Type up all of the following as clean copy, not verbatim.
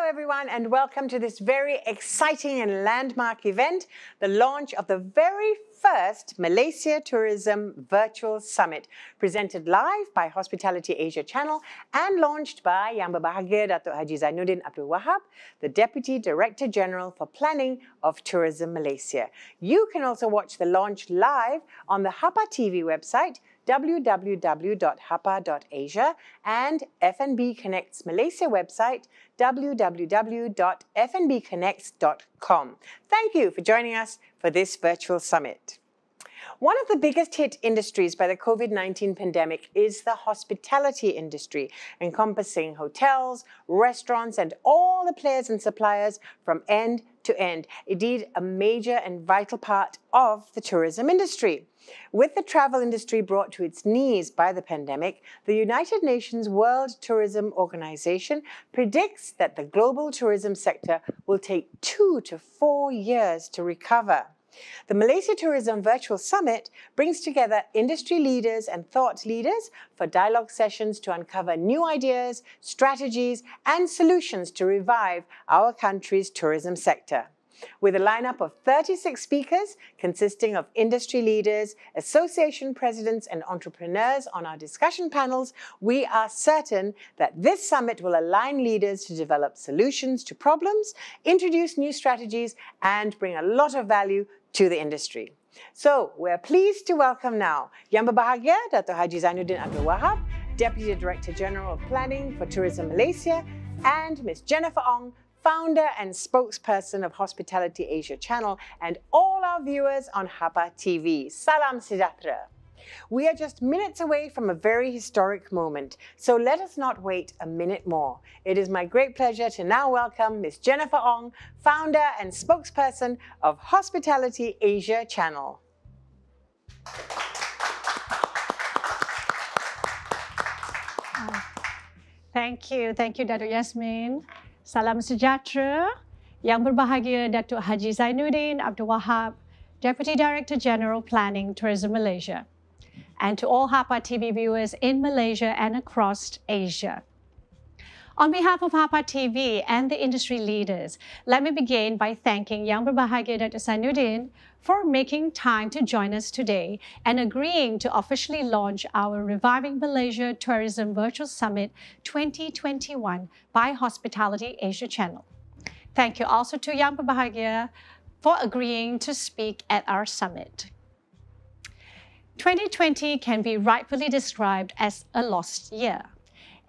everyone, and welcome to this very exciting and landmark event, the launch of the very first Malaysia Tourism Virtual Summit, presented live by Hospitality Asia Channel and launched by Yang Berbahagia Datuk Haji Zainuddin Abdul Wahab, the Deputy Director General for Planning of Tourism Malaysia. You can also watch the launch live on the Hapa TV website, www.hapa.asia, and FNB Connect's Malaysia website, www.fnbconnects.com. Thank you for joining us for this virtual summit. One of the biggest hit industries by the COVID-19 pandemic is the hospitality industry, encompassing hotels, restaurants, and all the players and suppliers from end to end. Indeed, a major and vital part of the tourism industry. With the travel industry brought to its knees by the pandemic, the United Nations World Tourism Organization predicts that the global tourism sector will take 2 to 4 years to recover. The Malaysia Tourism Virtual Summit brings together industry leaders and thought leaders for dialogue sessions to uncover new ideas, strategies, and solutions to revive our country's tourism sector. With a lineup of 36 speakers consisting of industry leaders, association presidents, and entrepreneurs on our discussion panels, we are certain that this summit will align leaders to develop solutions to problems, introduce new strategies, and bring a lot of value to the industry. So we're pleased to welcome now Yang Berbahagia Datuk Haji Zainuddin Abdul Wahab, Deputy Director General of Planning for Tourism Malaysia, and Ms. Jennifer Ong, founder and spokesperson of Hospitality Asia Channel, and all our viewers on Hapa TV. Salam sejahtera. We are just minutes away from a very historic moment, so let us not wait a minute more. It is my great pleasure to now welcome Ms. Jennifer Ong, founder and spokesperson of Hospitality Asia Channel. Thank you, Datuk Yasmin. Salam sejahtera. Yang Berbahagia Datuk Haji Zainuddin Abdul Wahab, Deputy Director General Planning Tourism Malaysia, and to all Hapa TV viewers in Malaysia and across Asia. On behalf of Hapa TV and the industry leaders, let me begin by thanking Yang Berbahagia Datuk Zainuddin for making time to join us today and agreeing to officially launch our Reviving Malaysia Tourism Virtual Summit 2021 by Hospitality Asia Channel. Thank you also to Yang Berbahagia for agreeing to speak at our summit. 2020 can be rightfully described as a lost year,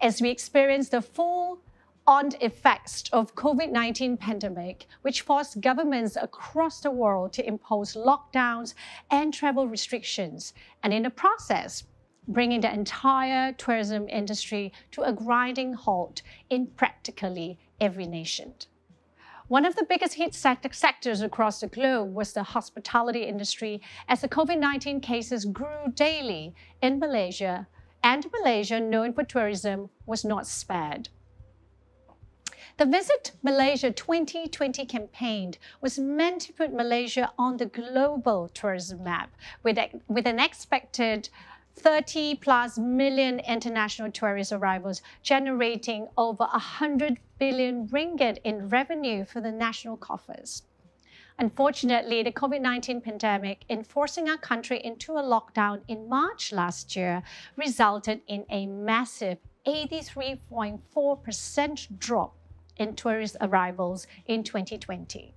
as we experienced the full-on effects of COVID-19 pandemic, which forced governments across the world to impose lockdowns and travel restrictions, and in the process, bringing the entire tourism industry to a grinding halt in practically every nation. One of the biggest hit sectors across the globe was the hospitality industry, as the COVID-19 cases grew daily in Malaysia, and Malaysia, known for tourism, was not spared. The Visit Malaysia 2020 campaign was meant to put Malaysia on the global tourism map with an expected 30+ million international tourist arrivals, generating over 100 billion ringgit in revenue for the national coffers. Unfortunately, the COVID-19 pandemic, enforcing our country into a lockdown in March last year, resulted in a massive 83.4% drop in tourist arrivals in 2020.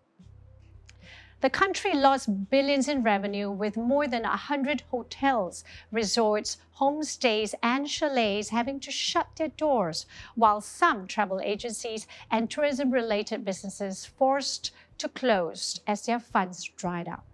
The country lost billions in revenue, with more than 100 hotels, resorts, homestays, and chalets having to shut their doors, while some travel agencies and tourism-related businesses forced to close as their funds dried up.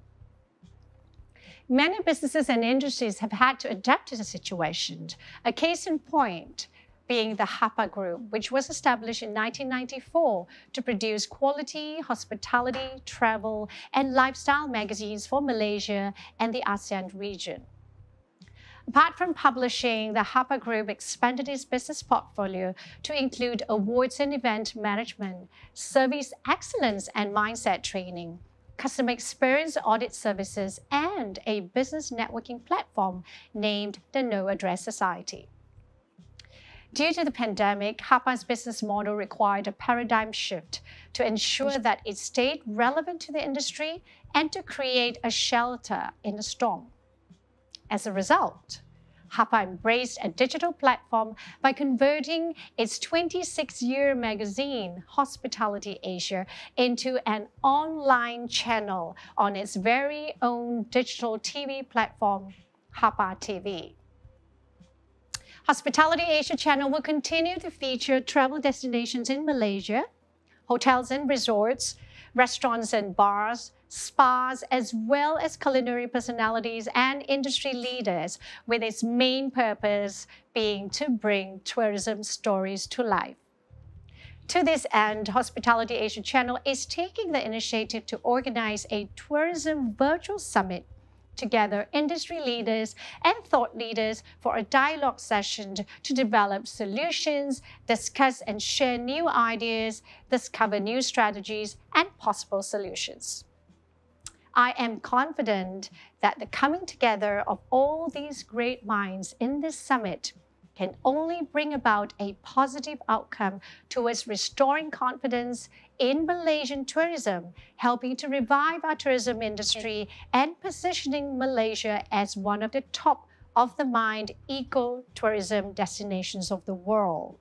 Many businesses and industries have had to adapt to the situation. A case in point being the Hapa Group, which was established in 1994 to produce quality hospitality, travel, and lifestyle magazines for Malaysia and the ASEAN region. Apart from publishing, the Hapa Group expanded its business portfolio to include awards and event management, service excellence and mindset training, customer experience audit services, and a business networking platform named the No Address Society. Due to the pandemic, Hapa's business model required a paradigm shift to ensure that it stayed relevant to the industry and to create a shelter in the storm. As a result, Hapa embraced a digital platform by converting its 26-year magazine, Hospitality Asia, into an online channel on its very own digital TV platform, Hapa TV. Hospitality Asia channel will continue to feature travel destinations in Malaysia, hotels and resorts, restaurants and bars, spas, as well as culinary personalities and industry leaders, with its main purpose being to bring tourism stories to life. To this end, Hospitality Asia channel is taking the initiative to organize a tourism virtual summit to gather industry leaders and thought leaders for a dialogue session to develop solutions, discuss and share new ideas, discover new strategies and possible solutions. I am confident that the coming together of all these great minds in this summit can only bring about a positive outcome towards restoring confidence in Malaysian tourism, helping to revive our tourism industry and positioning Malaysia as one of the top of the mind eco-tourism destinations of the world.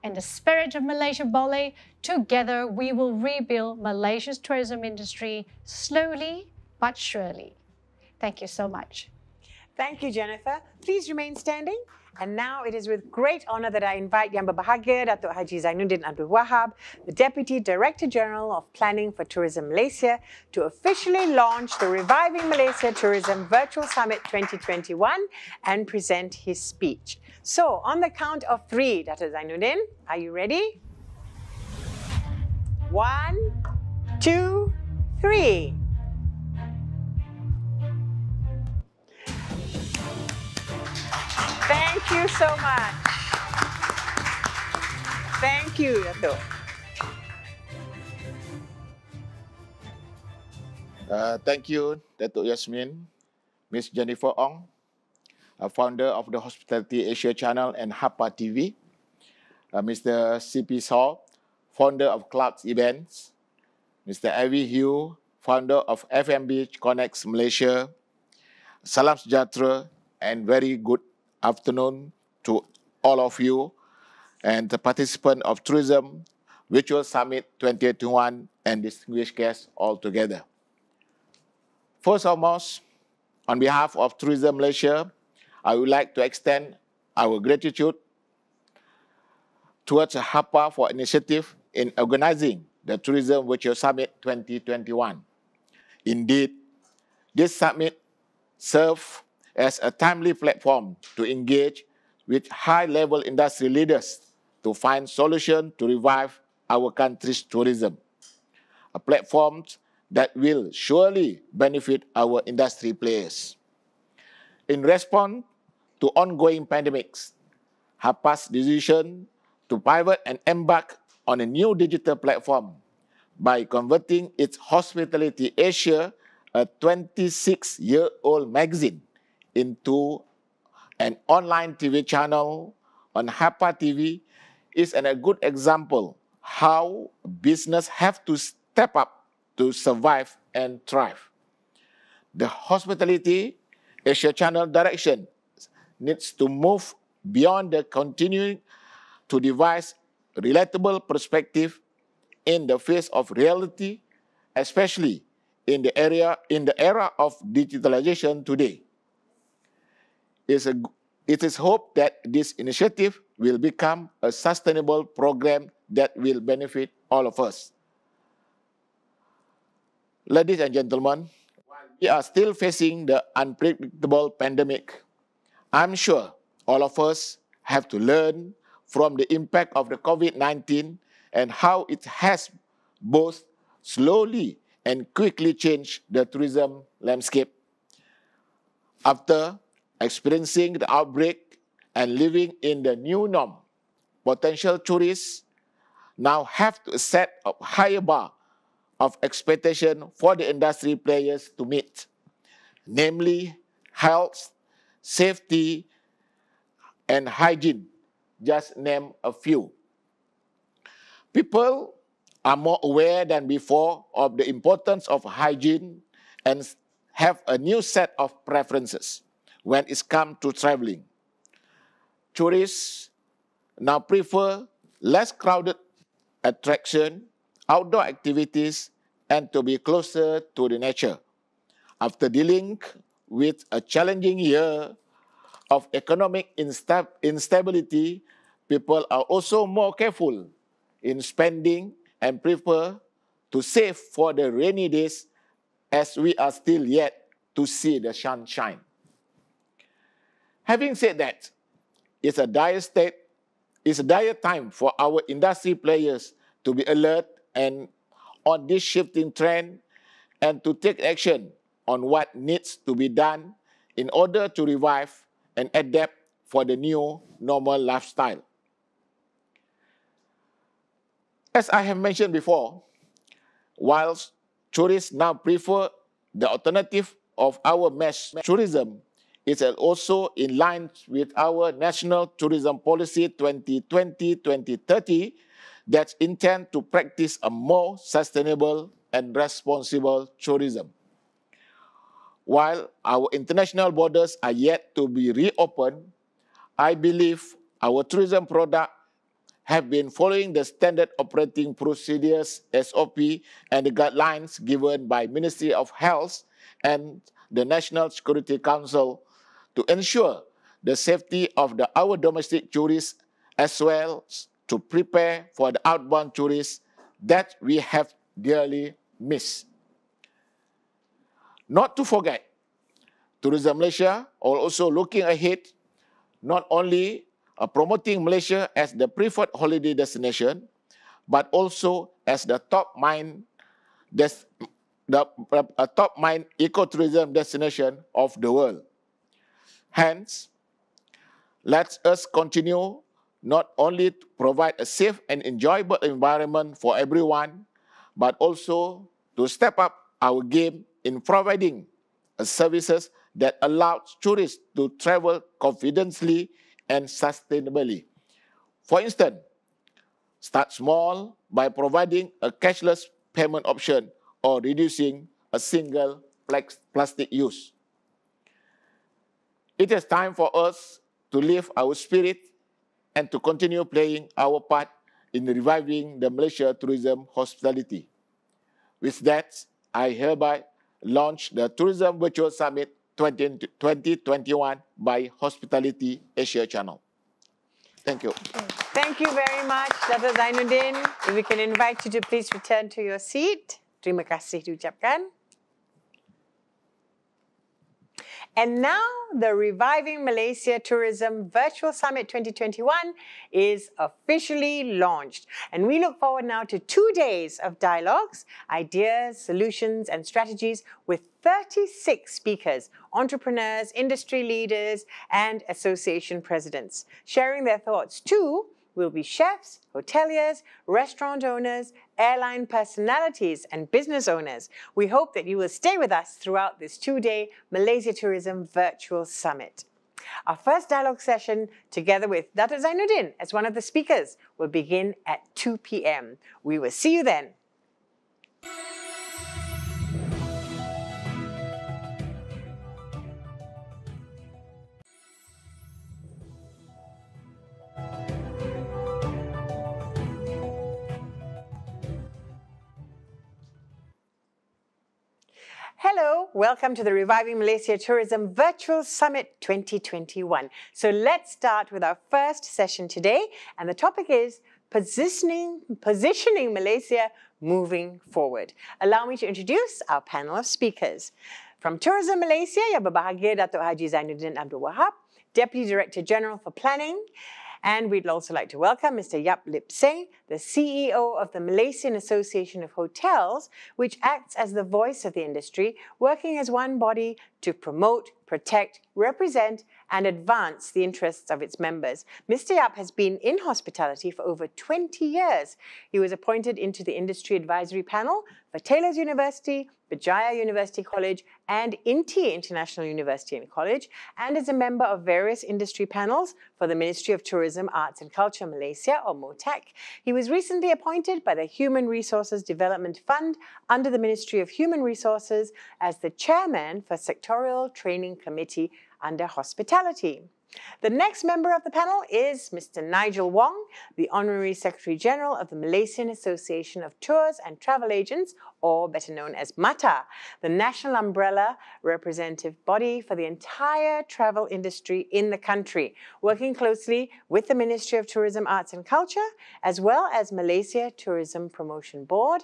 In the spirit of Malaysia Boleh, together we will rebuild Malaysia's tourism industry slowly but surely. Thank you so much. Thank you, Jennifer. Please remain standing. And now it is with great honor that I invite Yang Berbahagia Datuk Haji Zainuddin Abdul Wahab, the Deputy Director General of Planning for Tourism Malaysia, to officially launch the Reviving Malaysia Tourism Virtual Summit 2021 and present his speech. So, on the count of 3, Datuk Zainuddin, are you ready? 1, 2, 3. Thank you so much. Thank you, Datuk. Thank you, Datuk Yasmin, Ms. Jennifer Ong, founder of the Hospitality Asia Channel and Hapa TV, Mr. C.P. Saw, founder of Clouds Events, Mr. Avi Hugh, founder of FMB Connects Malaysia. Salam sejahtera and very good afternoon to all of you and the participant of Tourism Virtual Summit 2021 and distinguished guests all together. First and foremost, on behalf of Tourism Malaysia, I would like to extend our gratitude towards Hapa for initiative in organizing the Tourism Virtual Summit 2021. Indeed, this summit serves as a timely platform to engage with high-level industry leaders to find solutions to revive our country's tourism, a platform that will surely benefit our industry players. In response to ongoing pandemics, Hapa's decision to pivot and embark on a new digital platform by converting its Hospitality Asia, a 26-year-old magazine, into an online TV channel on Hapa TV is a good example how business have to step up to survive and thrive. The Hospitality Asia channel direction needs to move beyond the continuing to devise relatable perspective in the face of reality, especially in the era of digitalization today. It is hoped that this initiative will become a sustainable program that will benefit all of us. Ladies and gentlemen, while we are still facing the unpredictable pandemic, I'm sure all of us have to learn from the impact of the COVID-19 and how it has both slowly and quickly changed the tourism landscape. After experiencing the outbreak and living in the new norm, potential tourists now have to set a higher bar of expectation for the industry players to meet, namely health, safety, and hygiene just name a few. People are more aware than before of the importance of hygiene and have a new set of preferences when it comes to traveling. Tourists now prefer less crowded attraction, outdoor activities, and to be closer to the nature. After dealing with a challenging year of economic instability, people are also more careful in spending and prefer to save for the rainy days, as we are still yet to see the sunshine. Having said that, it's a dire time for our industry players to be alert and on this shifting trend and to take action on what needs to be done in order to revive and adapt for the new normal lifestyle. As I have mentioned before, whilst tourists now prefer the alternative of our mass tourism, it's also in line with our National Tourism Policy 2020-2030 that intend to practice a more sustainable and responsible tourism. While our international borders are yet to be reopened, I believe our tourism product have been following the standard operating procedures, SOP, and the guidelines given by Ministry of Health and the National Security Council to ensure the safety of our domestic tourists as well as to prepare for the outbound tourists that we have dearly missed. Not to forget, Tourism Malaysia are also looking ahead, not only promoting Malaysia as the preferred holiday destination, but also as the top mind ecotourism destination of the world. Hence, let us continue not only to provide a safe and enjoyable environment for everyone, but also to step up our game in providing services that allow tourists to travel confidently and sustainably. For instance, start small by providing a cashless payment option or reducing a single plastic use. It is time for us to lift our spirit and to continue playing our part in reviving the Malaysia tourism hospitality. With that, I hereby launch the Tourism Virtual Summit 2021 by Hospitality Asia Channel. Thank you. Thank you very much, Dr. Zainuddin. If we can invite you to please return to your seat. Terima kasih diucapkan. And now the Reviving Malaysia Tourism Virtual Summit 2021 is officially launched. And we look forward now to 2 days of dialogues, ideas, solutions, and strategies with 36 speakers, entrepreneurs, industry leaders, and association presidents. Sharing their thoughts too will be chefs, hoteliers, restaurant owners, airline personalities, and business owners. We hope that you will stay with us throughout this 2-day Malaysia Tourism Virtual Summit. Our first dialogue session, together with Dr. Zainuddin as one of the speakers, will begin at 2 p.m. We will see you then. Hello, welcome to the Reviving Malaysia Tourism Virtual Summit 2021. So let's start with our first session today, and the topic is positioning Malaysia moving forward. Allow me to introduce our panel of speakers. From Tourism Malaysia, yang berbahagia Datuk Haji Zainuddin Abdul Wahab, Deputy Director General for Planning. And we'd also like to welcome Mr. Yap Lip Seng, the CEO of the Malaysian Association of Hotels, which acts as the voice of the industry, working as one body to promote, protect, represent, and advance the interests of its members. Mr. Yap has been in hospitality for over 20 years. He was appointed into the Industry Advisory Panel for Taylor's University, Berjaya University College, and INTI International University and College, and is a member of various industry panels for the Ministry of Tourism, Arts and Culture Malaysia, or MOTAC. He was recently appointed by the Human Resources Development Fund under the Ministry of Human Resources as the chairman for Sectorial Training Committee under Hospitality. The next member of the panel is Mr. Nigel Wong, the Honorary Secretary General of the Malaysian Association of Tours and Travel Agents, or better known as MATA, the national umbrella representative body for the entire travel industry in the country, working closely with the Ministry of Tourism, Arts and Culture, as well as Malaysia Tourism Promotion Board,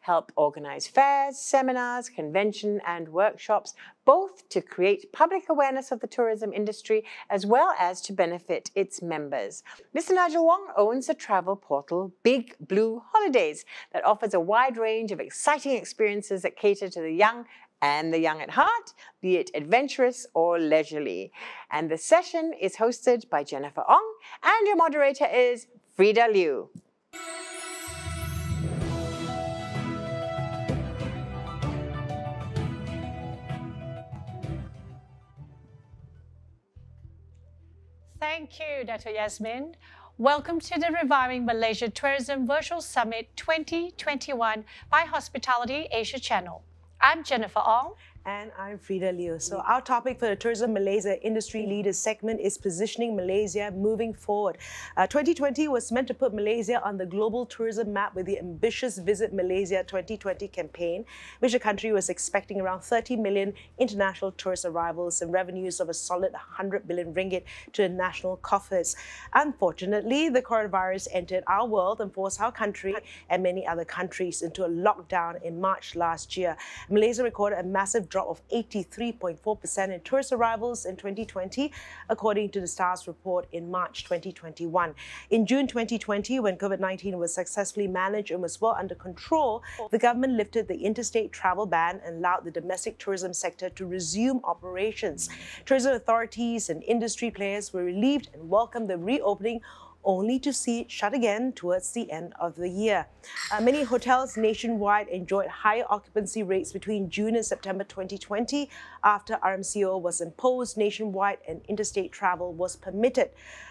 help organize fairs, seminars, convention and workshops, both to create public awareness of the tourism industry as well as to benefit its members. Mr. Nigel Wong owns the travel portal Big Blue Holidays that offers a wide range of exciting experiences that cater to the young and the young at heart, be it adventurous or leisurely. And the session is hosted by Jennifer Ong, and your moderator is Frida Liu. Thank you, Dr. Yasmin. Welcome to the Reviving Malaysia Tourism Virtual Summit 2021 by Hospitality Asia Channel. I'm Jennifer Ong. And I'm Frida Liu. So our topic for the Tourism Malaysia Industry Leaders segment is positioning Malaysia moving forward. 2020 was meant to put Malaysia on the global tourism map with the ambitious Visit Malaysia 2020 campaign, which the country was expecting around 30 million international tourist arrivals and revenues of a solid 100 billion ringgit to the national coffers. Unfortunately, the coronavirus entered our world and forced our country and many other countries into a lockdown in March last year. Malaysia recorded a massive drop of 83.4% in tourist arrivals in 2020, according to the STARS report in March 2021. In June 2020, when COVID-19 was successfully managed and was well under control, the government lifted the interstate travel ban and allowed the domestic tourism sector to resume operations. Tourism authorities and industry players were relieved and welcomed the reopening, only to see it shut again towards the end of the year. Many hotels nationwide enjoyed higher occupancy rates between June and September 2020 after RMCO was imposed nationwide and interstate travel was permitted.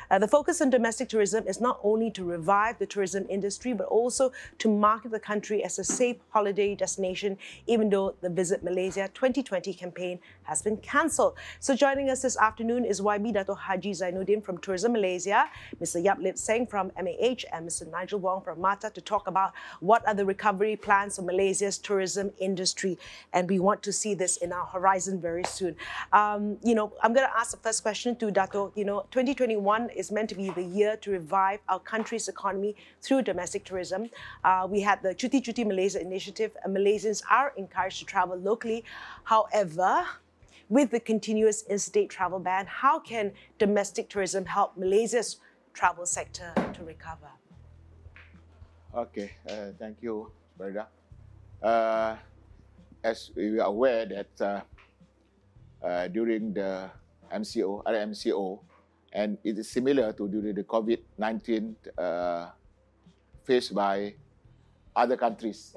The focus on domestic tourism is not only to revive the tourism industry, but also to market the country as a safe holiday destination, even though the Visit Malaysia 2020 campaign has been cancelled. So joining us this afternoon is YB Dato Haji Zainuddin from Tourism Malaysia, Mr. Yap Lip Seng from MAH, and Mr. Nigel Wong from MATA to talk about what are the recovery plans for Malaysia's tourism industry. And we want to see this in our horizon very soon. I'm going to ask the first question to Dato. 2021 is meant to be the year to revive our country's economy through domestic tourism. We had the Cuti Cuti Malaysia initiative, and Malaysians are encouraged to travel locally. However, with the continuous interstate travel ban, how can domestic tourism help Malaysia's travel sector to recover? Okay, thank you, Berda. As we are aware that during the RMCO, and it is similar to during the COVID-19 faced by other countries.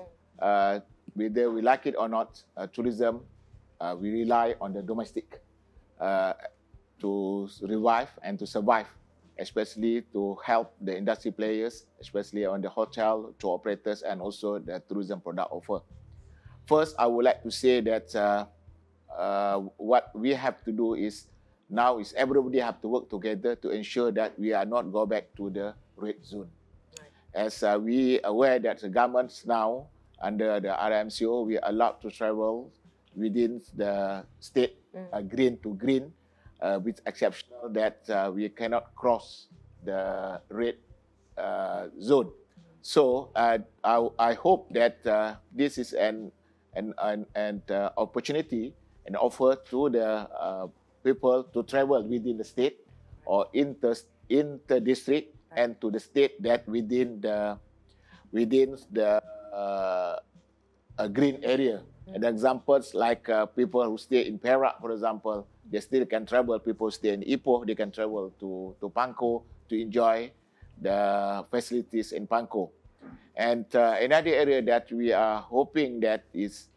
Whether we like it or not, tourism, we rely on the domestic to revive and to survive, especially to help the industry players, especially on the hotel, tour operators, and also the tourism product offer. First, I would like to say that what we have to do is now is everybody have to work together to ensure that we are not go back to the red zone. Right. As we aware that the governments now under the RMCO, we are allowed to travel within the state green to green, with exceptional that we cannot cross the red zone. So I hope that this is an opportunity and offer to the people to travel within the state or inter-district and to the state that within the green area And examples like people who stay in Perak, for example, they still can travel. People who stay in Ipoh, they can travel to Pangkor to enjoy the facilities in Pangkor. And another area that we are hoping that is,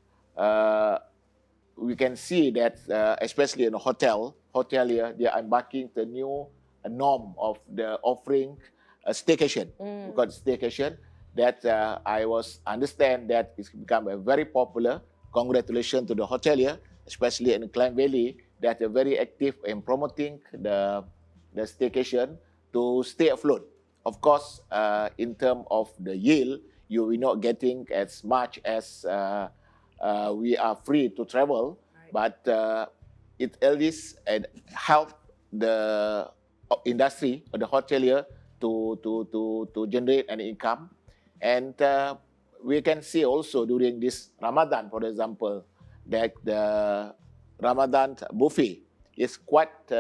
we can see that especially in a hotelier, they are embarking the new norm of the offering a staycation. We call it staycation. That I understand that it's become a very popular. Congratulations to the hotelier, especially in Klang Valley, that are very active in promoting the staycation to stay afloat. Of course, in terms of the yield, you will not getting as much as we are free to travel, but it at least help the industry or the hotelier to generate an income. And we can see also during this Ramadan, for example, that the Ramadan buffet is quite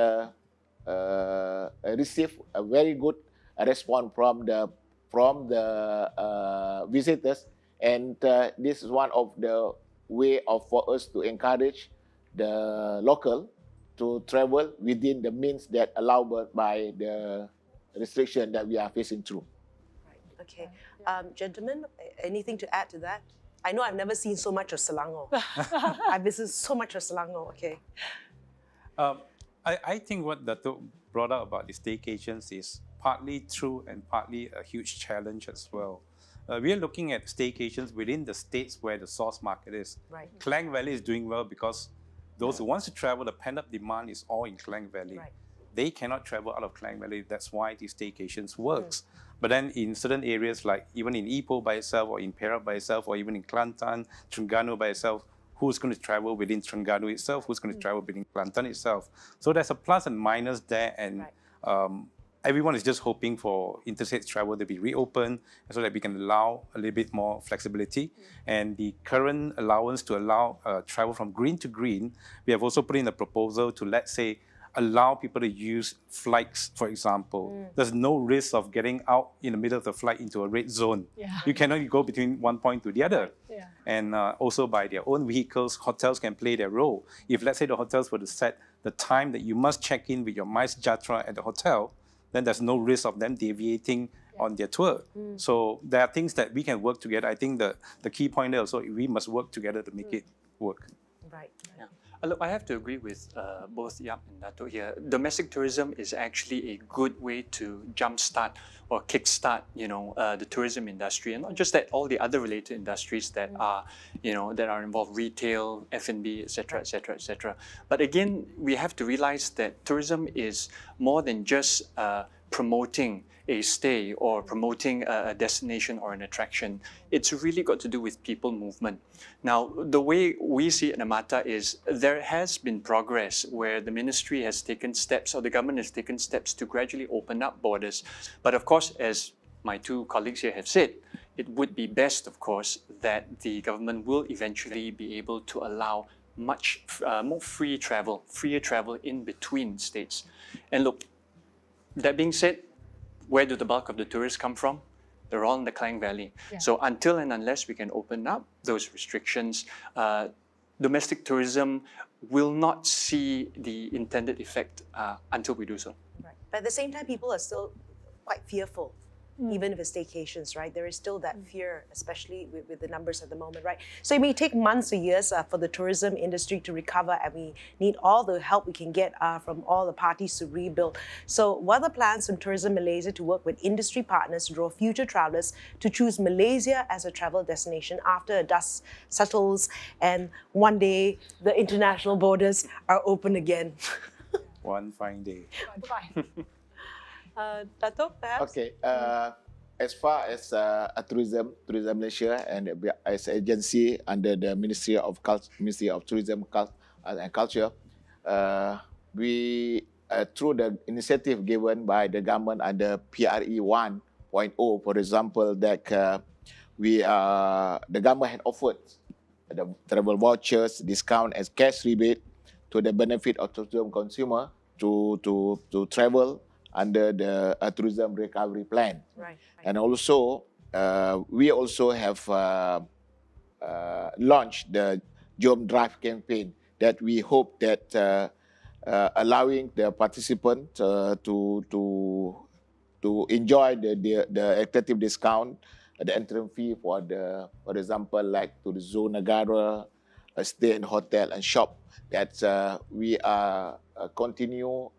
received a very good response from the visitors, and this is one of the way for us to encourage the local to travel within the means that allowed by the restriction that we are facing through. Okay. Gentlemen, anything to add to that? I know I've never seen so much of Selangor. I visited so much of Selangor. Okay. I think what Dato' brought up about the staycations is partly true and partly a huge challenge as well. We are looking at staycations within the states where the source market is. Right. Klang Valley is doing well because those who want to travel, the pent-up demand is all in Klang Valley. Right. They cannot travel out of Klang Valley. That's why these staycations works. But then in certain areas, like even in Ipoh by itself, or in Perak by itself, or even in Kelantan, Terengganu by itself, who's going to travel within Terengganu itself? Who's going to travel within Kelantan itself? So there's a plus and minus there, and everyone is just hoping for interstate travel to be reopened so that we can allow a little bit more flexibility. And the current allowance to allow travel from green to green, we have also put in a proposal to, let's say, allow people to use flights, for example. There's no risk of getting out in the middle of the flight into a red zone. You cannot go between one point to the other. And also by their own vehicles, hotels can play their role. If let's say the hotels were to set the time that you must check in with your MICE Jatra at the hotel, then there's no risk of them deviating on their tour. So there are things that we can work together. I think the key point there also, we must work together to make it work. Right. Yeah. Look, I have to agree with both Yap and Dato' here. Domestic tourism is actually a good way to jumpstart or kickstart, the tourism industry, and not just that, all the other related industries that are, that are involved, retail, F&B, etc., etc., etc. But again, we have to realize that tourism is more than just promoting a stay or promoting a destination or an attraction. It's really got to do with people movement. Now, the way we see it in Amata is there has been progress where the ministry has taken steps, or the government has taken steps to gradually open up borders. But of course, as my two colleagues here have said, it would be best, of course, that the government will eventually be able to allow much more freer travel in between states. And look, that being said, where do the bulk of the tourists come from? They're all in the Klang Valley. So until and unless we can open up those restrictions, domestic tourism will not see the intended effect until we do so. Right. But at the same time, people are still quite fearful, even if it's staycations, right? There is still that fear, especially with the numbers at the moment, right? So it may take months or years for the tourism industry to recover, and we need all the help we can get from all the parties to rebuild. So what are the plans from Tourism Malaysia to work with industry partners to draw future travelers to choose Malaysia as a travel destination after the dust settles and one day the international borders are open again? One fine day. Dato', perhaps? Okay. As far as Tourism Malaysia and as agency under the Ministry of Tourism and Culture, we through the initiative given by the government under PRE 1.0, for example, that the government had offered the travel vouchers, discount as cash rebate to the benefit of tourism consumer to travel under the tourism recovery plan. Right. And also, we also have launched the Jom Drive campaign that we hope that allowing the participants to enjoy the attractive discount, the entrance fee for example, like to the Zoo Negara, stay in hotel and shop, that we are continue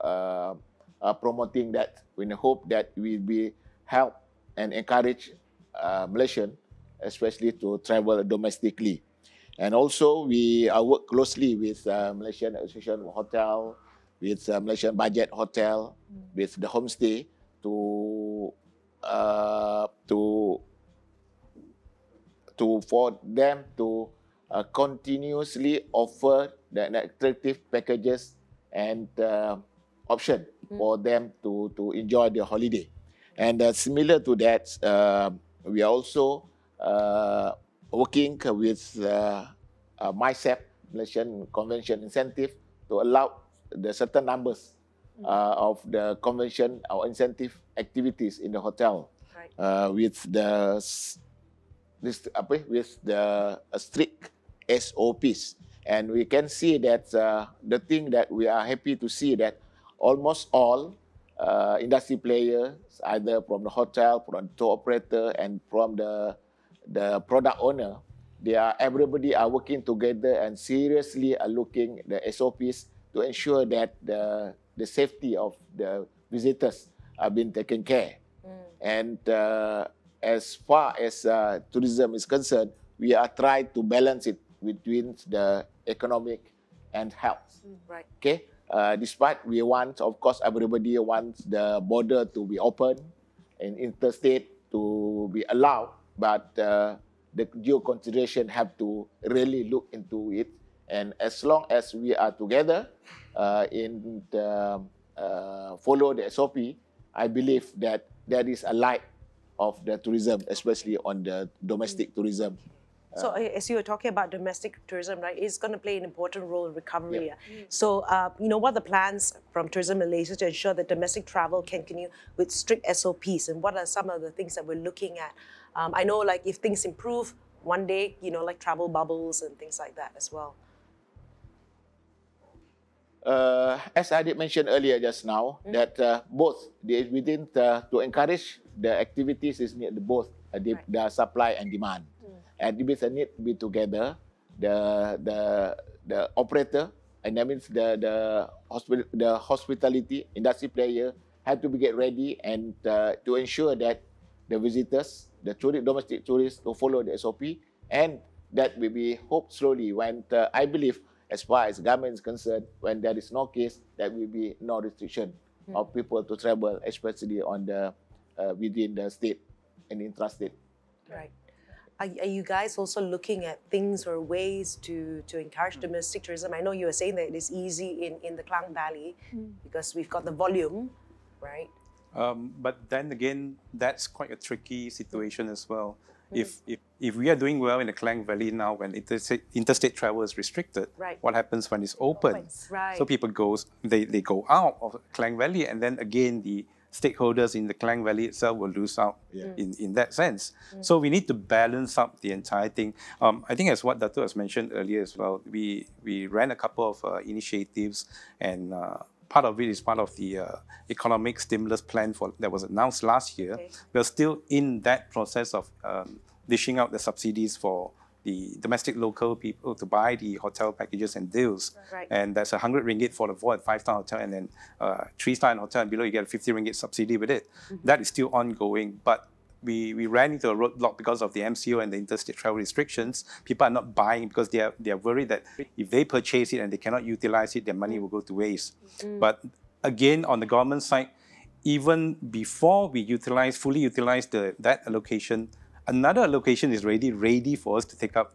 promoting that. We hope that we will be help and encourage Malaysian, especially to travel domestically. And also we work closely with Malaysian Association of Hotel, with Malaysian Budget Hotel, with the homestay for them to continuously offer the attractive packages and option for them to enjoy their holiday. And similar to that, we are also working with MICEP, Malaysian Convention Incentive, to allow the certain numbers of the convention or incentive activities in the hotel, with the strict SOPs. And we can see that the thing that we are happy to see that almost all industry players, either from the hotel, from the tour operator, and from the product owner, everybody are working together and seriously are looking the SOPs to ensure that the safety of the visitors are being taken care. And as far as tourism is concerned, we are trying to balance it between the economic and health. Okay. Despite we want, of course, everybody wants the border to be open and interstate to be allowed, but the due consideration have to really look into it. And as long as we are together in the follow the SOP, I believe that there is a light of the tourism, especially on the domestic tourism. So as you were talking about domestic tourism, right, it's going to play an important role in recovery. So, what are the plans from Tourism Malaysia to ensure that domestic travel can continue with strict SOPs? And what are some of the things that we're looking at? I know, like, if things improve one day, like travel bubbles and things like that as well. As I did mention earlier just now, that both within to encourage the activities is need both the supply and demand. And it need to be together. The operator, and that means the hospitality industry player have to be get ready and to ensure that the visitors, the domestic tourists, to follow the SOP, and that will be hope slowly when I believe, as far as government is concerned, when there is no case, there will be no restriction of people to travel, especially on the within the state and intrastate. Right. Are you guys also looking at things or ways to encourage domestic tourism? I know you were saying that it is easy in the Klang Valley because we've got the volume, right? But then again, that's quite a tricky situation as well. If we are doing well in the Klang Valley now, when interstate travel is restricted, what happens when it's open? So people they go out of Klang Valley, and then again the stakeholders in the Klang Valley itself will lose out in that sense. So we need to balance up the entire thing. I think as what Dato has mentioned earlier as well, we ran a couple of initiatives, and part of it is part of the economic stimulus plan that was announced last year. We're still in that process of dishing out the subsidies for the domestic local people to buy the hotel packages and deals. And that's 100 ringgit for the 4- and 5-star hotel, and then 3-star and hotel and below, you get a 50 ringgit subsidy with it. That is still ongoing, but we ran into a roadblock because of the MCO and the interstate travel restrictions. People are not buying because they are worried that if they purchase it and they cannot utilize it, their money will go to waste. But again, on the government side, even before we fully utilize that allocation, another allocation is ready for us to take up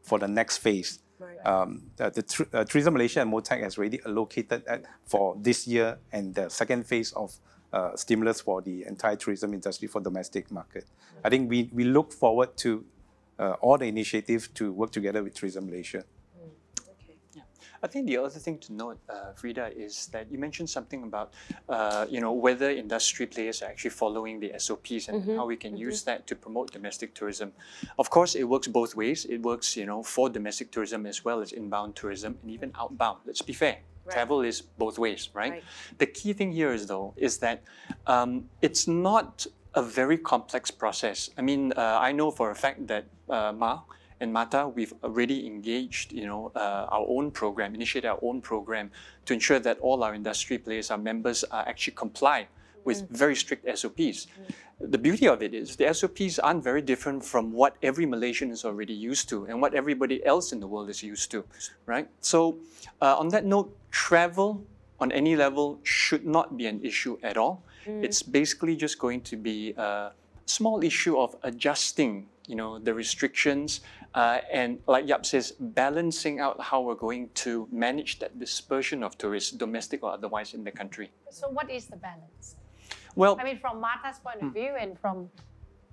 for the next phase. Tourism Malaysia and MOTAC has already allocated that for this year and the second phase of stimulus for the entire tourism industry for domestic market. I think we look forward to all the initiatives to work together with Tourism Malaysia. I think the other thing to note, Frida, is that you mentioned something about, whether industry players are actually following the SOPs and how we can use that to promote domestic tourism. Of course, it works both ways. It works, for domestic tourism as well as inbound tourism and even outbound. Let's be fair. Right. Travel is both ways, right? The key thing here is that it's not a very complex process. I mean, I know for a fact that Ma and Mata, we've already engaged, our own program, initiated our own program to ensure that all our industry players, our members, actually comply with very strict SOPs. The beauty of it is the SOPs aren't very different from what every Malaysian is already used to and what everybody else in the world is used to, right? So on that note, travel on any level should not be an issue at all. It's basically just going to be a small issue of adjusting, the restrictions and, like Yap says, balancing out how we're going to manage that dispersion of tourists, domestic or otherwise, in the country. So what is the balance? Well, I mean, from Martha's point of view and from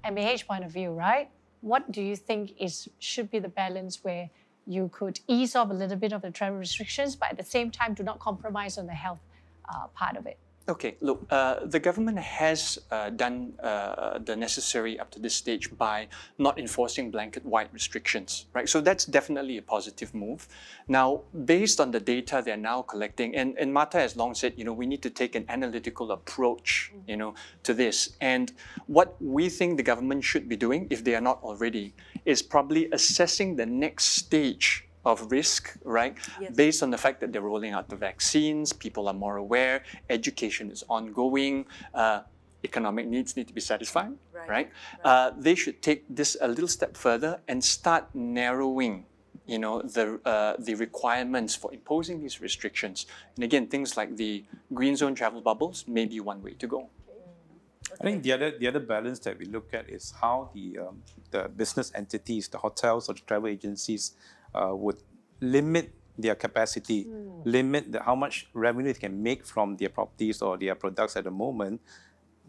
MAH point of view, right? What do you think should be the balance where you could ease off a little bit of the travel restrictions, but at the same time do not compromise on the health part of it? Okay, look, the government has done the necessary up to this stage by not enforcing blanket-wide restrictions, right? So that's definitely a positive move. Now, based on the data they're now collecting, and Mata has long said, we need to take an analytical approach, to this. And what we think the government should be doing, if they are not already, is probably assessing the next stage of risk, right? Yes. Based on the fact that they're rolling out the vaccines, people are more aware, education is ongoing, economic needs need to be satisfied, right? They should take this a little step further and start narrowing, the requirements for imposing these restrictions. And again, things like the green zone travel bubbles may be one way to go. I think the other balance that we look at is how the business entities, the hotels or the travel agencies, would limit their capacity, limit how much revenue they can make from their properties or their products at the moment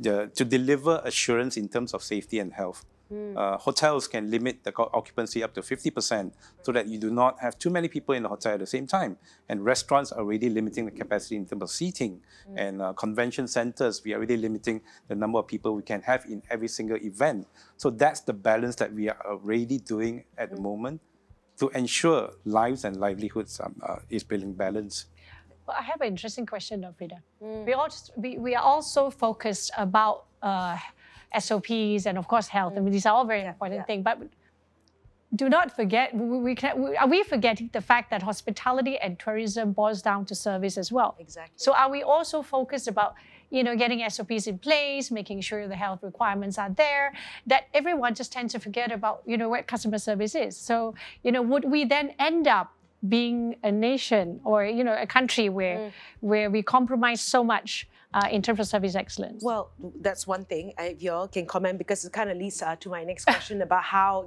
to deliver assurance in terms of safety and health. Hotels can limit the occupancy up to 50% so that you do not have too many people in the hotel at the same time. And restaurants are already limiting the capacity in terms of seating. And convention centers, we are already limiting the number of people we can have in every single event. So that's the balance that we are already doing at the moment to ensure lives and livelihoods is being balanced. Well, I have an interesting question, Frida. We are also focused about SOPs and, of course, health. I mean, these are all very important things. But do not forget, are we forgetting the fact that hospitality and tourism boils down to service as well? Exactly. So are we also focused about getting SOPs in place, making sure the health requirements are there, that everyone just tends to forget about, what customer service is. So, would we then end up being a nation or, a country where we compromise so much in terms of service excellence? Well, that's one thing. If you all can comment, because it kind of leads to my next question about how,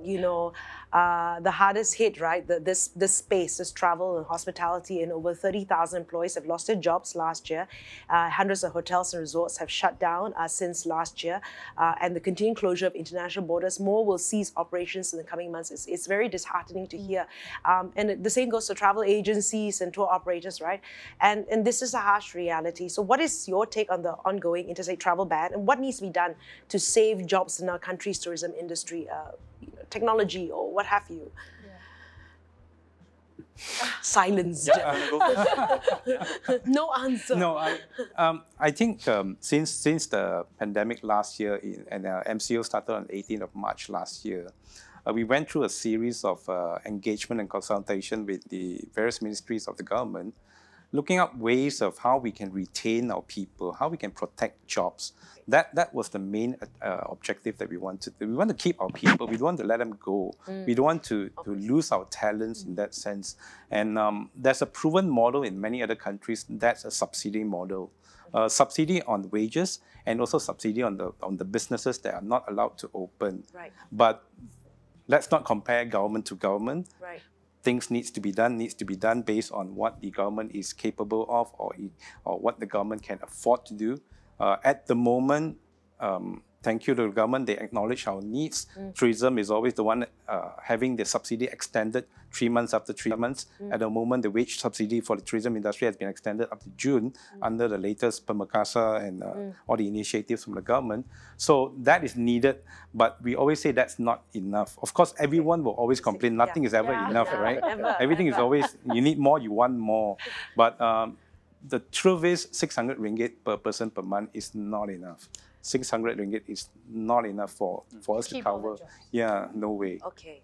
the hardest hit, right? This space, this travel and hospitality, and over 30,000 employees have lost their jobs last year. Hundreds of hotels and resorts have shut down since last year. And the continuing closure of international borders, more will cease operations in the coming months. It's very disheartening to hear. And the same goes to travel agencies and tour operators, right? And this is a harsh reality. So what is your take on the ongoing interstate travel ban, and what needs to be done to save jobs in our country's tourism industry, technology or what have you? Silence. No answer. No, I think since the pandemic last year and MCO started on 18th of March last year, we went through a series of engagement and consultation with the various ministries of the government, looking at ways of how we can retain our people, how we can protect jobs. That was the main objective that we wanted. We want to keep our people. We don't want to let them go. We don't want to lose our talents in that sense. And there's a proven model in many other countries. That's a subsidy model. Subsidy on wages and also subsidy on the businesses that are not allowed to open. Right. But let's not compare government to government. Right. Things needs to be done based on what the government is capable of or what the government can afford to do. At the moment, thank you to the government, they acknowledge our needs. Tourism is always the one having the subsidy extended 3 months after 3 months. At the moment, the wage subsidy for the tourism industry has been extended up to June under the latest Permakasa and all the initiatives from the government. So that is needed, but we always say that's not enough. Of course, everyone will always complain, nothing is ever enough, right? Everything is always, you need more, you want more. But the truth is 600 ringgit per person per month is not enough. 600 ringgit is not enough for us to cover. Yeah, no way. Okay.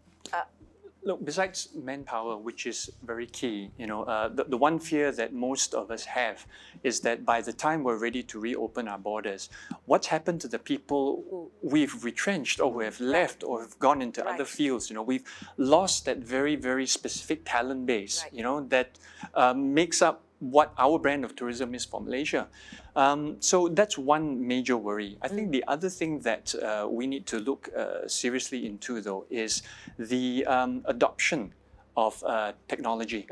Look, besides manpower, which is very key, the one fear that most of us have is that by the time we're ready to reopen our borders, what's happened to the people we've retrenched or who have left or have gone into other fields? We've lost that very, very specific talent base, that makes up what our brand of tourism is for Malaysia. So that's one major worry. I think the other thing that we need to look seriously into, though, is the adoption of technology.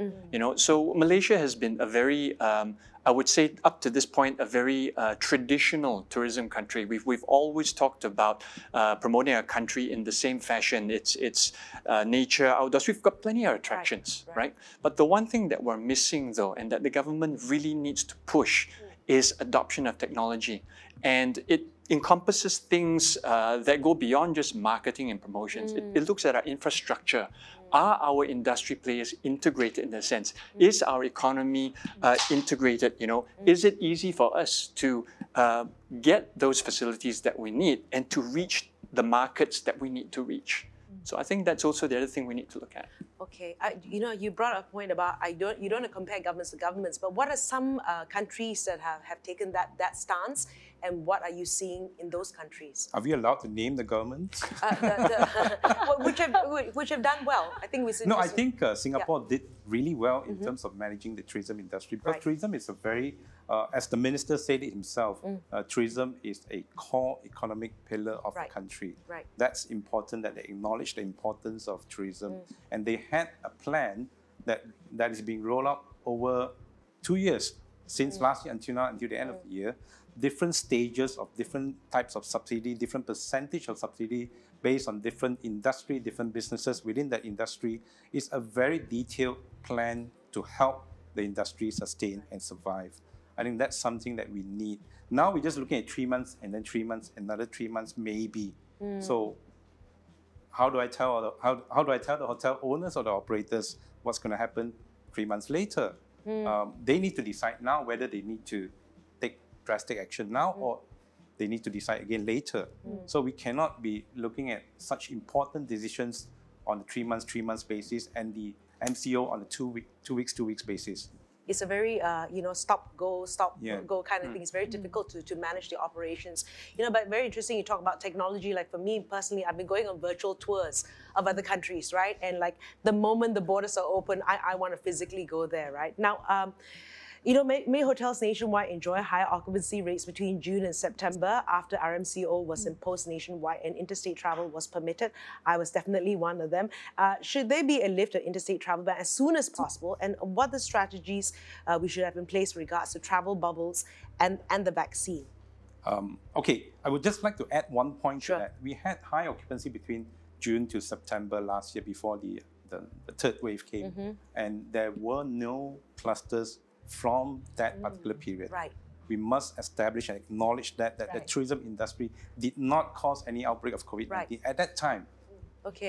So Malaysia has been a very, I would say up to this point, a very traditional tourism country. We've always talked about promoting our country in the same fashion. It's nature, outdoors. We've got plenty of attractions, right? But the one thing that we're missing, though, and that the government really needs to push is adoption of technology. And it encompasses things that go beyond just marketing and promotions. It looks at our infrastructure. Are our industry players integrated in that sense? Is our economy integrated? Is it easy for us to get those facilities that we need and to reach the markets that we need to reach? So I think that's also the other thing we need to look at. Okay, you brought up a point about you don't want to compare governments to governments, but what are some countries that have taken that stance, and what are you seeing in those countries? Are we allowed to name the governments? Which have done well? I think we should. No, I think Singapore did really well in terms of managing the tourism industry. Because tourism is a very, as the minister said it himself, tourism is a core economic pillar of the country. That's important that they acknowledge the importance of tourism. And they had a plan that is being rolled out over 2 years, since last year until now, until the end of the year. Different stages of different types of subsidy, different percentage of subsidy based on different industry, different businesses within that industry. Is a very detailed plan to help the industry sustain and survive. I think that's something that we need. Now we're just looking at 3 months and then 3 months, another 3 months maybe. So how do I tell the hotel owners or the operators what's going to happen 3 months later? They need to decide now whether they need to take drastic action now or they need to decide again later. So we cannot be looking at such important decisions on the 3 months basis and the MCO on the 2 weeks basis. It's a very, stop, go kind of thing. It's very difficult to manage the operations. But very interesting, you talk about technology. Like for me personally, I've been going on virtual tours of other countries, right? And like the moment the borders are open, I want to physically go there, right? Now, many hotels nationwide enjoy higher occupancy rates between June and September after RMCO was imposed nationwide and interstate travel was permitted. I was definitely one of them. Should there be a lift of interstate travel ban as soon as possible? And what are the strategies we should have in place with regards to travel bubbles and the vaccine? Okay, I would just like to add one point to that. We had high occupancy between June to September last year before the third wave came. And there were no clusters from that particular period. We must establish and acknowledge that the tourism industry did not cause any outbreak of COVID-19 at that time.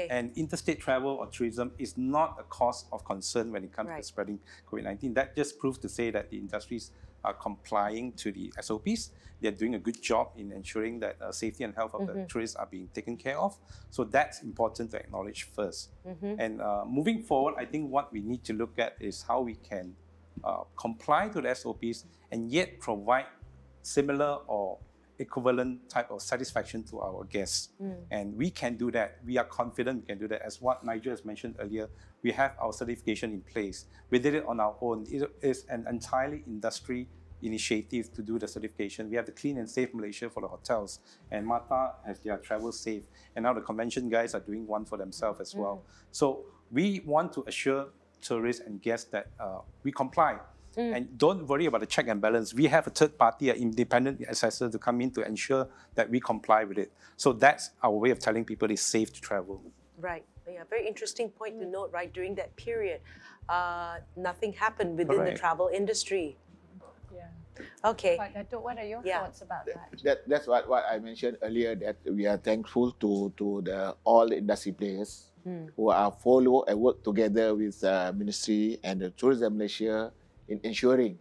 And interstate travel or tourism is not a cause of concern when it comes to spreading COVID-19. That just proves to say that the industries are complying to the SOPs. They're doing a good job in ensuring that safety and health of the tourists are being taken care of. So that's important to acknowledge first. And moving forward, I think what we need to look at is how we can comply to the SOPs and yet provide similar or equivalent type of satisfaction to our guests. And we can do that. We are confident we can do that. As what Nigel has mentioned earlier, we have our certification in place. We did it on our own. It is an entirely industry initiative to do the certification. We have the Clean and Safe Malaysia for the hotels, and Mata has their Travel Safe. And now the convention guys are doing one for themselves as well. So we want to assure tourists and guests that we comply. And don't worry about the check and balance. We have a third party, an independent assessor to come in to ensure that we comply with it. So that's our way of telling people it's safe to travel. Right. Yeah, very interesting point to note, right? During that period, nothing happened within the travel industry. Yeah. Okay. But Dato', what are your thoughts about that? That's what I mentioned earlier, that we are thankful to all the industry players who are follow and work together with Ministry and the Tourism Malaysia in ensuring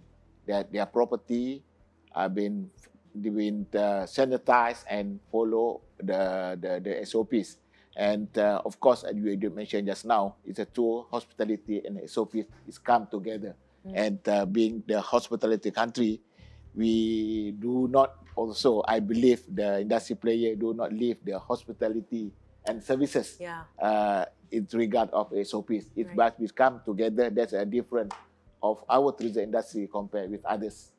that their property are being sanitized and follow the SOPs. And of course, as you did mention just now, it's a two, hospitality and SOP is come together. And being the hospitality country, we do not also, I believe the industry player do not leave the hospitality and services in regard of SOPs. It must be come together. That's a difference of our tourism industry compared with others.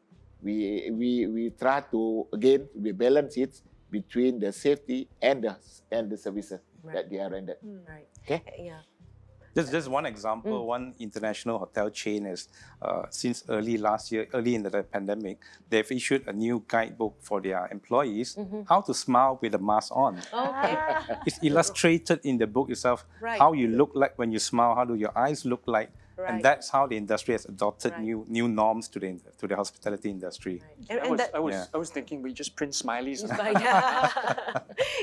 We try to, again, we balance it between the safety and the services that they are rendered. Right. Okay? Yeah. Just one example, one international hotel chain has, since early last year, early in the pandemic, they've issued a new guidebook for their employees, how to smile with a mask on. Okay. It's illustrated in the book itself, how you look like when you smile, how do your eyes look like, and that's how the industry has adopted new norms to the hospitality industry. I was thinking we just print smileys.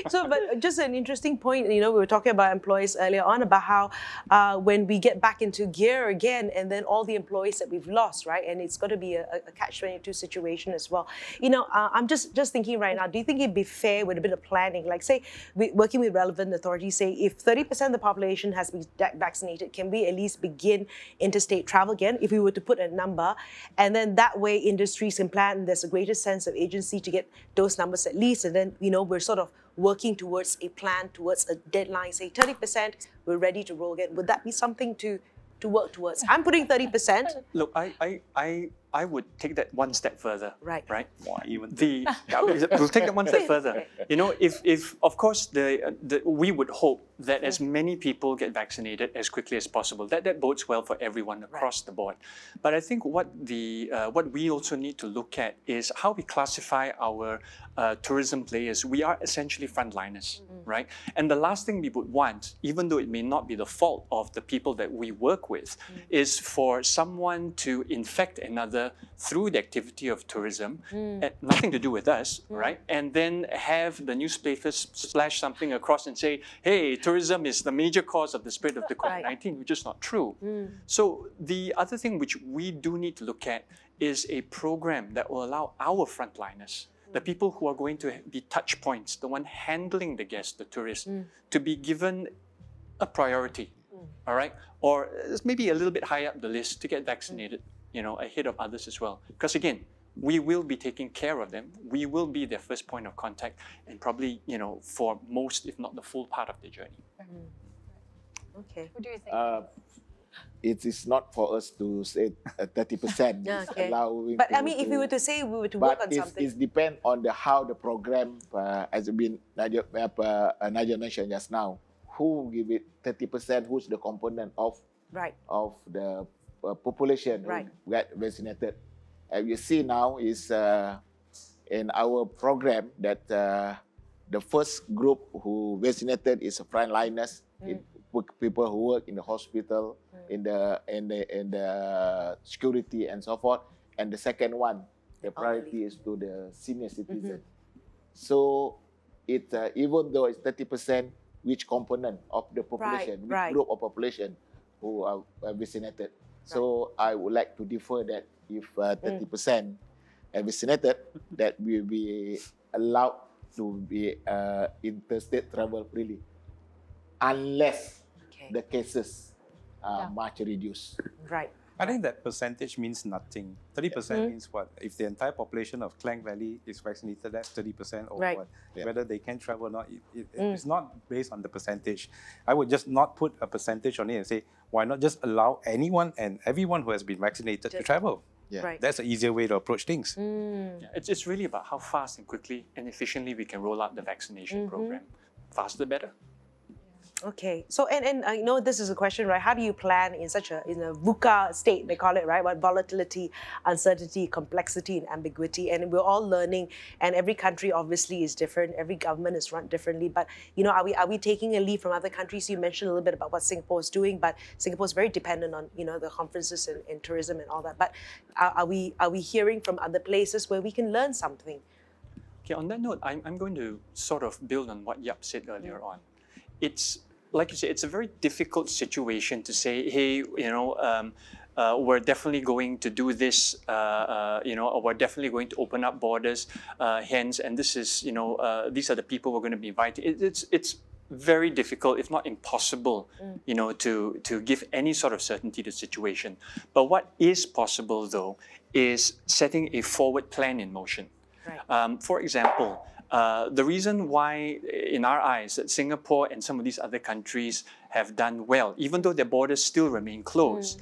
So, but just an interesting point, we were talking about employees earlier on about how when we get back into gear again, and then all the employees that we've lost, right? And it's got to be a catch-22 situation as well. I'm just thinking right now, do you think it'd be fair with a bit of planning? Like say, working with relevant authorities, say if 30% of the population has been vaccinated, can we at least begin interstate travel again, if we were to put a number, and then that way industries can plan, and there's a greater sense of agency to get those numbers at least, and then we're sort of working towards a plan, towards a deadline, say 30%, we're ready to roll again. Would that be something to work towards? I'm putting 30%. Look, I would take that one step further. Right. Right. Why even? We'll take that one step further. If of course we would hope that as many people get vaccinated as quickly as possible. That bodes well for everyone across the board. But I think what we also need to look at is how we classify our tourism players. We are essentially frontliners, right? And the last thing we would want, even though it may not be the fault of the people that we work with, is for someone to infect another through the activity of tourism, nothing to do with us, right? And then have the newspapers splash something across and say, hey, tourism is the major cause of the spread of the COVID-19, which is not true. So the other thing which we do need to look at is a program that will allow our frontliners, the people who are going to be touch points, the one handling the guests, the tourists, to be given a priority, all right? Or maybe a little bit higher up the list to get vaccinated, ahead of others as well. Because again, we will be taking care of them. We will be their first point of contact, and probably, for most, if not the full part of the journey. Okay. What do you think? It is not for us to say 30% allowing. But I mean, if we were to say we were to work on something. It depends on how the program has been, Nigel mentioned just now. Who give it 30%? Who's the component of the population who get vaccinated? And you see now is in our program that the first group who vaccinated is frontliners, people who work in the hospital, in the security and so forth. And the second one, the priority is to the senior citizen. So it even though it's 30%, which component of the population, which group of population who are vaccinated? So I would like to defer that if 30% are vaccinated, that will be allowed to be interstate travel freely, unless the cases are much reduced. Right. I think that percentage means nothing. 30% means what? If the entire population of Klang Valley is vaccinated, that's 30% or what? Whether they can travel or not, it's not based on the percentage. I would just not put a percentage on it and say, why not just allow anyone and everyone who has been vaccinated to travel? That's an easier way to approach things. It's really about how fast and quickly and efficiently we can roll out the vaccination program. Faster, better. Okay, so and I know this is a question, right? How do you plan in such a VUCA state, they call it, right? What volatility, uncertainty, complexity, and ambiguity, and we're all learning. And every country obviously is different. Every government is run differently. But are we taking a lead from other countries? You mentioned a little bit about what Singapore is doing, but Singapore is very dependent on the conferences and tourism and all that. But are we hearing from other places where we can learn something? Okay, on that note, I'm going to sort of build on what Yap said earlier on. It's like you said, it's a very difficult situation to say, hey, we're definitely going to do this, or we're definitely going to open up borders, hence, and this is, these are the people we're going to be inviting. It's very difficult, if not impossible, to give any sort of certainty to the situation. But what is possible, though, is setting a forward plan in motion. Right. For example, the reason why, in our eyes, that Singapore and some of these other countries have done well, even though their borders still remain closed,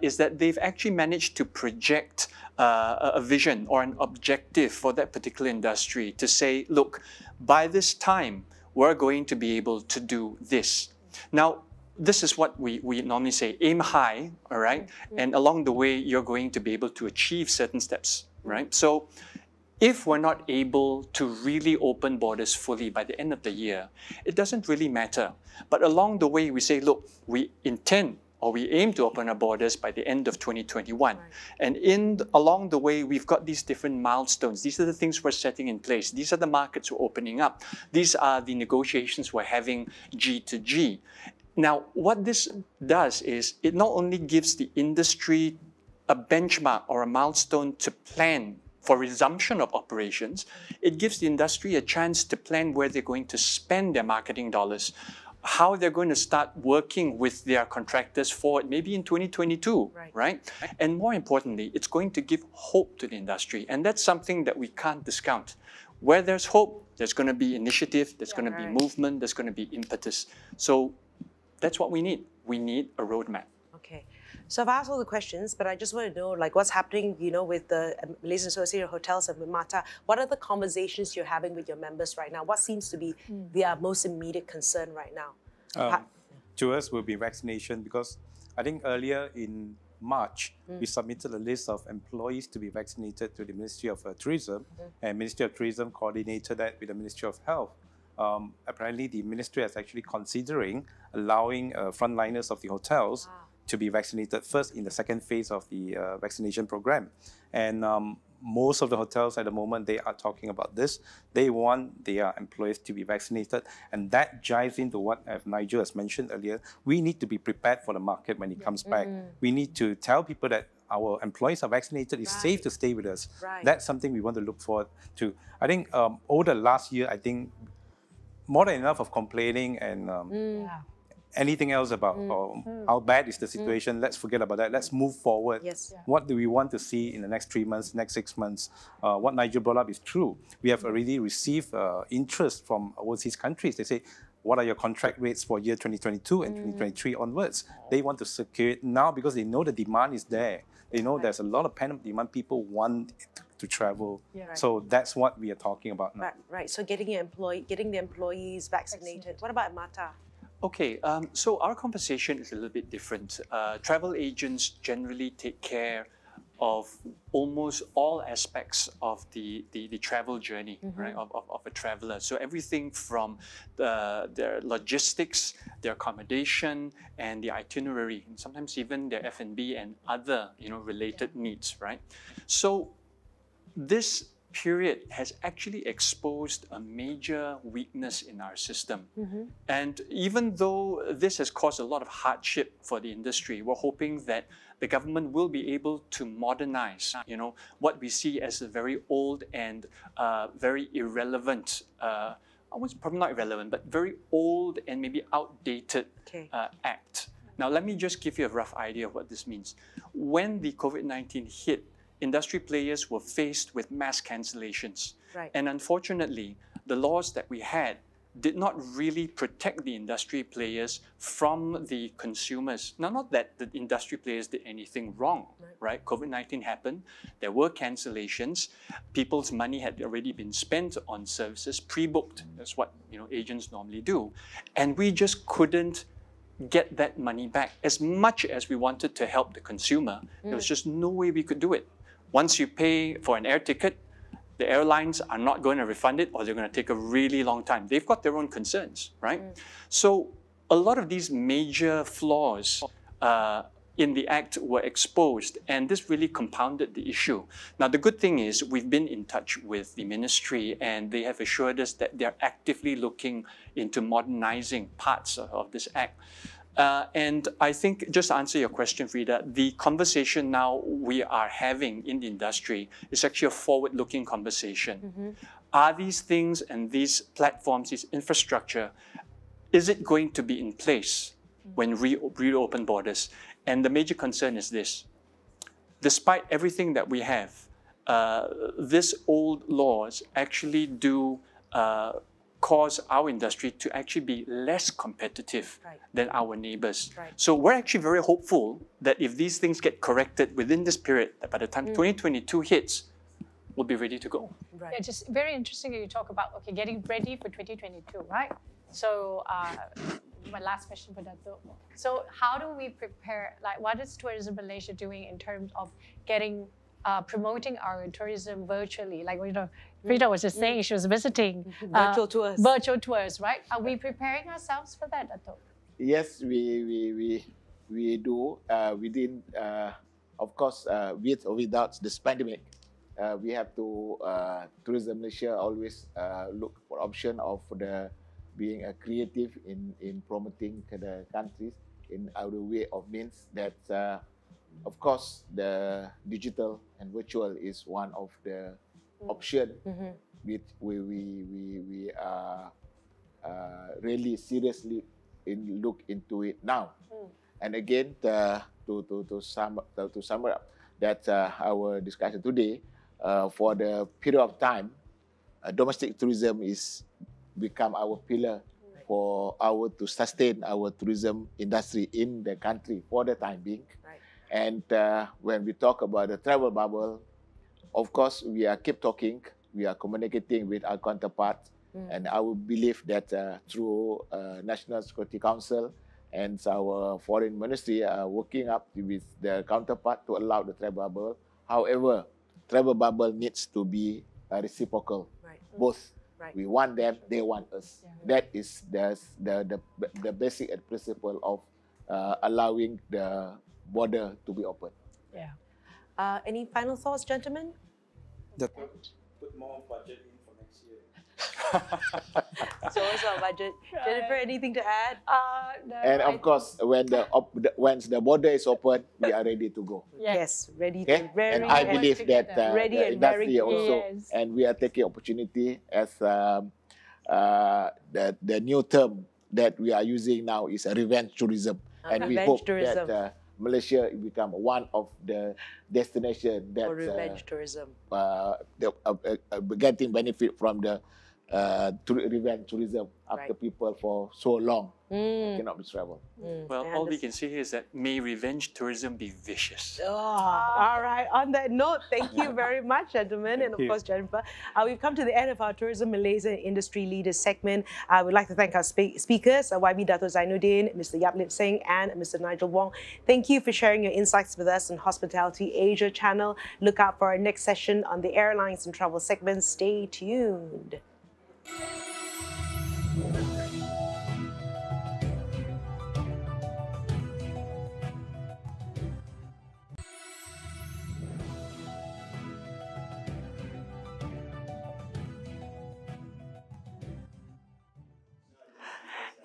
is that they've actually managed to project a vision or an objective for that particular industry to say, look, by this time, we're going to be able to do this. Now, this is what we normally say, aim high, all right? And along the way, you're going to be able to achieve certain steps, right? So, if we're not able to really open borders fully by the end of the year, it doesn't really matter. But along the way, we say, look, we intend or we aim to open our borders by the end of 2021. Right. And along the way, we've got these different milestones. These are the things we're setting in place. These are the markets we're opening up. These are the negotiations we're having G to G. Now, what this does is it not only gives the industry a benchmark or a milestone to plan for resumption of operations, it gives the industry a chance to plan where they're going to spend their marketing dollars, how they're going to start working with their contractors forward, maybe in 2022, right? And more importantly, it's going to give hope to the industry. And that's something that we can't discount. Where there's hope, there's going to be initiative, there's going to be movement, there's going to be impetus. So that's what we need. We need a roadmap. Okay. So I've asked all the questions, but I just want to know, like, what's happening, with the Malaysian Association of Hotels and MATA. What are the conversations you're having with your members right now? What seems to be their most immediate concern right now? To us will be vaccination, because I think earlier in March, we submitted a list of employees to be vaccinated to the Ministry of Tourism, and Ministry of Tourism coordinated that with the Ministry of Health. Apparently, the ministry is actually considering allowing frontliners of the hotels to be vaccinated first in the second phase of the vaccination program. And most of the hotels at the moment, they are talking about this. They want their employees to be vaccinated. And that jives into what Nigel has mentioned earlier. We need to be prepared for the market when it comes back. We need to tell people that our employees are vaccinated, it's safe to stay with us. That's something we want to look forward to. I think over the last year, I think more than enough of complaining and anything else about how bad is the situation. Let's forget about that. Let's move forward. What do we want to see in the next 3 months, next 6 months? What Nigel brought up is true. We have already received interest from overseas countries. They say, what are your contract rates for year 2022 and 2023 onwards? They want to secure it now because they know the demand is there. They know there's a lot of pent-up demand. People want to travel. So that's what we are talking about now. Right. So getting the employees vaccinated. What about MATA? Okay, so our conversation is a little bit different. Travel agents generally take care of almost all aspects of the travel journey, right, of a traveler. So everything from their logistics, their accommodation, and the itinerary, and sometimes even their F&B and other related needs, right? So this period has actually exposed a major weakness in our system. And even though this has caused a lot of hardship for the industry, we're hoping that the government will be able to modernize, what we see as a very old and very irrelevant, probably not irrelevant, but very old and maybe outdated act. Now, let me just give you a rough idea of what this means. When the COVID-19 hit, industry players were faced with mass cancellations. And unfortunately, the laws that we had did not really protect the industry players from the consumers. Now, not that the industry players did anything wrong, right? COVID-19 happened, there were cancellations, people's money had already been spent on services, pre-booked. That's what agents normally do. And we just couldn't get that money back. As much as we wanted to help the consumer, there was just no way we could do it. Once you pay for an air ticket, the airlines are not going to refund it, or they're going to take a really long time. They've got their own concerns, right? So a lot of these major flaws in the act were exposed, and this really compounded the issue. Now, the good thing is we've been in touch with the ministry, and they have assured us that they're actively looking into modernizing parts of this act. And I think, just to answer your question, Frida, the conversation now we are having in the industry is actually a forward-looking conversation. Are these things and these platforms, this infrastructure, is it going to be in place when we reopen borders? And the major concern is this: despite everything that we have, these old laws actually do cause our industry to actually be less competitive than our neighbors. So we're actually very hopeful that if these things get corrected within this period, that by the time 2022 hits, we'll be ready to go. Yeah, just very interesting that you talk about, getting ready for 2022, right? So my last question for Dato'. So how do we prepare, what is Tourism Malaysia doing in terms of getting promoting our tourism virtually? Frida was just saying she was visiting virtual tours. Virtual tours, right? Are we preparing ourselves for that, Dato'? Yes, we do. Within, of course, with or without this pandemic, we have to Tourism Malaysia always look for option of being creative in promoting the countries in our way of means that. Of course, the digital and virtual is one of the options which we are really seriously look into it now. And again, to sum up that our discussion today, for the period of time, domestic tourism is become our pillar for to sustain our tourism industry in the country for the time being. And when we talk about the travel bubble, of course, we are keep talking, we are communicating with our counterparts, and I would believe that through National Security Council and our foreign ministry are working up with the counterpart to allow the travel bubble. However, travel bubble needs to be reciprocal, both. We want them, they want us. That is the basic principle of allowing the border to be open. Any final thoughts, gentlemen? Put more budget in for next year. So what's our budget? Jennifer, anything to add? No, and of course, once the border is open, we are ready to go. Yes, ready Okay? to very And I believe that ready the and very industry also, and we are taking opportunity as the new term that we are using now is a revenge tourism. And we hope tourism. that Malaysia become one of the destinations that for revenge tourism. Getting benefit from the revenge tourism after people for so long cannot be traveled. Well, all we can say here is that may revenge tourism be vicious. All right. On that note, thank you very much, gentlemen, and of course, Jennifer. We've come to the end of our Tourism Malaysia Industry Leaders segment. I would like to thank our speakers, YB Dato' Zainuddin, Mr. Yap Lip Singh, and Mr. Nigel Wong. Thank you for sharing your insights with us on Hospitality Asia channel. Look out for our next session on the airlines and travel segment. Stay tuned.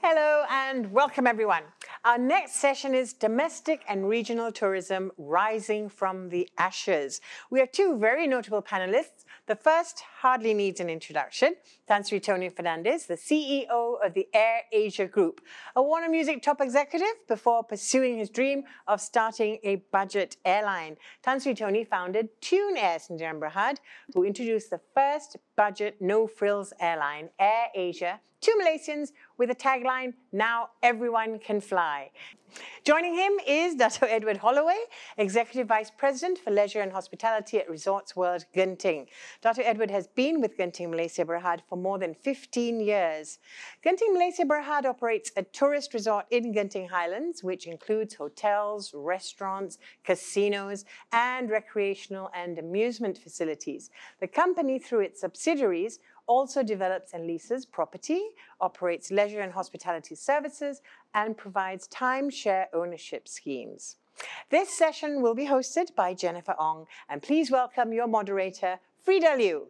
Hello and welcome everyone. Our next session is Domestic and Regional Tourism Rising from the Ashes. We have two very notable panelists. The first hardly needs an introduction. Tan Sri Tony Fernandez, the CEO of the Air Asia Group, a Warner Music top executive before pursuing his dream of starting a budget airline. Tan Sri Tony founded Tune Air Sdn Bhd, who introduced the first budget no-frills airline, Air Asia, Two Malaysians with a tagline, "Now everyone can fly." Joining him is Dato' Edward Holloway, Executive Vice President for Leisure and Hospitality at Resorts World Genting. Dato' Edward has been with Genting Malaysia Berhad for more than 15 years. Genting Malaysia Berhad operates a tourist resort in Genting Highlands, which includes hotels, restaurants, casinos, and recreational and amusement facilities. The company, through its subsidiaries, also develops and leases property, operates leisure and hospitality services, and provides timeshare ownership schemes. This session will be hosted by Jennifer Ong, and please welcome your moderator, Frida Liu.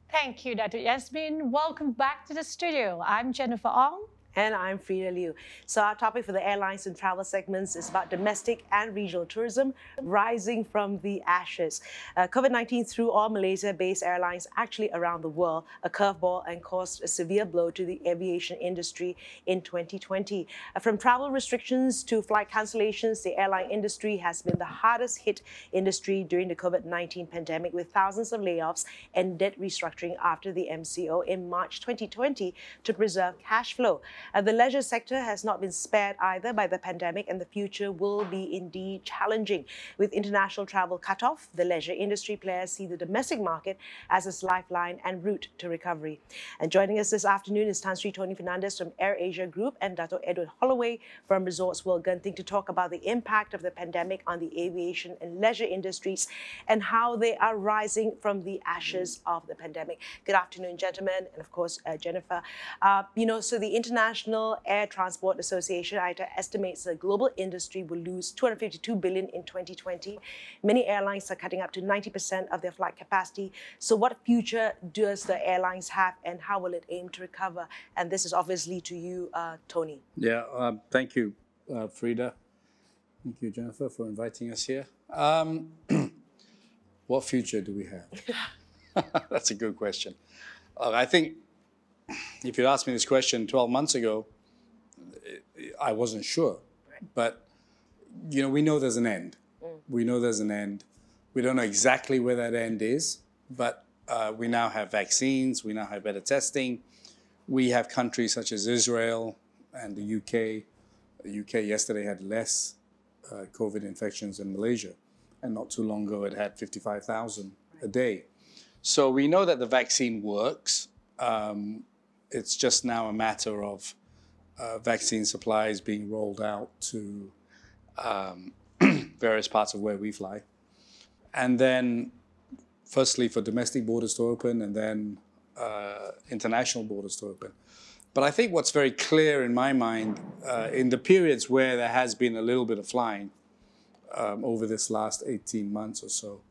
Thank you, Dato' Yasmin. Welcome back to the studio. I'm Jennifer Ong. And I'm Frida Liu. So our topic for the airlines and travel segments is about domestic and regional tourism rising from the ashes. COVID-19 threw all Malaysia-based airlines actually around the world a curveball and caused a severe blow to the aviation industry in 2020. From travel restrictions to flight cancellations, the airline industry has been the hardest hit industry during the COVID-19 pandemic, with thousands of layoffs and debt restructuring after the MCO in March 2020 to preserve cash flow. The leisure sector has not been spared either by the pandemic, and the future will be indeed challenging. With international travel cut off, the leisure industry players see the domestic market as its lifeline and route to recovery. And joining us this afternoon is Tan Sri Tony Fernandez from Air Asia Group and Dato' Edward Holloway from Resorts World Genting to talk about the impact of the pandemic on the aviation and leisure industries and how they are rising from the ashes of the pandemic. Good afternoon, gentlemen, and of course, Jennifer. So the International Air Transport Association IATA estimates the global industry will lose $252 billion in 2020. Many airlines are cutting up to 90% of their flight capacity. So what future does the airlines have, and how will it aim to recover? And this is obviously to you, Tony. Yeah, thank you, Frida. Thank you, Jennifer, for inviting us here. What future do we have? That's a good question. I think if you'd asked me this question 12 months ago, I wasn't sure. But, we know there's an end. We know there's an end. We don't know exactly where that end is, but we now have vaccines. We now have better testing. We have countries such as Israel and the UK. The UK yesterday had less COVID infections than Malaysia. And not too long ago, it had 55,000 a day. So we know that the vaccine works. It's just now a matter of vaccine supplies being rolled out to various parts of where we fly. And then, firstly, for domestic borders to open, and then international borders to open. But I think what's very clear in my mind, in the periods where there has been a little bit of flying over this last 18 months or so,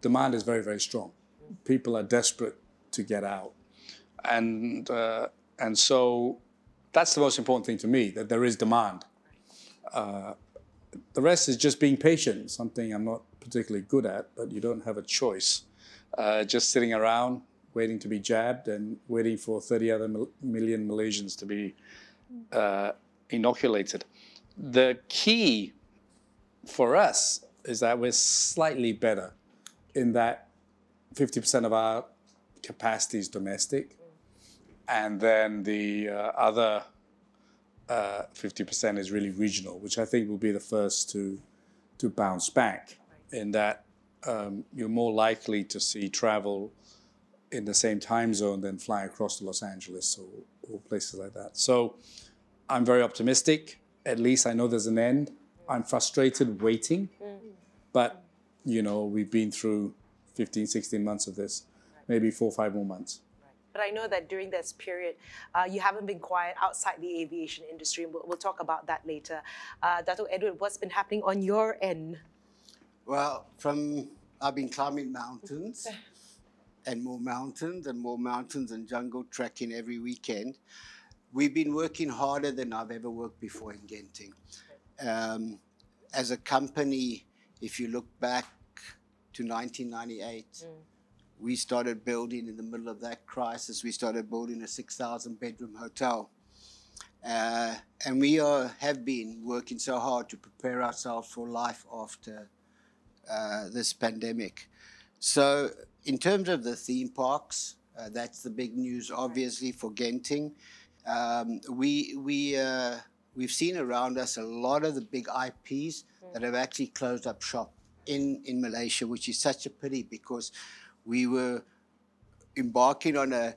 demand is very, very strong. People are desperate to get out. And so that's the most important thing to me, that there is demand. The rest is just being patient, something I'm not particularly good at, but you don't have a choice. Just sitting around, waiting to be jabbed and waiting for 30 other million Malaysians to be inoculated. The key for us is that we're slightly better in that 50% of our capacity is domestic. And then the other 50% is really regional, which I think will be the first to bounce back, in that you're more likely to see travel in the same time zone than fly across to Los Angeles or places like that. So I'm very optimistic. At least I know there's an end. I'm frustrated waiting, but we've been through 15, 16 months of this, maybe 4 or 5 more months. But I know that during this period, you haven't been quiet outside the aviation industry. We'll talk about that later. Dato' Edward, what's been happening on your end? Well, I've been climbing mountains and more mountains and more mountains and jungle trekking every weekend. We've been working harder than I've ever worked before in Genting. As a company, if you look back to 1998, we started building in the middle of that crisis. We started building a 6,000 bedroom hotel. And we have been working so hard to prepare ourselves for life after this pandemic. So in terms of the theme parks, that's the big news, obviously, for Genting. We've seen around us a lot of the big IPs that have actually closed up shop in Malaysia, which is such a pity because we were embarking on a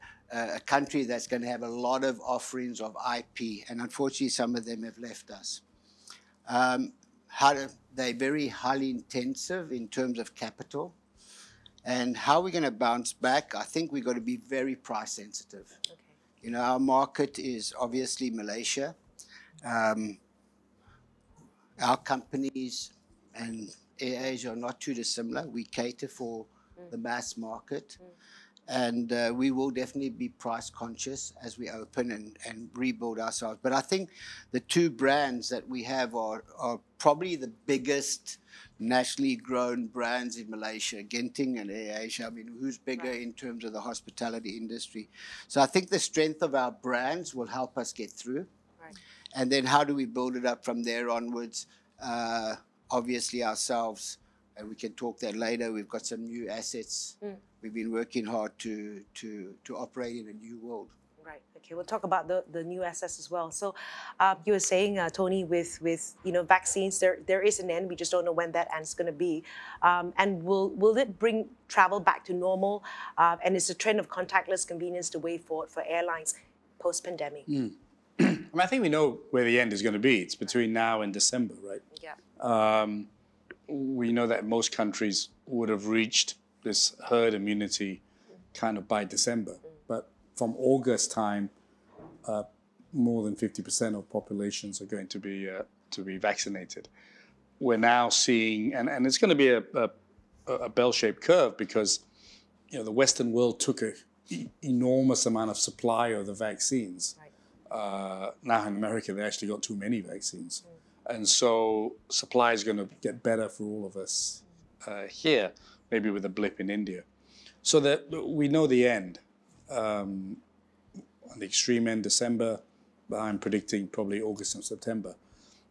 country that's going to have a lot of offerings of IP, and unfortunately some of them have left us. They're very highly intensive in terms of capital, and how we're going to bounce back, I think we've got to be very price sensitive. Okay. You know, our market is obviously Malaysia. Our companies and AirAsia are not too dissimilar. We cater for the mass market. And we will definitely be price conscious as we open and rebuild ourselves. But I think the two brands that we have are probably the biggest nationally grown brands in Malaysia, Genting and AirAsia. I mean, who's bigger in terms of the hospitality industry? So I think the strength of our brands will help us get through. Right. And then how do we build it up from there onwards? Obviously ourselves, and we can talk that later. We've got some new assets. We've been working hard to operate in a new world. Right. Okay. We'll talk about the new assets as well. So, you were saying, Tony, with vaccines, there is an end. We just don't know when that end's going to be. And will it bring travel back to normal? And is the trend of contactless convenience the way forward for airlines post-pandemic? I mean, I think we know where the end is going to be. It's between now and December, right? Yeah. We know that most countries would have reached this herd immunity kind of by December. But from August time, more than 50% of populations are going to be vaccinated. We're now seeing, and it's going to be a bell-shaped curve because the Western world took an enormous amount of supply of the vaccines. Right. Now in America, they actually got too many vaccines. And so supply is going to get better for all of us here, maybe with a blip in India. So that we know the end. On the extreme end, December, but I'm predicting probably August and September.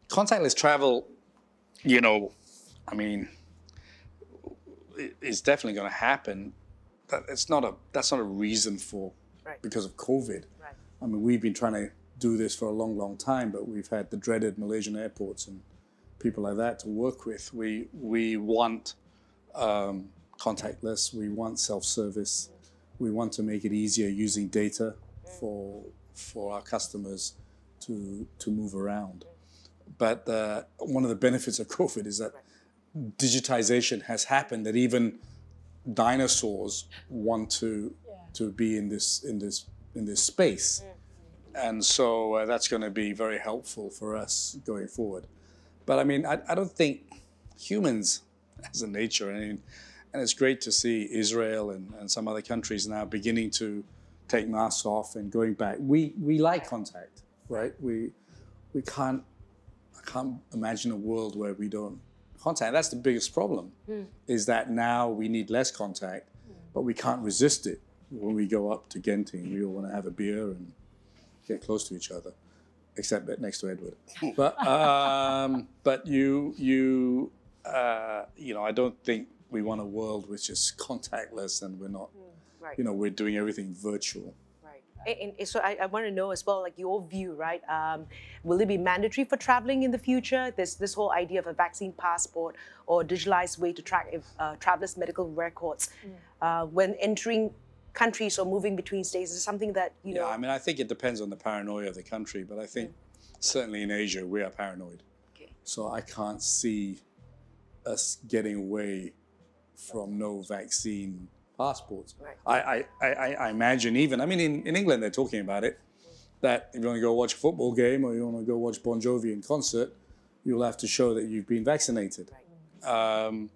Contactless travel, I mean, it's definitely going to happen. That's not a reason for, because of COVID. Right. I mean, we've been trying to do this for a long, long time, but we've had the dreaded Malaysian airports and people like that to work with. We want contactless. We want self-service. We want to make it easier using data for our customers to move around. But one of the benefits of COVID is that digitization has happened, that even dinosaurs want to be in this space. And so that's going to be very helpful for us going forward. But I mean, I don't think humans as a nature, and it's great to see Israel and some other countries now beginning to take masks off and going back. We like contact, right? I can't imagine a world where we don't contact. That's the biggest problem, is that now we need less contact, but we can't resist it. When we go up to Genting, we all want to have a beer and get close to each other, except next to Edward. But I don't think we want a world which is contactless and we're not, we're doing everything virtual. Right. And so I want to know as well, like your view, right? Will it be mandatory for traveling in the future? This whole idea of a vaccine passport or digitalized way to track travelers' medical records when entering countries or moving between states is something that, Yeah, I mean, I think it depends on the paranoia of the country, but I think certainly in Asia, we are paranoid. Okay. So I can't see us getting away from no vaccine passports. Right. I imagine even, I mean, in England, they're talking about it, that if you want to go watch a football game or you want to go watch Bon Jovi in concert, you'll have to show that you've been vaccinated. Right.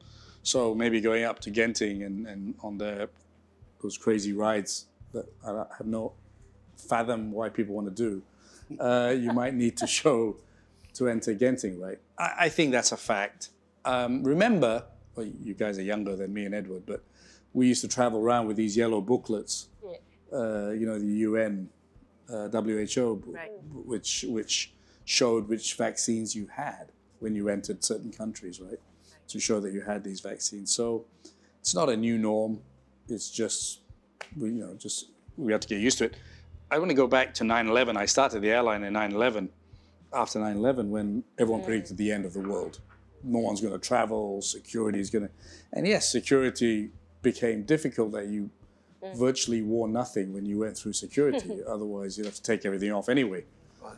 So maybe going up to Genting and on those crazy rides that I have no fathom why people want to do, you might need to show to enter Genting, right? I think that's a fact. Remember, well, you guys are younger than me and Edward, but we used to travel around with these yellow booklets, the UN WHO, Right. which showed which vaccines you had when you entered certain countries, right? To show that you had these vaccines. So it's not a new norm. It's just, we have to get used to it. I want to go back to 9/11. I started the airline in 9/11, after 9/11, when everyone predicted the end of the world. No one's going to travel, security is going to... And yes, security became difficult, that you virtually wore nothing when you went through security. Otherwise, you'd have to take everything off anyway.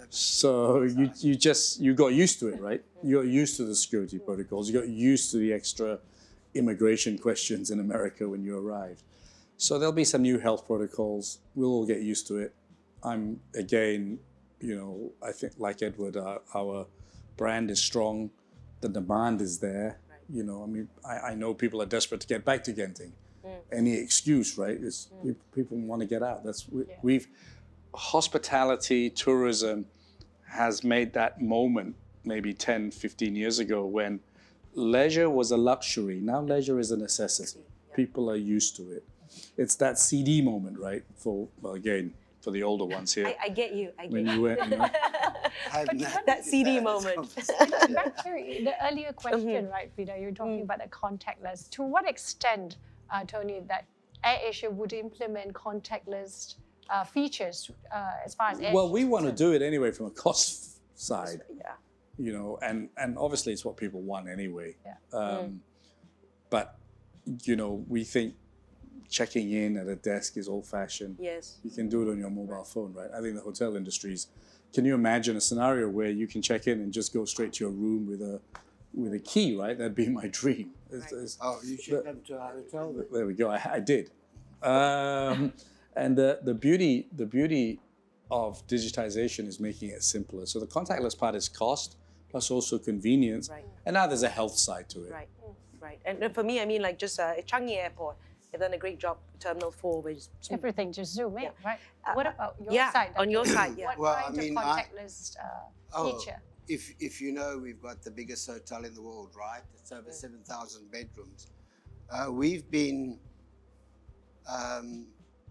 So you got used to it, right? You got used to the security protocols. You got used to the extra immigration questions in America when you arrived. So there'll be some new health protocols. We'll all get used to it. I'm, again, I think, like Edward, our brand is strong. The demand is there. I know people are desperate to get back to Genting. Any excuse, right? People want to get out. Hospitality, tourism has made that moment maybe 10, 15 years ago when leisure was a luxury. Now leisure is a necessity. People are used to it. It's that CD moment, right? For the older ones here. I get you. When you went, that CD moment. Back to the earlier question, right, Frida? You're talking about the contactless. To what extent, Tony, that AirAsia would implement contactless features as far as Well, we want to do it anyway from a cost side. Yeah. And obviously it's what people want anyway. Yeah. But, we think checking in at a desk is old-fashioned. Yes. You can do it on your mobile phone, right? I think the hotel industries, can you imagine a scenario where you can check in and just go straight to your room with a key, right? That'd be my dream. You should come to our hotel. There we go. I did. And the beauty of digitization is making it simpler. So the contactless part is cost, plus also convenience. Right. And now there's a health side to it. Right. Right. And for me, I mean, like just Changi Airport, they've done a great job, Terminal 4, which is everything just zoom in, right? What about your yeah, side? on your side, yeah. What Well, kind I mean, of contactless feature? If we've got the biggest hotel in the world, right? It's over 7,000 bedrooms. We've been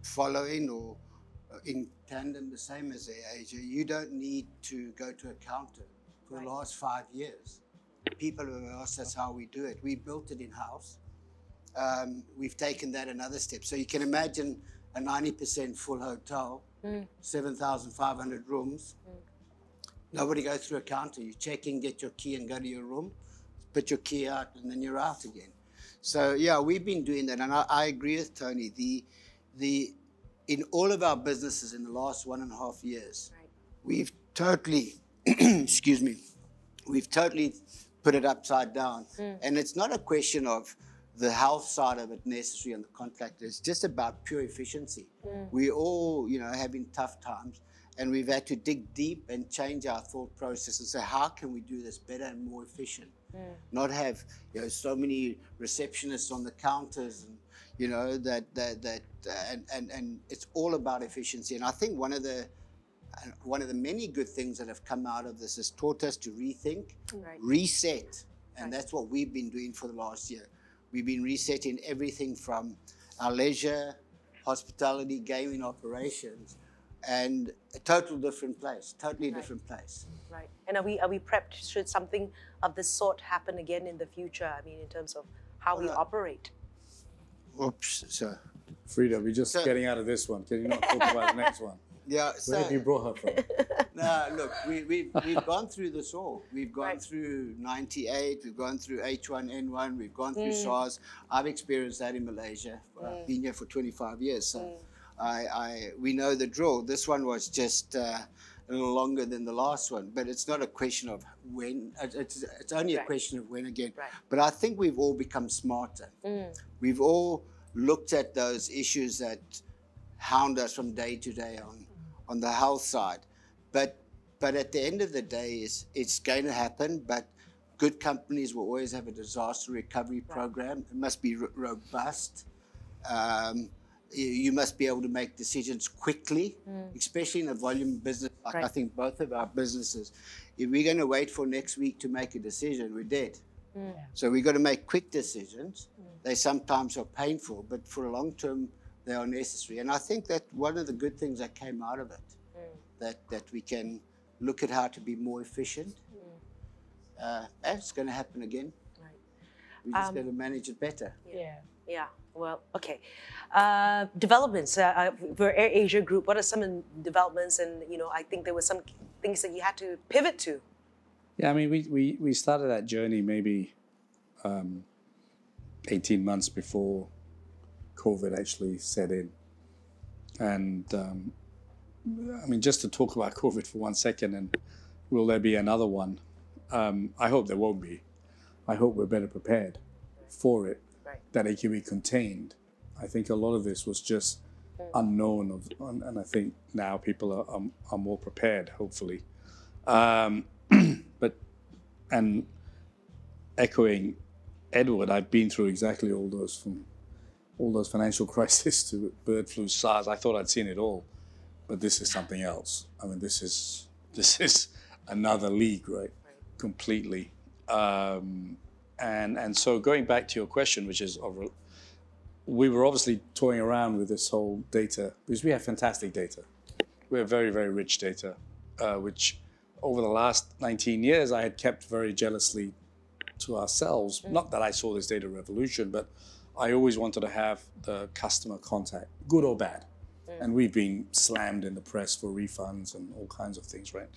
following or in tandem the same as AirAsia. You don't need to go to a counter for the last 5 years. People have asked us how we do it. We built it in-house. We've taken that another step. So you can imagine a 90% full hotel, 7,500 rooms. Nobody goes through a counter. You check in, get your key and go to your room, put your key out and then you're out again. So yeah, we've been doing that. And I agree with Tony. In all of our businesses in the last 1.5 years, we've totally, excuse me, we've totally put it upside down. And it's not a question of the health side of it necessary on the contractor. It's just about pure efficiency. We all, having tough times, and we've had to dig deep and change our thought process and say, how can we do this better and more efficient? Not have so many receptionists on the counters, and and it's all about efficiency. And I think one of the many good things that have come out of this has taught us to rethink, reset, and that's what we've been doing for the last year. We've been resetting everything from our leisure, hospitality, gaming operations, and a totally different place. Right. And are we prepped should something of this sort happen again in the future? I mean, in terms of how we operate. Oops, so. Frida, we're just getting out of this one. Can you not talk about the next one? Yeah. Where have you brought her from? No, look, we've gone through this all. We've gone through 98, we've gone through H1N1, we've gone through SARS. I've experienced that in Malaysia. I've been here for 25 years, so we know the drill. This one was just a little longer than the last one, but it's not a question of when. It's only a question of when again. Right. But I think we've all become smarter. We've all looked at those issues that hound us from day to day on the health side. But at the end of the day, it's going to happen, but good companies will always have a disaster recovery program. It must be robust. You must be able to make decisions quickly, especially in a volume business like I think both of our businesses. If we're going to wait for next week to make a decision, we're dead. So we've got to make quick decisions. They sometimes are painful, but for a long term, they are necessary. And I think that one of the good things that came out of it that we can look at how to be more efficient. And it's going to happen again. Right. We're just going to manage it better. Yeah. Well, okay. Developments for Air Asia Group. What are some developments? And I think there were some things that you had to pivot to. Yeah, I mean, we started that journey maybe 18 months before COVID actually set in. And I mean, just to talk about COVID for 1 second, and will there be another one? I hope there won't be. I hope we're better prepared for it, that it can be contained. I think a lot of this was just unknown, and I think now people are more prepared, hopefully. And echoing Edward, I've been through exactly all those, from all those financial crises to bird flu, SARS. I thought I'd seen it all, but this is something else. I mean, this is another league, right? Completely. And so going back to your question, which is, we were obviously toying around with this whole data, because we have fantastic data. We have very, very rich data, which over the last 19 years, I had kept very jealously to ourselves. Not that I saw this data revolution, but I always wanted to have the customer contact, good or bad. And we've been slammed in the press for refunds and all kinds of things, right?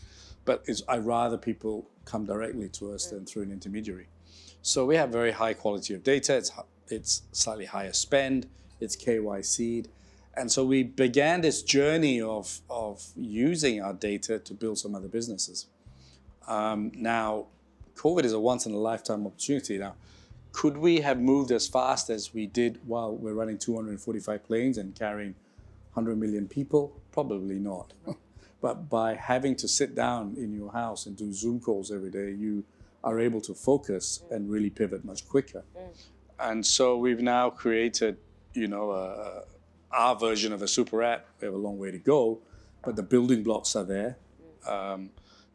But I'd rather people come directly to us than through an intermediary. So we have very high quality of data. It's slightly higher spend. It's KYC'd. And so we began this journey of using our data to build some other businesses. Now, COVID is a once-in-a-lifetime opportunity. Now, could we have moved as fast as we did while we're running 245 planes and carrying 100 million people? Probably not. But by having to sit down in your house and do Zoom calls every day, you are able to focus and really pivot much quicker. And so we've now created, our version of a super app. We have a long way to go, but the building blocks are there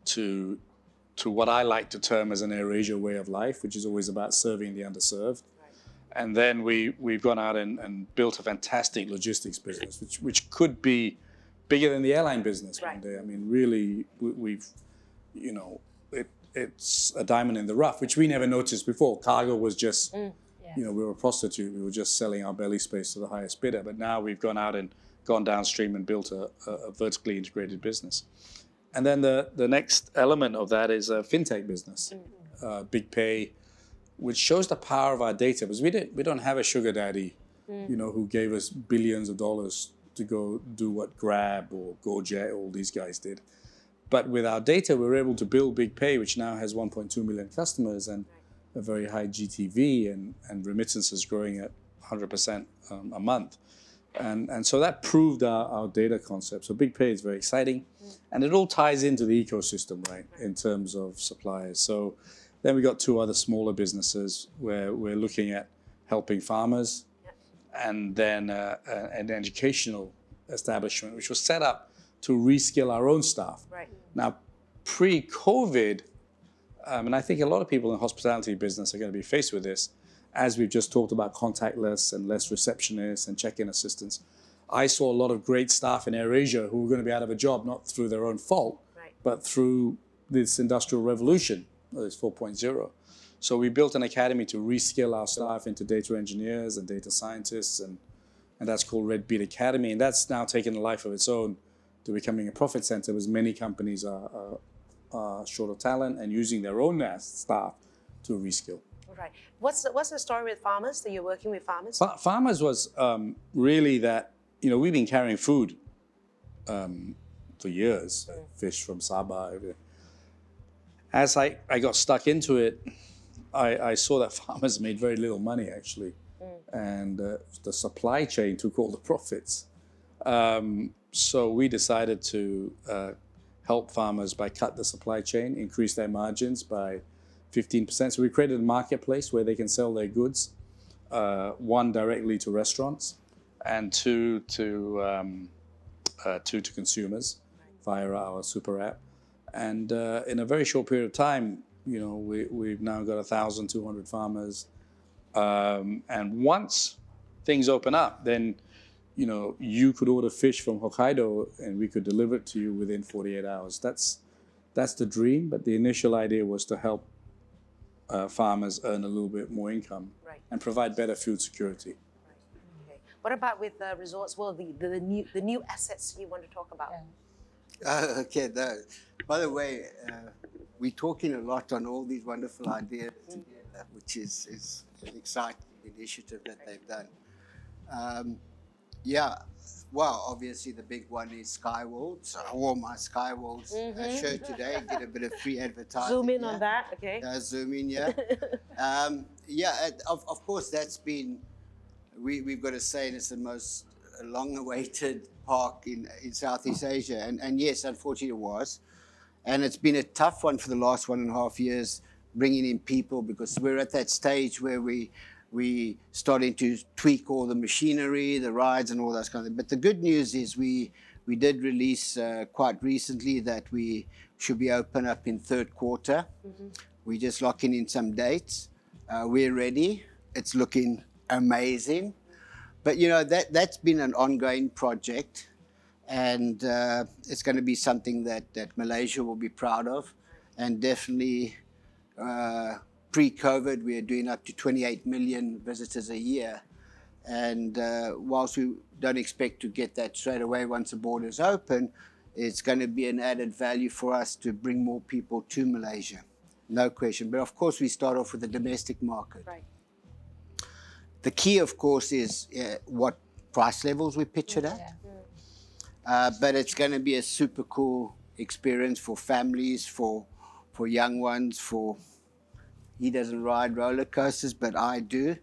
to what I like to term as an AirAsia way of life, which is always about serving the underserved. And then we've gone out and built a fantastic logistics business, which could be bigger than the airline business one day. I mean, really, it's a diamond in the rough, which we never noticed before. Cargo was just, we were a prostitute. We were just selling our belly space to the highest bidder. But now we've gone out and gone downstream and built a vertically integrated business. And then the next element of that is a fintech business, Big Pay, which shows the power of our data. Because we don't have a sugar daddy, who gave us billions of dollars to go do what Grab or GoJet, all these guys did. But with our data, we're able to build Big Pay, which now has 1.2 million customers and a very high GTV and remittances growing at 100% a month. And so that proved our data concept. So Big Pay is very exciting. And it all ties into the ecosystem, right, in terms of suppliers. So then we got two other smaller businesses where we're looking at helping farmers, and then an educational establishment, which was set up to reskill our own staff. Now, pre-COVID, and I think a lot of people in the hospitality business are going to be faced with this, as we've just talked about contactless and less receptionists and check-in assistants. I saw a lot of great staff in AirAsia who were going to be out of a job, not through their own fault, but through this industrial revolution, this 4.0. So we built an academy to reskill our staff into data engineers and data scientists, and that's called Red Beat Academy. And that's now taken a life of its own to becoming a profit center, because many companies are short of talent and using their own staff to reskill. Right. What's the story with farmers, that you're working with farmers? Farmers was really that, we've been carrying food for years, fish from Sabah, everything. As I got stuck into it, I saw that farmers made very little money, actually. And the supply chain took all the profits. So we decided to help farmers by cut the supply chain, increase their margins by 15%. So we created a marketplace where they can sell their goods, one, directly to restaurants, and two, to consumers via our super app. And in a very short period of time, we've now got 1,200 farmers. And once things open up, then you know, you could order fish from Hokkaido and we could deliver it to you within 48 hours. That's the dream, but the initial idea was to help farmers earn a little bit more income and provide better food security. Okay. What about with Resorts World, the new assets you want to talk about? Okay. By the way, we're talking a lot on all these wonderful ideas together, which is an exciting initiative that they've done. Yeah. Well, obviously the big one is Skyward. So I wore my Skyward shirt today, get a bit of free advertising. Zoom in on that, okay? Zoom in, yeah. Yeah, of course that's been, we've got to say it's the most long-awaited park in Southeast Asia. And yes, unfortunately it was. And it's been a tough one for the last 1.5 years, bringing in people, because we're at that stage where we starting to tweak all the machinery, the rides and all that kind of thing. But the good news is we did release quite recently that we should be open up in third quarter. We're just locking in some dates. We're ready. It's looking amazing. But you know, that's been an ongoing project, and it's going to be something that Malaysia will be proud of, and definitely pre-COVID, we are doing up to 28 million visitors a year. And whilst we don't expect to get that straight away once the borders open, it's going to be an added value for us to bring more people to Malaysia. No question. But of course, we start off with the domestic market. Right. The key, of course, is what price levels we pitch it at. But it's going to be a super cool experience for families, for young ones, he doesn't ride roller coasters, but I do.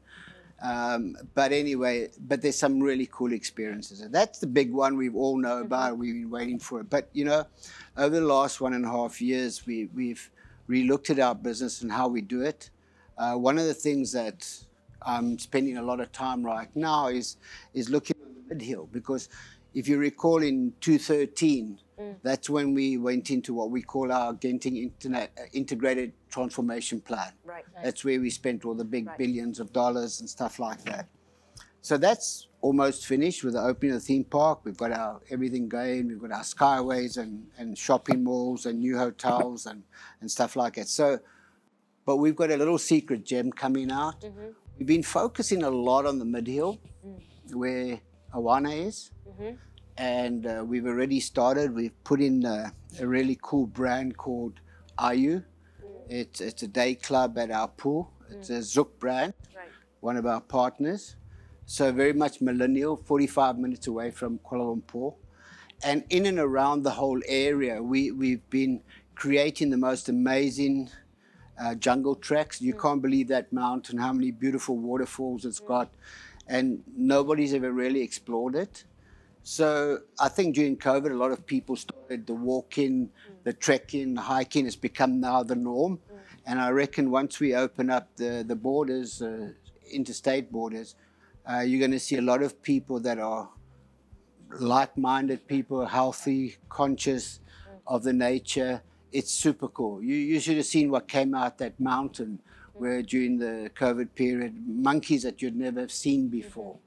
But anyway, there's some really cool experiences. And that's the big one we all know about. We've been waiting for it. But, you know, over the last 1.5 years, we've re-looked at our business and how we do it. One of the things that I'm spending a lot of time right now is looking at the mid-hill, because if you recall in 2013, that's when we went into what we call our Genting Integrated Transformation Plan. Right. That's where we spent all the big billions of dollars and stuff like that. So that's almost finished with the opening of the theme park. We've got our everything going. We've got our skyways and shopping malls and new hotels and stuff like that. So, but we've got a little secret gem coming out. We've been focusing a lot on the mid-hill, where Awana is. And we've already started. We've put in a really cool brand called Ayu. It's a day club at our pool. It's a Zouk brand, one of our partners. So very much millennial, 45 minutes away from Kuala Lumpur. And in and around the whole area, we've been creating the most amazing jungle tracks. You can't believe that mountain, how many beautiful waterfalls it's got. And nobody's ever really explored it. So I think during COVID, a lot of people started the walking, the trekking, the hiking. It's become now the norm. And I reckon once we open up the borders, interstate borders, you're going to see a lot of people that are like-minded people, healthy, conscious of the nature. It's super cool. You should have seen what came out that mountain where during the COVID period, monkeys that you'd never have seen before.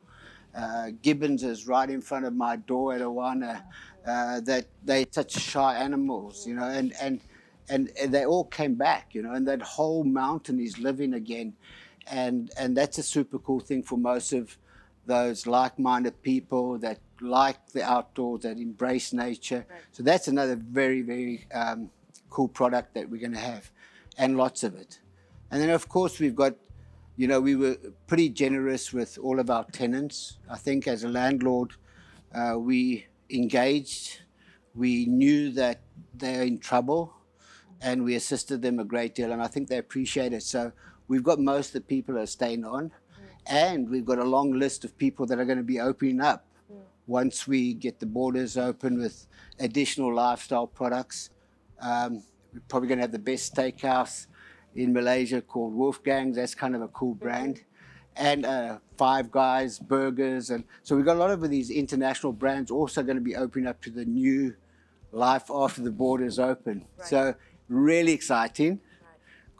Gibbons is right in front of my door at Awana, that they're such shy animals, you know, and they all came back, you know, and that whole mountain is living again. And that's a super cool thing for most of those like-minded people that like the outdoors, that embrace nature. So that's another very, very cool product that we're going to have, and lots of it. And then, of course, we've got, you know, we were pretty generous with all of our tenants. I think as a landlord, we engaged. We knew that they're in trouble, and we assisted them a great deal, and I think they appreciate it. So we've got most of the people that are staying on, and we've got a long list of people that are going to be opening up once we get the borders open with additional lifestyle products. We're probably going to have the best steakhouse in Malaysia called Wolfgang's. That's kind of a cool brand. And Five Guys, burgers. And so we've got a lot of these international brands also going to be opening up to the new life after the borders open. So really exciting.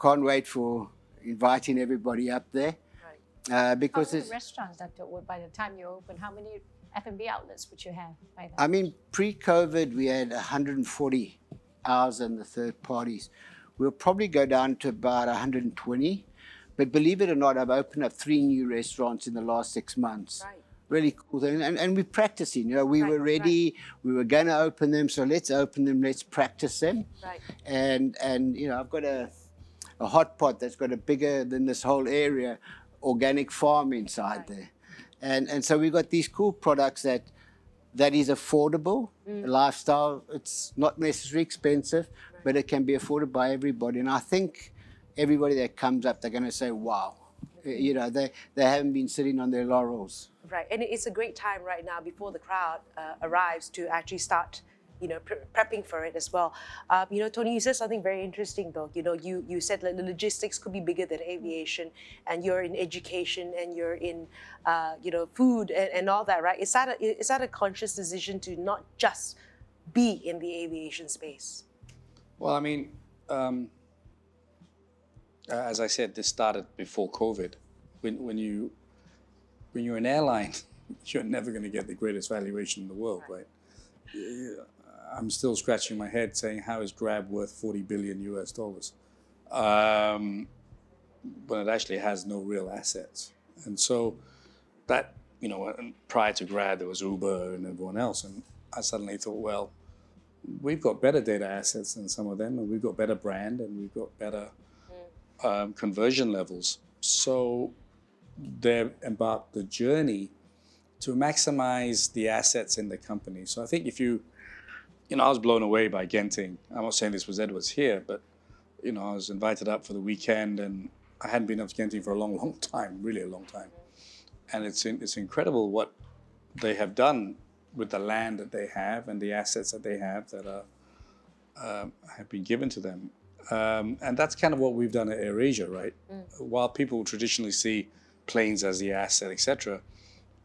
Can't wait for inviting everybody up there. Because it's restaurants that would, by the time you open, how many F&B outlets would you have by then? I mean, pre-COVID, we had 140 ours and the third parties. We'll probably go down to about 120. But believe it or not, I've opened up 3 new restaurants in the last 6 months. Right. Really cool thing. And we're practicing. You know, we were ready. We were going to open them. So let's open them. Let's practice them. Right. And you know, I've got a hot pot that's got a bigger than this whole area organic farm inside there. And so we've got these cool products that is affordable, lifestyle. It's not necessarily expensive, but it can be afforded by everybody. And I think everybody that comes up, they're going to say, wow. You know, they haven't been sitting on their laurels. Right, and it's a great time right now before the crowd arrives to actually start, you know, prepping for it as well. You know, Tony, you said something very interesting though. You know, you said like the logistics could be bigger than aviation, and you're in education, and you're in, you know, food and all that, right? Is that a conscious decision to not just be in the aviation space? Well, I mean, as I said, this started before COVID. When you're an airline, you're never going to get the greatest valuation in the world, right? I'm still scratching my head saying, how is Grab worth $40 billion US? But it actually has no real assets. And so that, you know, prior to Grab, there was Uber and everyone else. And I suddenly thought, well, we've got better data assets than some of them, and we've got better brand, and we've got better conversion levels. So they embarked the journey to maximize the assets in the company. So I think if you know, I was blown away by Genting. I'm not saying this was Edward's here, but, you know, I was invited up for the weekend, and I hadn't been up to Genting for a long, long time, really a long time. And it's incredible what they have done with the land that they have and the assets that they have that have been given to them. And that's kind of what we've done at AirAsia, right? While people traditionally see planes as the asset, etc.,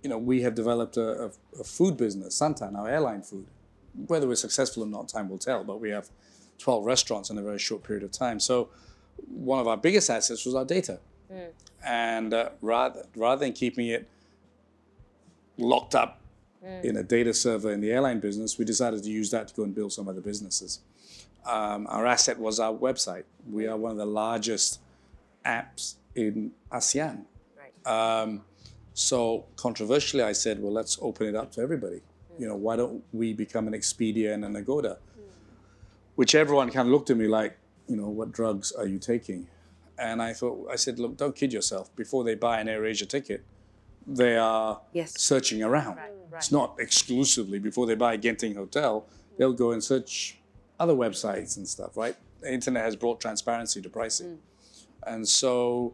you know, we have developed a food business, Santan, our airline food. Whether we're successful or not, time will tell, but we have 12 restaurants in a very short period of time. So one of our biggest assets was our data. And rather than keeping it locked up in a data server in the airline business, we decided to use that to go and build some other businesses. Our asset was our website. We are one of the largest apps in ASEAN. Right. So controversially, I said, well, let's open it up to everybody. You know, why don't we become an Expedia and an Agoda? Which everyone kind of looked at me like, you know, what drugs are you taking? And I said, look, don't kid yourself. Before they buy an AirAsia ticket, they are searching around. Right. It's not exclusively before they buy a Genting hotel, they'll go and search other websites and stuff, right? The internet has brought transparency to pricing. And so,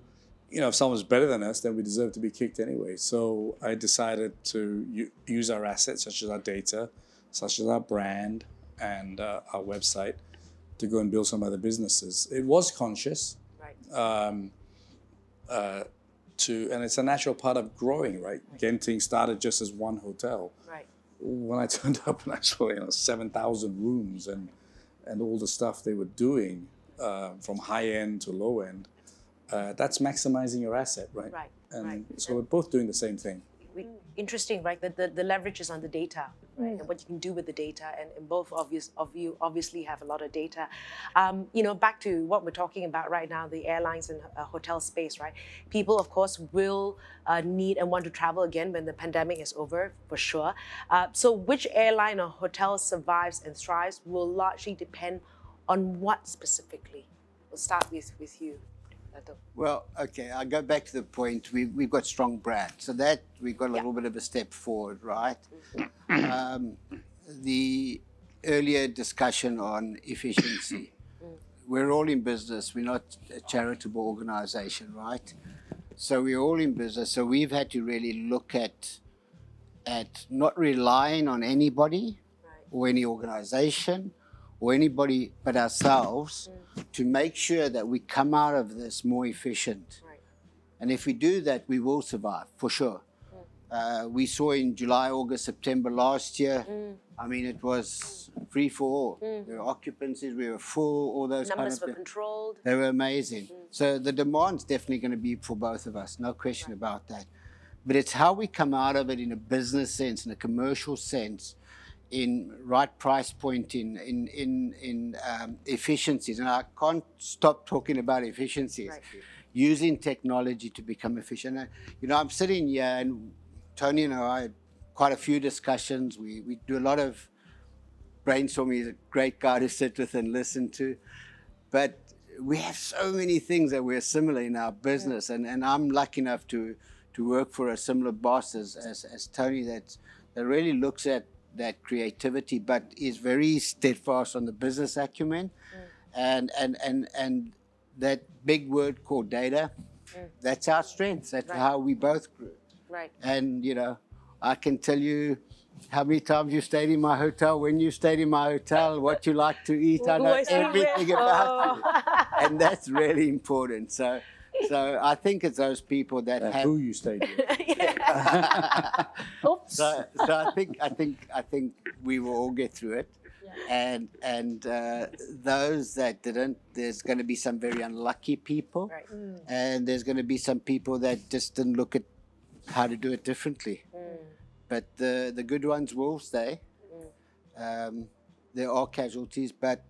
you know, if someone's better than us, then we deserve to be kicked anyway. So I decided to use our assets, such as our data, such as our brand and our website, to go and build some other businesses. It was conscious. Right. And it's a natural part of growing, right? Genting started just as one hotel. Right. When I turned up and I saw, you know, 7,000 rooms and all the stuff they were doing, from high end to low end, that's maximizing your asset, right? Right. And so we're both doing the same thing. Interesting, right? The leverage is on the data, right? And what you can do with the data, and both of you obviously have a lot of data. You know, back to what we're talking about right now, the airlines and hotel space, right? People, of course, will need and want to travel again when the pandemic is over, for sure. So which airline or hotel survives and thrives will largely depend on what specifically? We'll start with you. Well, okay, I'll go back to the point. We've got strong brand, so that we've got a little bit of a step forward, right? The earlier discussion on efficiency. We're all in business. We're not a charitable organization, right? So we're all in business. So we've had to really look at not relying on anybody or any organization or anybody but ourselves to make sure that we come out of this more efficient. Right. And if we do that, we will survive, for sure. We saw in July, August, September last year, I mean, it was free for all. There were occupancies, we were full, all those numbers were controlled. They were amazing. So the demand's definitely going to be for both of us, no question about that. but it's how we come out of it in a business sense, in a commercial sense, in right price point, in efficiencies. And I can't stop talking about efficiencies. Right. Using technology to become efficient. You know, I'm sitting here, and Tony and I had quite a few discussions. We do a lot of brainstorming. He's a great guy to sit with and listen to. But we have so many things that we're similar in our business, and I'm lucky enough to work for a similar boss as Tony that really looks at that creativity, but is very steadfast on the business acumen, and that big word called data. That's our strength. That's how we both grew. Right. And you know, I can tell you how many times you stayed in my hotel, when you stayed in my hotel, what you like to eat. I know everything about you. And that's really important. So I think it's those people that have who you stayed with. Oops. So I think we will all get through it. And those that didn't, there's going to be some very unlucky people. Right. And there's going to be some people that just didn't look at how to do it differently. But the good ones will stay. There are casualties, but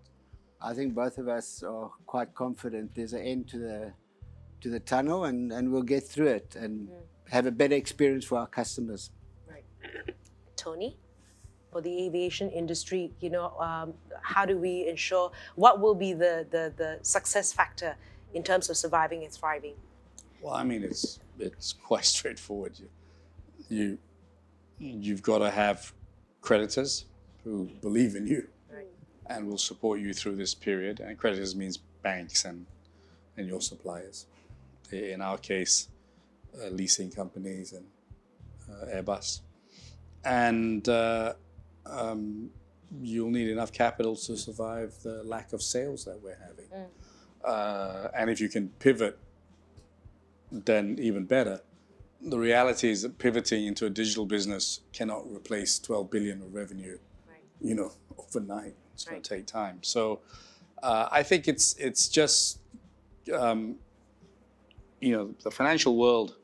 I think both of us are quite confident there's an end to the tunnel, and we'll get through it and have a better experience for our customers. Right. Tony, for the aviation industry, you know, how do we ensure, what will be the success factor in terms of surviving and thriving? Well, I mean, it's quite straightforward. You've got to have creditors who believe in you and will support you through this period. And creditors means banks and your suppliers. In our case, leasing companies and Airbus. And you'll need enough capital to survive the lack of sales that we're having. And if you can pivot, then even better. The reality is that pivoting into a digital business cannot replace 12 billion of revenue, you know, overnight. It's going to take time. So I think it's just, you know, the financial world,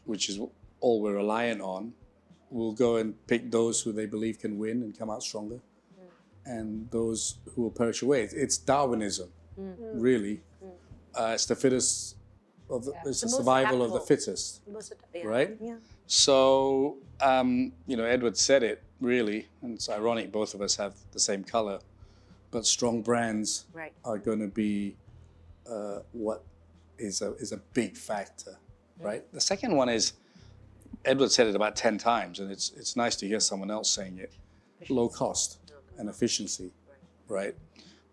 which is all we're reliant on, will go and pick those who they believe can win and come out stronger, and those who will perish away. It's Darwinism, really. It's the fittest. It's the survival of the fittest, right? Yeah. So, you know, Edward said it really, and it's ironic both of us have the same color, but strong brands are going to be what is a big factor, right? The second one is, Edward said it about 10 times, and it's nice to hear someone else saying it, low cost and efficiency, right?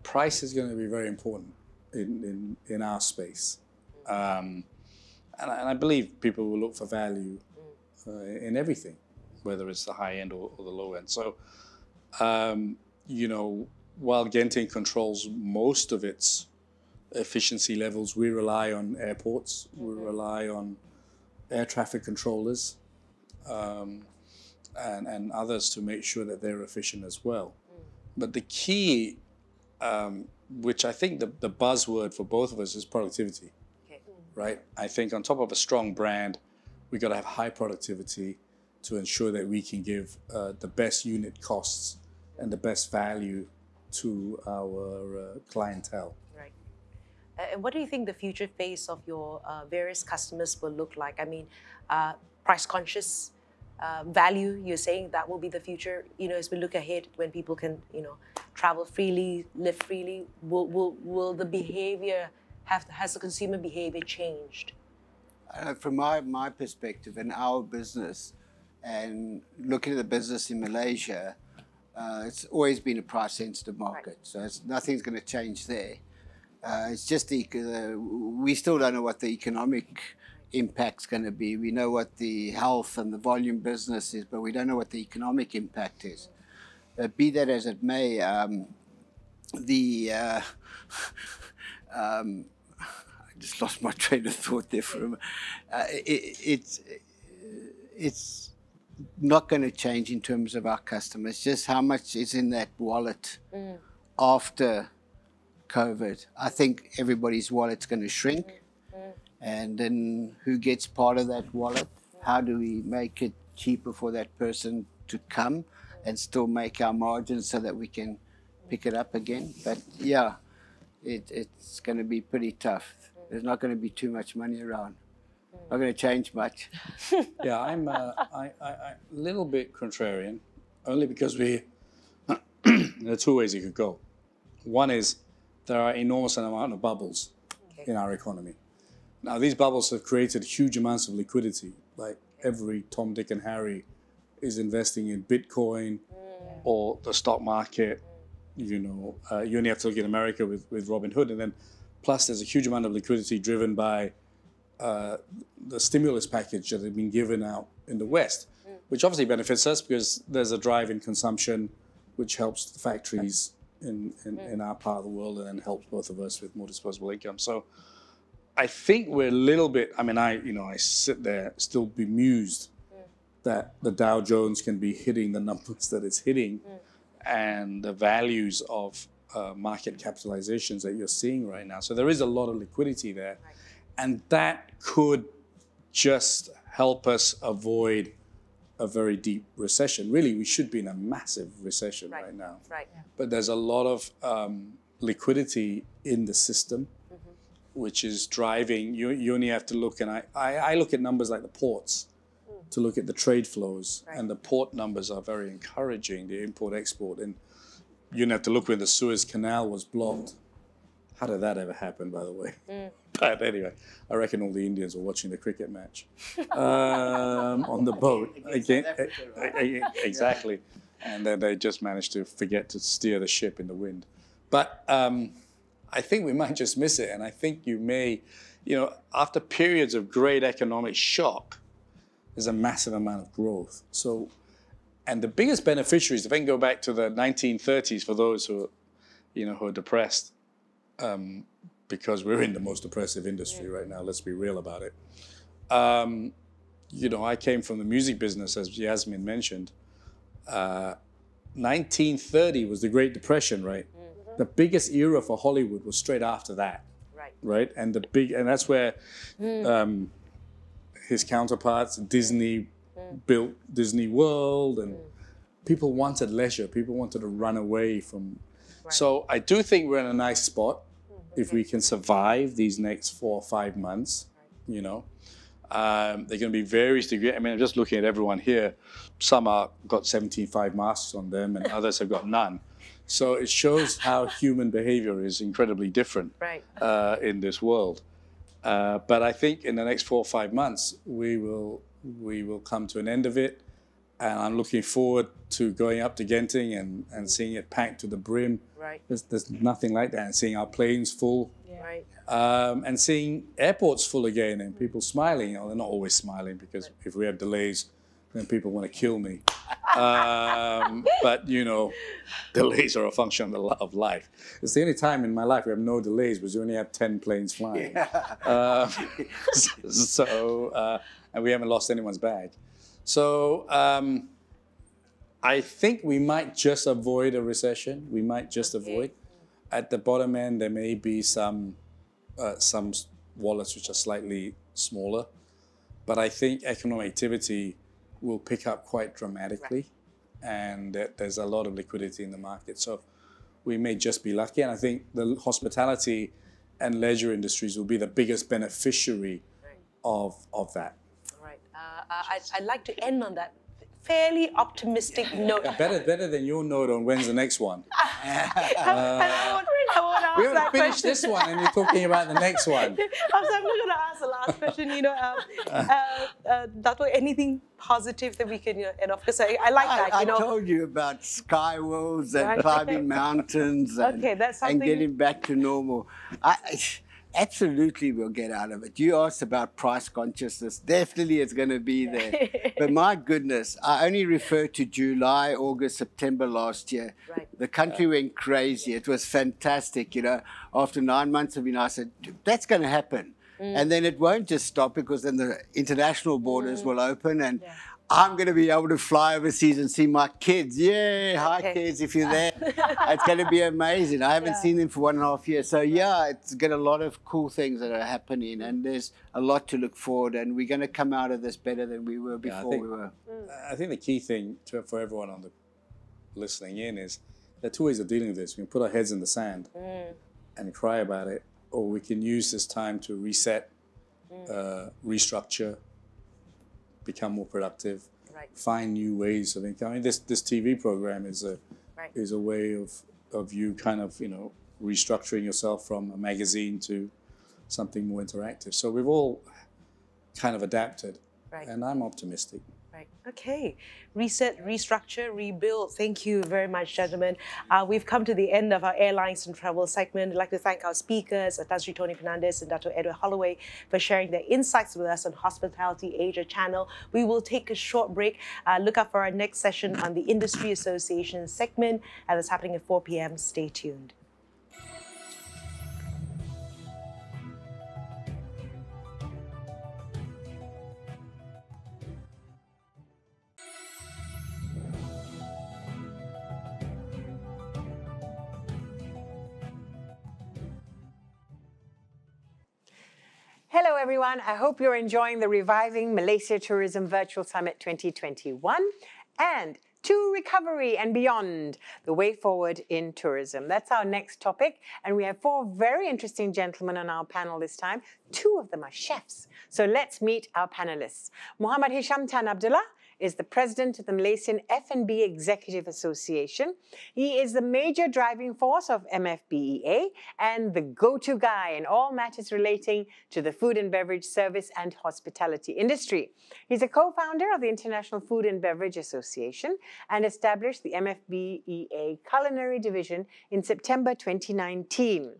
Price is going to be very important in our space. And I believe people will look for value in everything, whether it's the high end or the low end. So, you know, while Genting controls most of its efficiency levels, we rely on airports, we rely on air traffic controllers, and others to make sure that they're efficient as well. But the key, which I think the buzzword for both of us is productivity. Right? I think on top of a strong brand, we got to have high productivity to ensure that we can give the best unit costs and the best value to our clientele. Right. And what do you think the future face of your various customers will look like? I mean, price conscious, value, you're saying that will be the future, you know, as we look ahead when people can, you know, travel freely, live freely, will the behavior has the consumer behavior changed? From my perspective and our business, and looking at the business in Malaysia, it's always been a price-sensitive market, so nothing's going to change there. It's just we still don't know what the economic impact's going to be. We know what the health and the volume business is, but we don't know what the economic impact is. Be that as it may, I just lost my train of thought there for a moment. It's not going to change in terms of our customers, just how much is in that wallet after COVID. I think everybody's wallet's going to shrink, and then who gets part of that wallet? How do we make it cheaper for that person to come and still make our margins so that we can pick it up again? But yeah, it's going to be pretty tough. There's not going to be too much money around. Not going to change much. Yeah, I'm a little bit contrarian, only because there are two ways it could go. One is there are enormous amount of bubbles in our economy. Now, these bubbles have created huge amounts of liquidity. Like every Tom, Dick, and Harry is investing in Bitcoin or the stock market. You know, you only have to look at America with Robinhood, and then plus there's a huge amount of liquidity driven by the stimulus package that had been given out in the West, which obviously benefits us because there's a drive in consumption, which helps the factories in our part of the world and then helps both of us with more disposable income. So I think we're a little bit, I mean, I sit there still bemused that the Dow Jones can be hitting the numbers that it's hitting and the values of market capitalizations that you're seeing right now. So there is a lot of liquidity there. Right. And that could just help us avoid a very deep recession. Really, we should be in a massive recession right now. Right. Yeah. But there's a lot of liquidity in the system, which is driving. You only have to look, and I look at numbers like the ports to look at the trade flows, and the port numbers are very encouraging, the import-export. And you don't have to look when the Suez Canal was blocked. How did that ever happen, by the way? But anyway, I reckon all the Indians were watching the cricket match on the boat. Exactly. And then they just managed to forget to steer the ship in the wind. But I think we might just miss it. And I think you may, after periods of great economic shock, there's a massive amount of growth. So, and the biggest beneficiaries, if I can go back to the 1930s for those who are depressed, because we're in the most oppressive industry right now, let's be real about it. I came from the music business, as Yasmin mentioned. 1930 was the Great Depression, right? The biggest era for Hollywood was straight after that, right? And that's where his counterparts, Disney, built Disney World, and people wanted leisure. People wanted to run away from. So I do think we're in a nice spot if we can survive these next 4 or 5 months. They're going to be various degrees. I mean, I'm just looking at everyone here. Some got 75 masks on them, and others have got none. So it shows how human behavior is incredibly different in this world. But I think in the next 4 or 5 months, we will come to an end of it. And I'm looking forward to going up to Genting and seeing it packed to the brim. Right. There's nothing like that. And seeing our planes full. Yeah. Right. And seeing airports full again and people smiling. They're not always smiling because if we have delays, then people want to kill me. But, delays are a function of life. It's the only time in my life we have no delays because we only have 10 planes flying. Yeah. And we haven't lost anyone's bag. So I think we might just avoid a recession. We might just avoid. At the bottom end, there may be some wallets which are slightly smaller. But I think economic activity will pick up quite dramatically. And there's a lot of liquidity in the market. So we may just be lucky. And I think the hospitality and leisure industries will be the biggest beneficiary of that. I'd like to end on that fairly optimistic note. Better than your note on when's the next one. We haven't finished this one and you're talking about the next one. I'm not going to ask the last question. Dato', anything positive that we can, because I like that. I told you about skyworlds and climbing mountains and getting back to normal. Absolutely, we'll get out of it. You asked about price consciousness. Definitely it's going to be there. But my goodness, I only refer to July, August, September last year. Right. The country went crazy. It was fantastic. After 9 months of I said, that's going to happen. And then it won't just stop because then the international borders will open. And I'm going to be able to fly overseas and see my kids. Yay! Hi, kids, if you're there. It's going to be amazing. I haven't seen them for 1.5 years. So, yeah, it's got a lot of cool things that are happening, and there's a lot to look forward, and we're going to come out of this better than we were before we were. I think the key thing for everyone on the listening in is there are two ways of dealing with this. We can put our heads in the sand and cry about it, or we can use this time to reset, restructure, become more productive, find new ways of income. I mean, this TV program is a way of you kind of, you know, restructuring yourself from a magazine to something more interactive. So we've all kind of adapted, and I'm optimistic. Right. Okay. Reset, restructure, rebuild. Thank you very much, gentlemen. We've come to the end of our Airlines and Travel segment. I'd like to thank our speakers, Tan Sri Tony Fernandez and Dr. Edward Holloway, for sharing their insights with us on Hospitality Asia channel. We will take a short break. Look out for our next session on the Industry Association segment, and it's happening at 4 p.m. Stay tuned. Hello, everyone. I hope you're enjoying the Reviving Malaysia Tourism Virtual Summit 2021 and To Recovery and Beyond, the Way Forward in Tourism. That's our next topic, and we have 4 very interesting gentlemen on our panel this time. 2 of them are chefs. So let's meet our panelists. Muhammad Hisham Tan Abdullah is the president of the Malaysian F&B Executive Association. He is the major driving force of MFBEA and the go-to guy in all matters relating to the food and beverage service and hospitality industry. He's a co-founder of the International Food and Beverage Association and established the MFBEA Culinary Division in September 2019,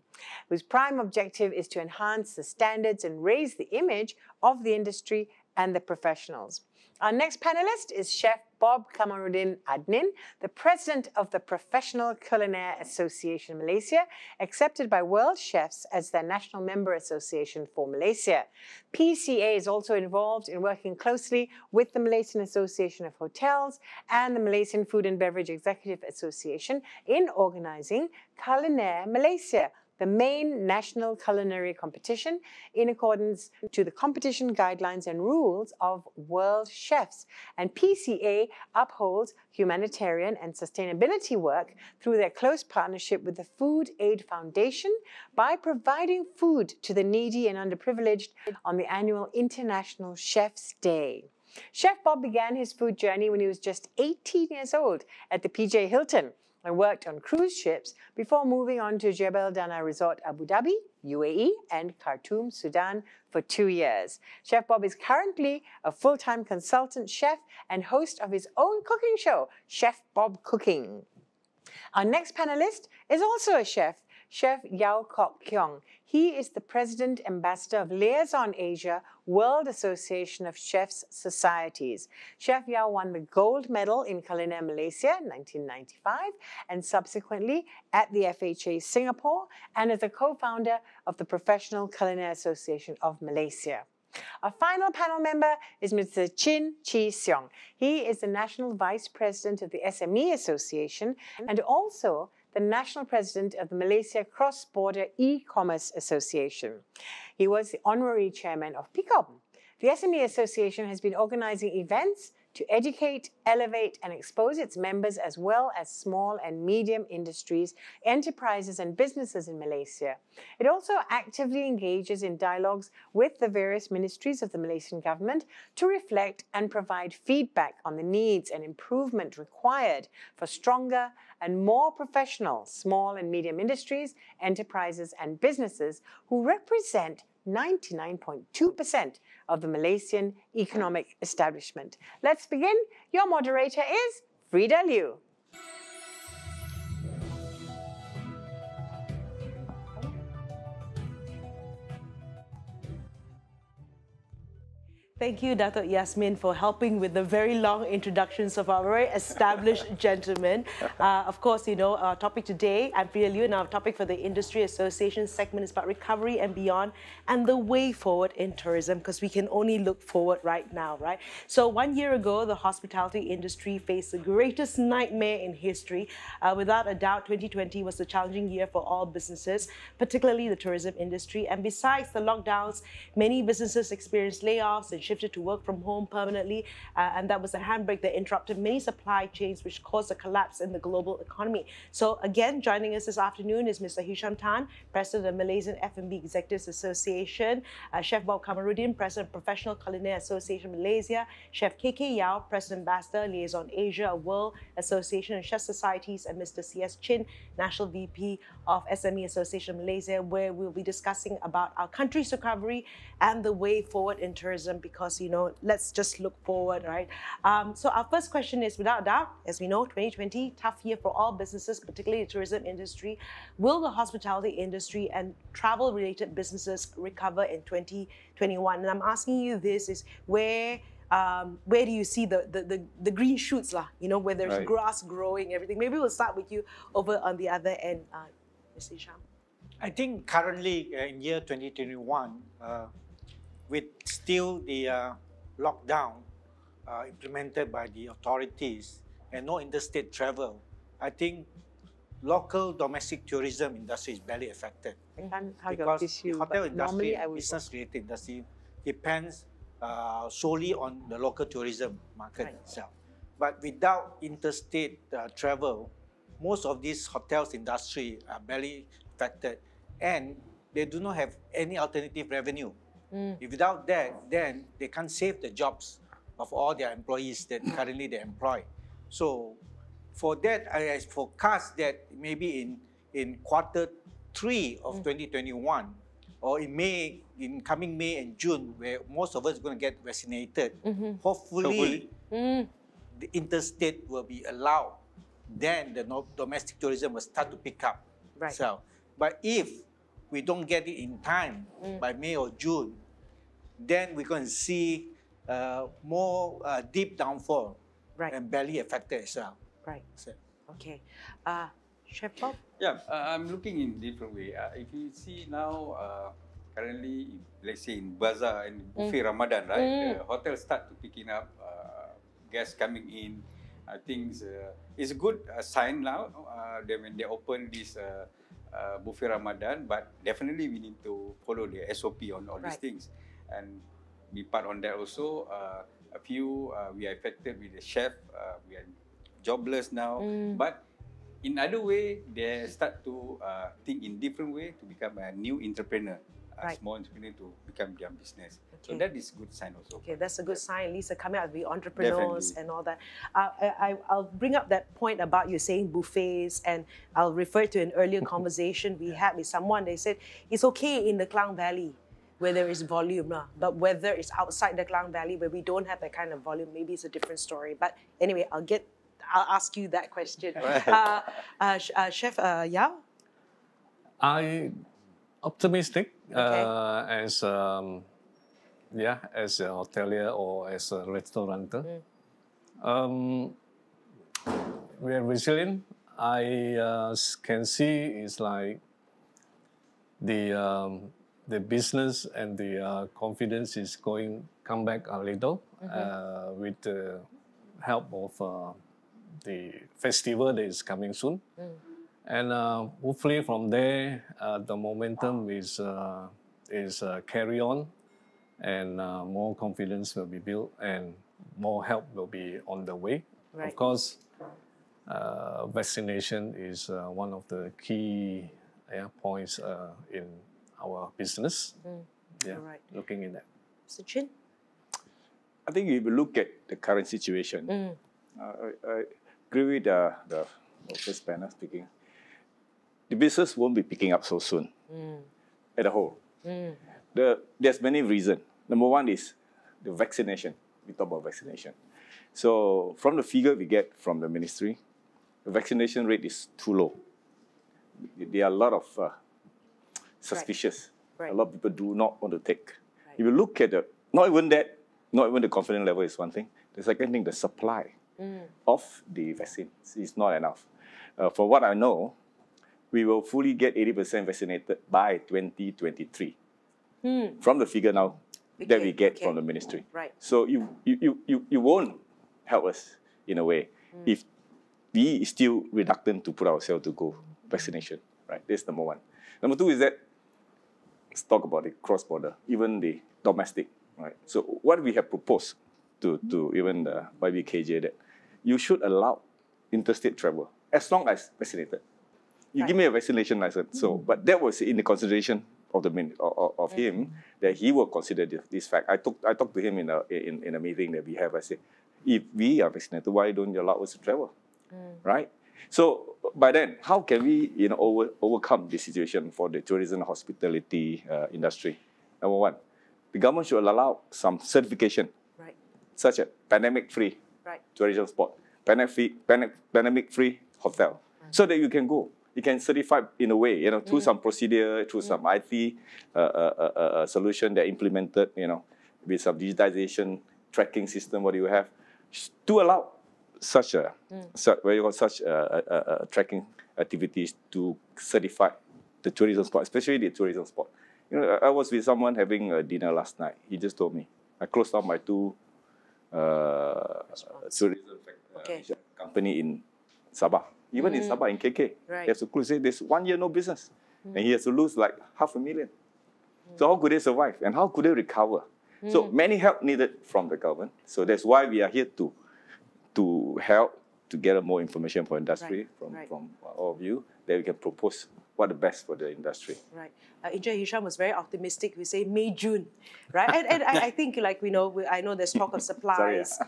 whose prime objective is to enhance the standards and raise the image of the industry and the professionals. Our next panelist is Chef Bob Kamaruddin Adnin, the president of the Professional Culinary Association Malaysia, accepted by World Chefs as their national member association for Malaysia. PCA is also involved in working closely with the Malaysian Association of Hotels and the Malaysian Food and Beverage Executive Association in organizing Culinaire Malaysia, the main national culinary competition in accordance to the competition guidelines and rules of World Chefs. And PCA upholds humanitarian and sustainability work through their close partnership with the Food Aid Foundation by providing food to the needy and underprivileged on the annual International Chef's Day. Chef Bob began his food journey when he was just 18 years old at the PJ Hilton. I worked on cruise ships before moving on to Jebel Dana Resort Abu Dhabi, UAE, and Khartoum, Sudan for 2 years. Chef Bob is currently a full-time consultant chef and host of his own cooking show, Chef Bob Cooking. Our next panelist is also a chef, Chef Yao Kok Kyung. He is the President Ambassador of Liaison Asia World Association of Chefs Societies. Chef Yao won the gold medal in Culinaire Malaysia in 1995 and subsequently at the FHA Singapore, and is a co-founder of the Professional Culinary Association of Malaysia. Our final panel member is Mr. Chin Chi Seong. He is the National Vice President of the SME Association and also the National President of the Malaysia Cross-Border E-Commerce Association. He was the Honorary Chairman of PICOM. The SME Association has been organizing events to educate, elevate, and expose its members as well as small and medium industries, enterprises, and businesses in Malaysia. It also actively engages in dialogues with the various ministries of the Malaysian government to reflect and provide feedback on the needs and improvement required for stronger and more professional small and medium industries, enterprises, and businesses who represent 99.2% of the Malaysian economic establishment. Let's begin. Your moderator is Frida Liu. Thank you, Dato' Yasmin, for helping with the very long introductions of our very established gentlemen. Of course, you know, our topic today, I'm Priya Liu, and our topic for the Industry Association segment is about recovery and beyond and the way forward in tourism, because we can only look forward right now, right? So 1 year ago, the hospitality industry faced the greatest nightmare in history. Without a doubt, 2020 was a challenging year for all businesses, particularly the tourism industry. And besides the lockdowns, many businesses experienced layoffs and shifted to work from home permanently, and that was a handbrake that interrupted many supply chains, which caused a collapse in the global economy. So again, joining us this afternoon is Mr. Hisham Tan, President of Malaysian F&B Executives Association, Chef Bob Kamaruddin, President of Professional Culinary Association Malaysia, Chef KK Yao, President Ambassador, Liaison Asia, World Association of Chef Societies, and Mr. CS Chin, National VP of SME Association Malaysia, where we'll be discussing about our country's recovery and the way forward in tourism, because, you know, let's just look forward, right? So our first question is, without a doubt, as we know, 2020, tough year for all businesses, particularly the tourism industry. Will the hospitality industry and travel-related businesses recover in 2021? And I'm asking you this is where do you see the green shoots, lah? You know, where there's grass growing, everything. Maybe we'll start with you over on the other end, Mr. Hisham. I think currently in year 2021, with still the lockdown implemented by the authorities and no interstate travel, I think local domestic tourism industry is barely affected. Because the hotel industry, business-related industry, depends solely on the local tourism market itself. But without interstate travel, most of these hotels industry are barely affected, and they do not have any alternative revenue. If without that, then they can't save the jobs of all their employees that currently they employ. So for that, I forecast that maybe in Q3 of 2021, or in coming May and June, where most of us are going to get vaccinated, hopefully the interstate will be allowed. Then the domestic tourism will start to pick up. So, but if we don't get it in time by May or June, then we're going to see more deep downfall and barely affected as well. So. Okay. Chef Bob? Yeah, I'm looking in different way. If you see now, currently, let's say in Bazaar and Buffet Ramadan, right? The hotels start to picking up, guests coming in. I think it's a good sign now when they open this Buffet Ramadan, but definitely we need to follow the SOP on all these things. And be part on that also. A few, we are affected with the chef, we are jobless now, but in other way, they start to think in different way to become a new entrepreneur, a small entrepreneur to become their business. So that is good sign also. Okay, that's a good sign. At least they're coming out to be entrepreneurs and all that. I'll bring up that point about you saying buffets, and I'll refer to an earlier conversation we had with someone. They said it's okay in the Klang Valley where there is volume, but whether it's outside the Klang Valley where we don't have that kind of volume, maybe it's a different story. But anyway, I'll ask you that question. Chef Yao? I'm optimistic as an hotelier or as a restaurateur. We are resilient. I can see it's like the business and the confidence is come back a little with the help of the festival that is coming soon. And hopefully from there, the momentum is carry on, and more confidence will be built and more help will be on the way. Of course, vaccination is one of the key points in our business. Looking in that. Mr. Chin? I think if you look at the current situation, I agree with the first panel speaking. The business won't be picking up so soon at a whole. There's many reasons. Number one is the vaccination. We talk about vaccination. So from the figure we get from the ministry, the vaccination rate is too low. There are a lot of suspicious. A lot of people do not want to take. If you look at not even that, Not even the confidence level is one thing. The second thing, the supply of the vaccine is not enough. For what I know, we will fully get 80% vaccinated by 2023. From the figure now that we get from the ministry. Right. So you won't help us in a way if we still reluctant to put ourselves to go vaccination. Right. That's number one. Number two is that let's talk about the cross-border, even the domestic. Right. So what we have proposed to even the YBKJ that you should allow interstate travel as long as vaccinated. You give me a vaccination license. So, but that was in the consideration of him that he will consider this fact. I talked to him in a meeting that we have. I said, if we are vaccinated, why don't you allow us to travel, right? So by then, how can we overcome this situation for the tourism and hospitality industry? Number one, the government should allow some certification, such as pandemic-free tourism spot, pandemic-free hotel, so that you can go. You can certify in a way, through some procedure, through some IT solution that implemented, with some digitization tracking system. What do you have to allow such tracking activities to certify the tourism spot, especially the tourism spot. I was with someone having a dinner last night. He just told me, I closed down my two tourism company in Sabah. Even in Sabah, in KK, he has to close it. There's 1 year no business. And he has to lose like $500,000. So how could they survive? And how could they recover? So many help needed from the government. So that's why we are here to help, to get more information for industry from all of you, that we can propose what the best for the industry. Right. Engineer Hisham was very optimistic. We say May, June, right? and I think, like, I know there's talk of supplies.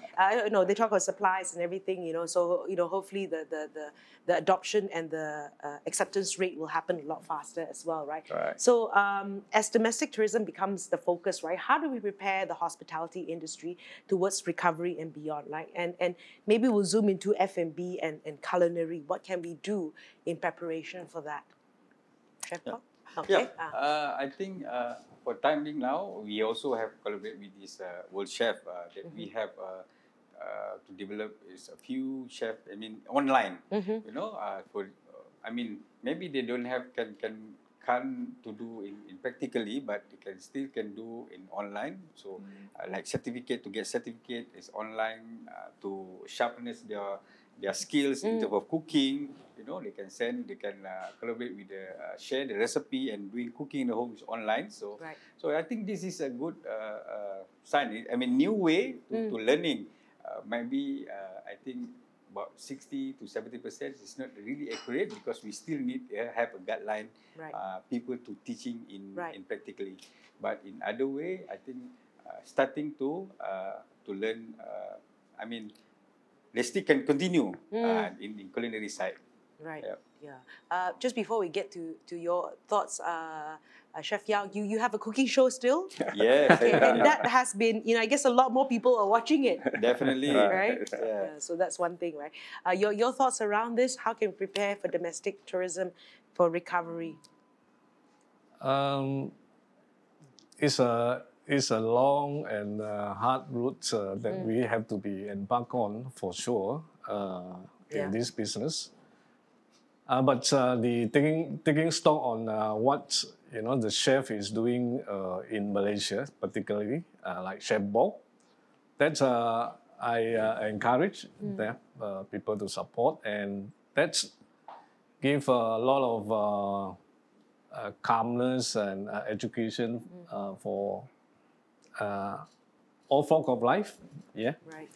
No, they talk of supplies and everything, so, hopefully the adoption and the acceptance rate will happen a lot faster as well, right? So as domestic tourism becomes the focus, right, how do we prepare the hospitality industry towards recovery and beyond, right? And maybe we'll zoom into F&B and culinary. What can we do in preparation for that? Chef Kok? Okay. I think for time being now, we also have collaborated with this World Chef that we have to develop is a few chef. Online. Maybe they don't have can't to do in practically, but they still can do in online. So like to get certificate is online to sharpen their skills in terms of cooking. They can collaborate with share the recipe, and doing cooking in the home is online. So I think this is a good sign. New way to learning. Maybe I think about 60 to 70% is not really accurate, because we still need have a guideline people to teaching in practically. But in other way, I think starting to learn. They still can continue in culinary side. Right. Yeah. Just before we get to your thoughts, Chef Yao, you have a cooking show still? Yes. Okay, and that has been, I guess a lot more people are watching it. Definitely. Right? Yeah. So that's one thing, right? Your thoughts around this? How can we prepare for domestic tourism for recovery? It's a long and hard route that we have to be embarked on for sure in this business. But the taking stock on what the chef is doing in Malaysia, particularly like Chef Bob, that's I encourage them, people to support, and that's give a lot of calmness and education for all walk of life. Yeah. Right.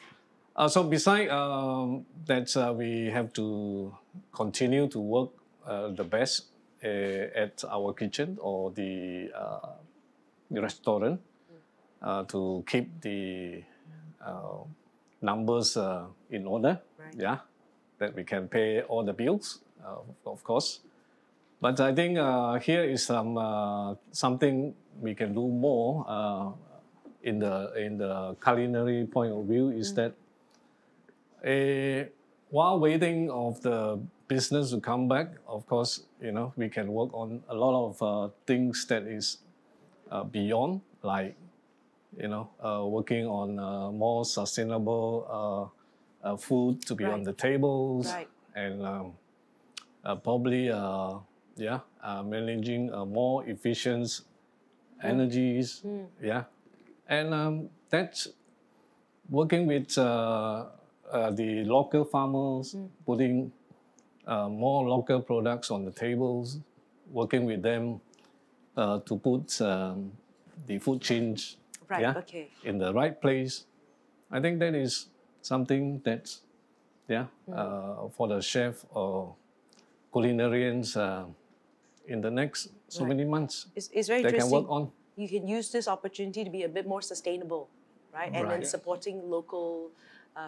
So besides that, we have to continue to work the best at our kitchen or the restaurant to keep the numbers in order. Yeah, that we can pay all the bills, of course. But I think here is something we can do more in the culinary point of view is that while waiting of the business to come back, of course, we can work on a lot of things that is beyond, like working on more sustainable food to be on the tables, and probably managing more efficient energies, and that's working with the local farmers, putting more local products on the tables, working with them to put the food chain in the right place. I think that is something that's for the chef or culinarians in the next so many months it's very they interesting. can work on. You can use this opportunity to be a bit more sustainable, right? And then supporting local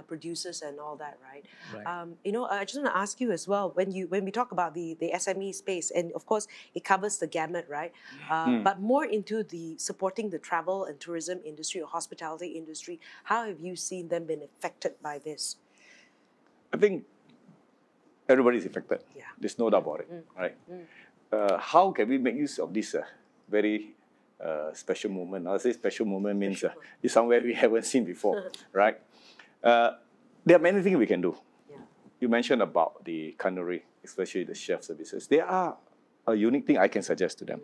producers and all that, right? I just want to ask you as well, when we talk about the SME space, and of course it covers the gamut, right? But more into the supporting the travel and tourism industry or hospitality industry, how have you seen them been affected by this? I think everybody is affected. There's no doubt about it, right? How can we make use of this very special moment? I'll say special moment means it's somewhere we haven't seen before, right? There are many things we can do. You mentioned about the culinary, especially the chef services. There are a unique thing I can suggest to them.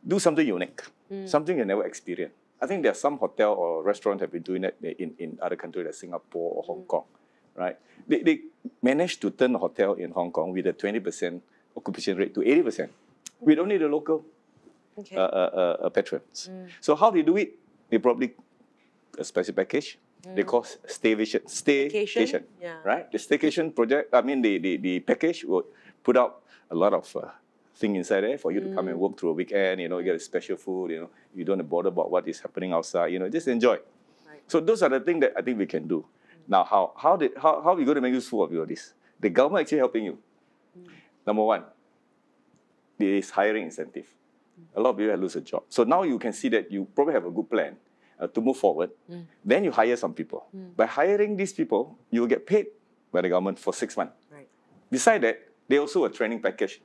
Do something unique, something you never experienced. I think there are some hotel or restaurants have been doing that in other countries like Singapore or Hong Kong, right? They managed to turn a hotel in Hong Kong with a 20% occupation rate to 80% with only the local patrons. So how they do it? They probably a special package. They call staycation, right? The staycation project. I mean, the package will put out a lot of things inside there for you to come and work through a weekend. You get a special food. You don't bother about what is happening outside. Just enjoy. So those are the things that I think we can do. Now, how are we going to make useful of all this? The government actually helping you. Number one, there is hiring incentive. A lot of people have lose a job. So now you can see that you probably have a good plan to move forward. Then you hire some people. By hiring these people, you will get paid by the government for 6 months. Besides that, they also a training package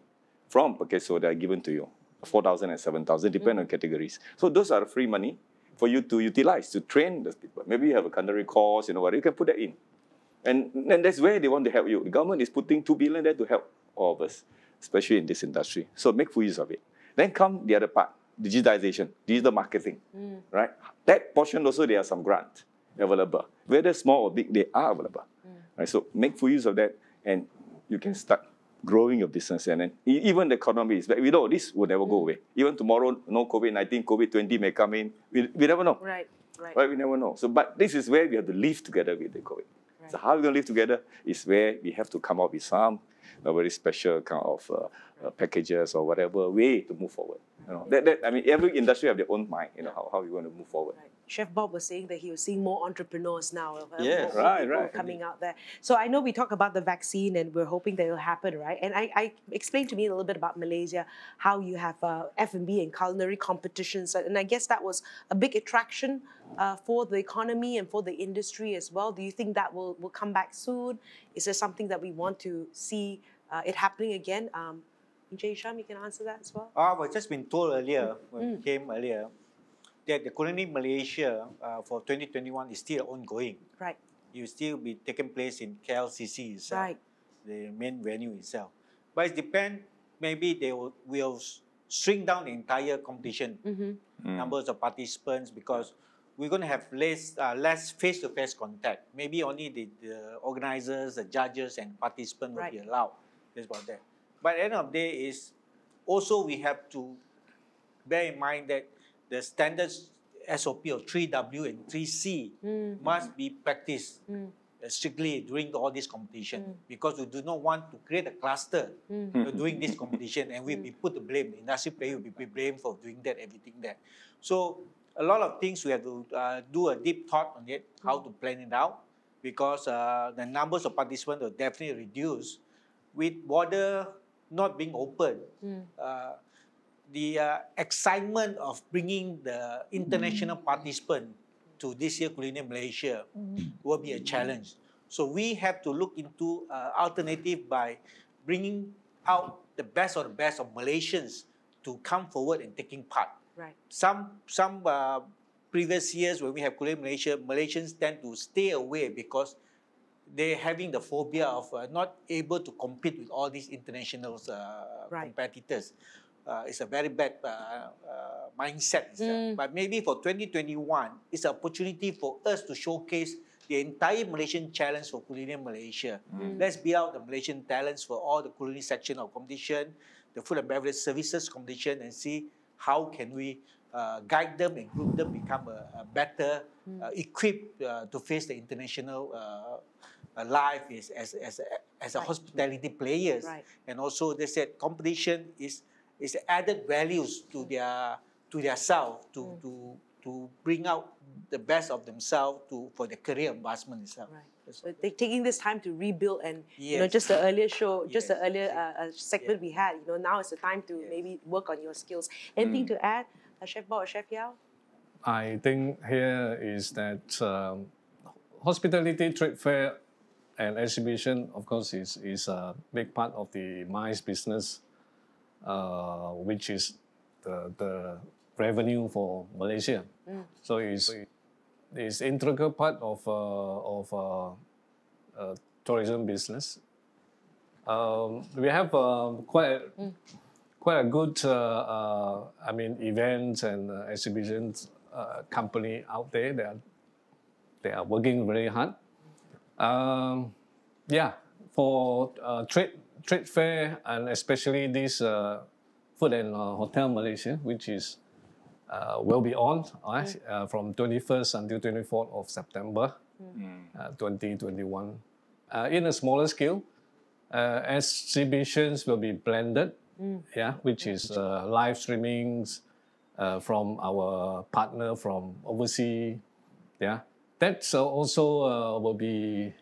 from Pakeso that are given to you, 4,000 and 7,000, depending on categories. So those are free money for you to utilize, to train those people. Maybe you have a culinary course, you can put that in. And that's where they want to help you. The government is putting 2 billion there to help all of us, especially in this industry. So make full use of it. Then come the other part, digitization, digital marketing, right? That portion also, there are some grants available. Whether small or big, they are available. Right? So make full use of that, and you can start growing your business. And then even the economy is back. We know this will never go away. Even tomorrow, no COVID-19, COVID-20 may come in. We never know. Right? We never know. So, but this is where we have to live together with the COVID. So how we're going to live together is where we have to come up with some very special kind of packages or whatever way to move forward. I mean, every industry have their own mind. How we're going to move forward. Chef Bob was saying that he was seeing more entrepreneurs now. Yes, right. Coming out there. So I know we talk about the vaccine and we're hoping that it'll happen, right? And I explained to me a little bit about Malaysia, how you have F&B and culinary competitions. And I guess that was a big attraction for the economy and for the industry as well. Do you think that will come back soon? Is there something that we want to see it happening again? Encik Hisham, you can answer that as well. I've just been told earlier, when we came earlier, that the Culinary Malaysia for 2021 is still ongoing. Right. It will still be taking place in KLCC itself, the main venue itself. But it depends, maybe they will shrink down the entire competition, numbers of participants, because we're going to have less face-to-face contact. Maybe only the organizers, the judges, and participants will be allowed. That's about that. But at the end of the day, is also we have to bear in mind that the standards SOP of 3W and 3C must be practiced strictly during all this competition, because we do not want to create a cluster during this competition and we be put to blame. The industry player will be blamed for doing that, everything that. So a lot of things we have to do a deep thought on it, how to plan it out, because the numbers of participants will definitely reduce. With border not being open, the excitement of bringing the international participant to this year Culinary Malaysia will be a challenge. So we have to look into alternative by bringing out the best of Malaysians to come forward and taking part. Right. Some previous years when we have Kulinari Malaysia, Malaysians tend to stay away because they're having the phobia of not able to compete with all these international competitors. It's a very bad mindset. But maybe for 2021, it's an opportunity for us to showcase the entire Malaysian challenge for Kulinari Malaysia. Let's build out the Malaysian talents for all the culinary section of competition, the food and beverage services competition, and see how can we guide them and group them become a better equipped to face the international life as a hospitality players. And also they said competition is added values to their self to bring out the best of themselves for their career advancement itself. So they're taking this time to rebuild, and just the earlier show, just the earlier segment we had. Now is the time to maybe work on your skills. Anything to add, Chef Bob or Chef Yao? I think here is that hospitality, trade fair, and exhibition, of course, is a big part of the MICE business, which is the revenue for Malaysia. So it's integral part of tourism business. We have quite a good, events and exhibitions company out there. They are working very hard. For trade fair, and especially this Food and Hotel Malaysia, which is will be on from 21st until 24th of September 2021. In a smaller scale, exhibitions will be blended, which is live streamings from our partner from overseas. That's also will be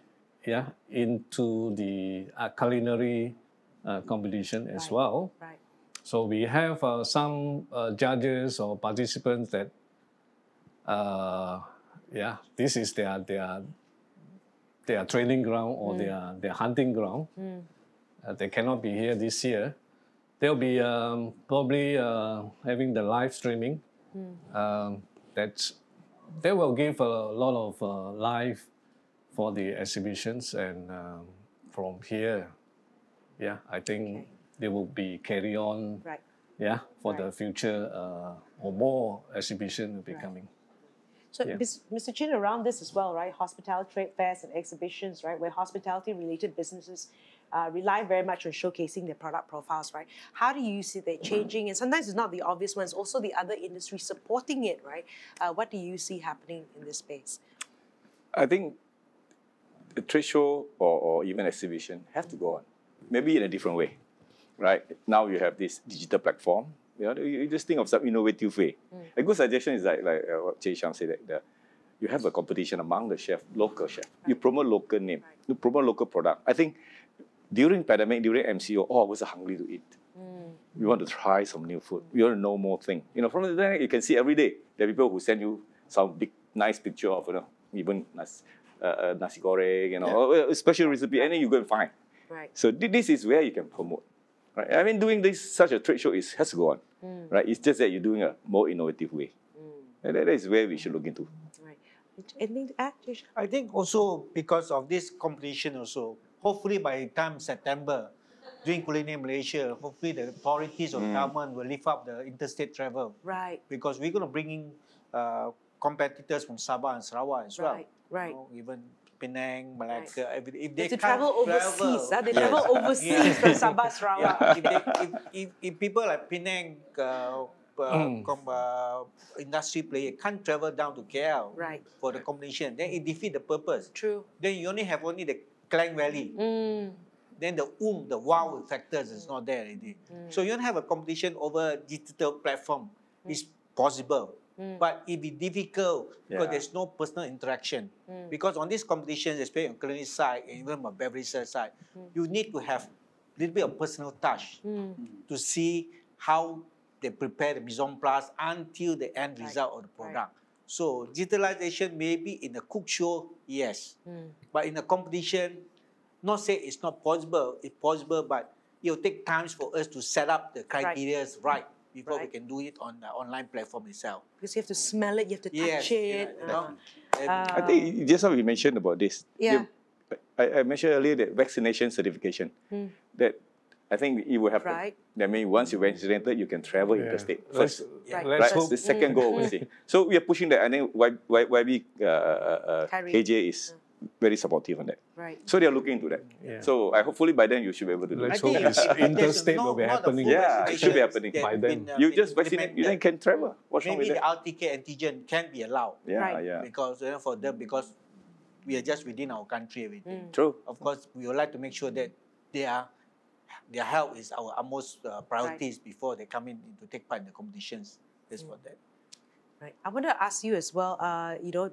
into the culinary competition as well. So we have some judges or participants that this is their training ground or their hunting ground. They cannot be here this year. They'll be probably having the live streaming. They will give a lot of live for the exhibitions, and from here, I think they will be carry on. For the future or more exhibition will be coming. So, Mr. Chin, around this as well, right? Hospitality, trade fairs, and exhibitions, right? Where hospitality-related businesses rely very much on showcasing their product profiles, right? How do you see that changing? And sometimes it's not the obvious ones, also the other industry supporting it, right? What do you see happening in this space? I think a trade show or even exhibition have to go on, maybe in a different way, right? Now you have this digital platform. You just think of some innovative way. A good suggestion is like what Che Shang said, that you have a competition among the chef, local chef. You promote local name, you promote local product. I think during pandemic, during MCO, all of us are hungry to eat. We want to try some new food. We want to know more things. From the internet, you can see every day there are people who send you some nice picture of even nasi goreng, special recipe, and then you go and find. So this is where you can promote. Right? I mean, doing such a trade show has to go on. Right? It's just that you're doing a more innovative way. And that is where we should look into. Anything to add, Jason? I think also because of this competition also, hopefully by the time September, during Kulinari Malaysia, hopefully the authorities or government will lift up the interstate travel. Because we're going to bring in competitors from Sabah and Sarawak as well. Even Penang, Malacca, if they travel overseas, they travel overseas from Sabah, Sarawak. If people like Penang industry player can't travel down to KL for the competition, then it defeats the purpose. Then you only have the Klang Valley. Then the wow factors is not there already. So you don't have a competition over digital platform. It's possible. But it be difficult because there's no personal interaction. Because on these competitions, especially on culinary side and even on beverage side, you need to have a little bit of personal touch to see how they prepare the mise en place until the end result of the product. So digitalization maybe in a cook show, yes. But in a competition, not say it's not possible, it's possible, but it will take time for us to set up the criteria right. before we Right. can do it on the online platform itself. Because you have to smell it, you have to touch it. you know, and I think just how we mentioned about this. Yeah. I mentioned earlier that vaccination certification. That I think it will happen. Right. That means once you're vaccinated, you can travel interstate first. Right. Right. First. The second go overseas. So we are pushing that. And then YB KJ is very supportive on that. Right. So they are looking into that. Yeah. So hopefully by then you should be able to do Let's it. hope this interstate will be happening. Yeah, it should be happening. by then. You just vaccinate, you then can travel. What's wrong maybe with the that? RTK antigen can be allowed. Yeah, Right. yeah. Because for them, because we are just within our country, everything. True. Of course, we would like to make sure that their health is our utmost priorities before they come in to take part in the competitions. Just for that. Right. I want to ask you as well,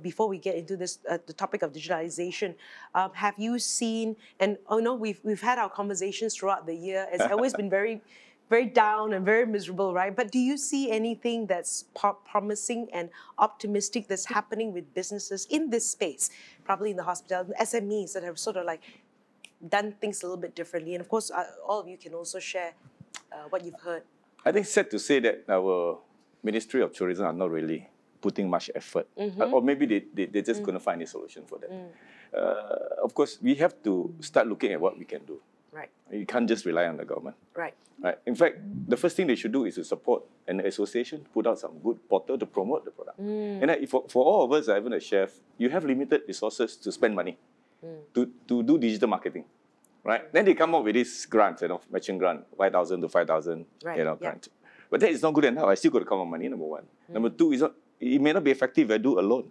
before we get into this, the topic of digitalization, have you seen, and we've had our conversations throughout the year. It's always been very, very down and very miserable, right? But do you see anything that's promising and optimistic that's happening with businesses in this space, probably in the hospitality, SMEs that have sort of like done things a little bit differently? And of course, all of you can also share what you've heard. I think it's sad to say that our Ministry of Tourism are not really putting much effort. Or maybe they just couldn't find a solution for that. Of course, we have to start looking at what we can do. Right. You can't just rely on the government. Right. Right. In fact, the first thing they should do is to support an association, put out some good portal to promote the product. And for all of us, even a chef, you have limited resources to spend money to do digital marketing. Right? Then they come up with this grant, matching grant, 5,000 to 5,000, grant. But that is not good enough. I still got to come up with money, number one. Number two, it may not be effective if I do alone.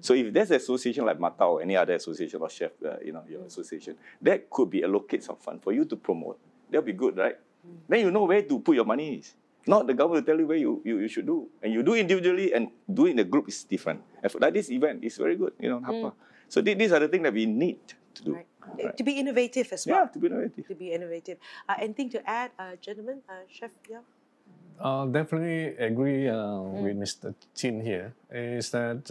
So if there's an association like Mata or any other association or chef, your association, that could be allocate some fund for you to promote. That'll be good, right? Then you know where to put your money. Not the government will tell you where you should do. And you do individually and do in the group is different. Like this event is very good, Hapa. So these are the things that we need to do. Right. To be innovative as well. Yeah, to be innovative. To be innovative. Anything to add, gentlemen? Chef Yao? Definitely agree with Mr. Chin here. Is that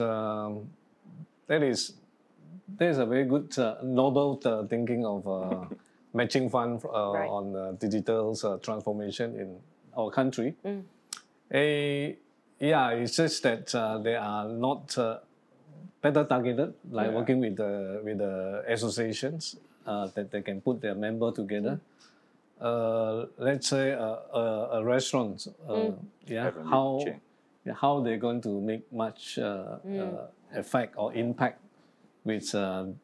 there's a very good noble thinking of matching fund on digital transformation in our country. It's just that they are not better targeted, like working with the associations that they can put their member together. Let's say a restaurant, how they're going to make much effect or impact with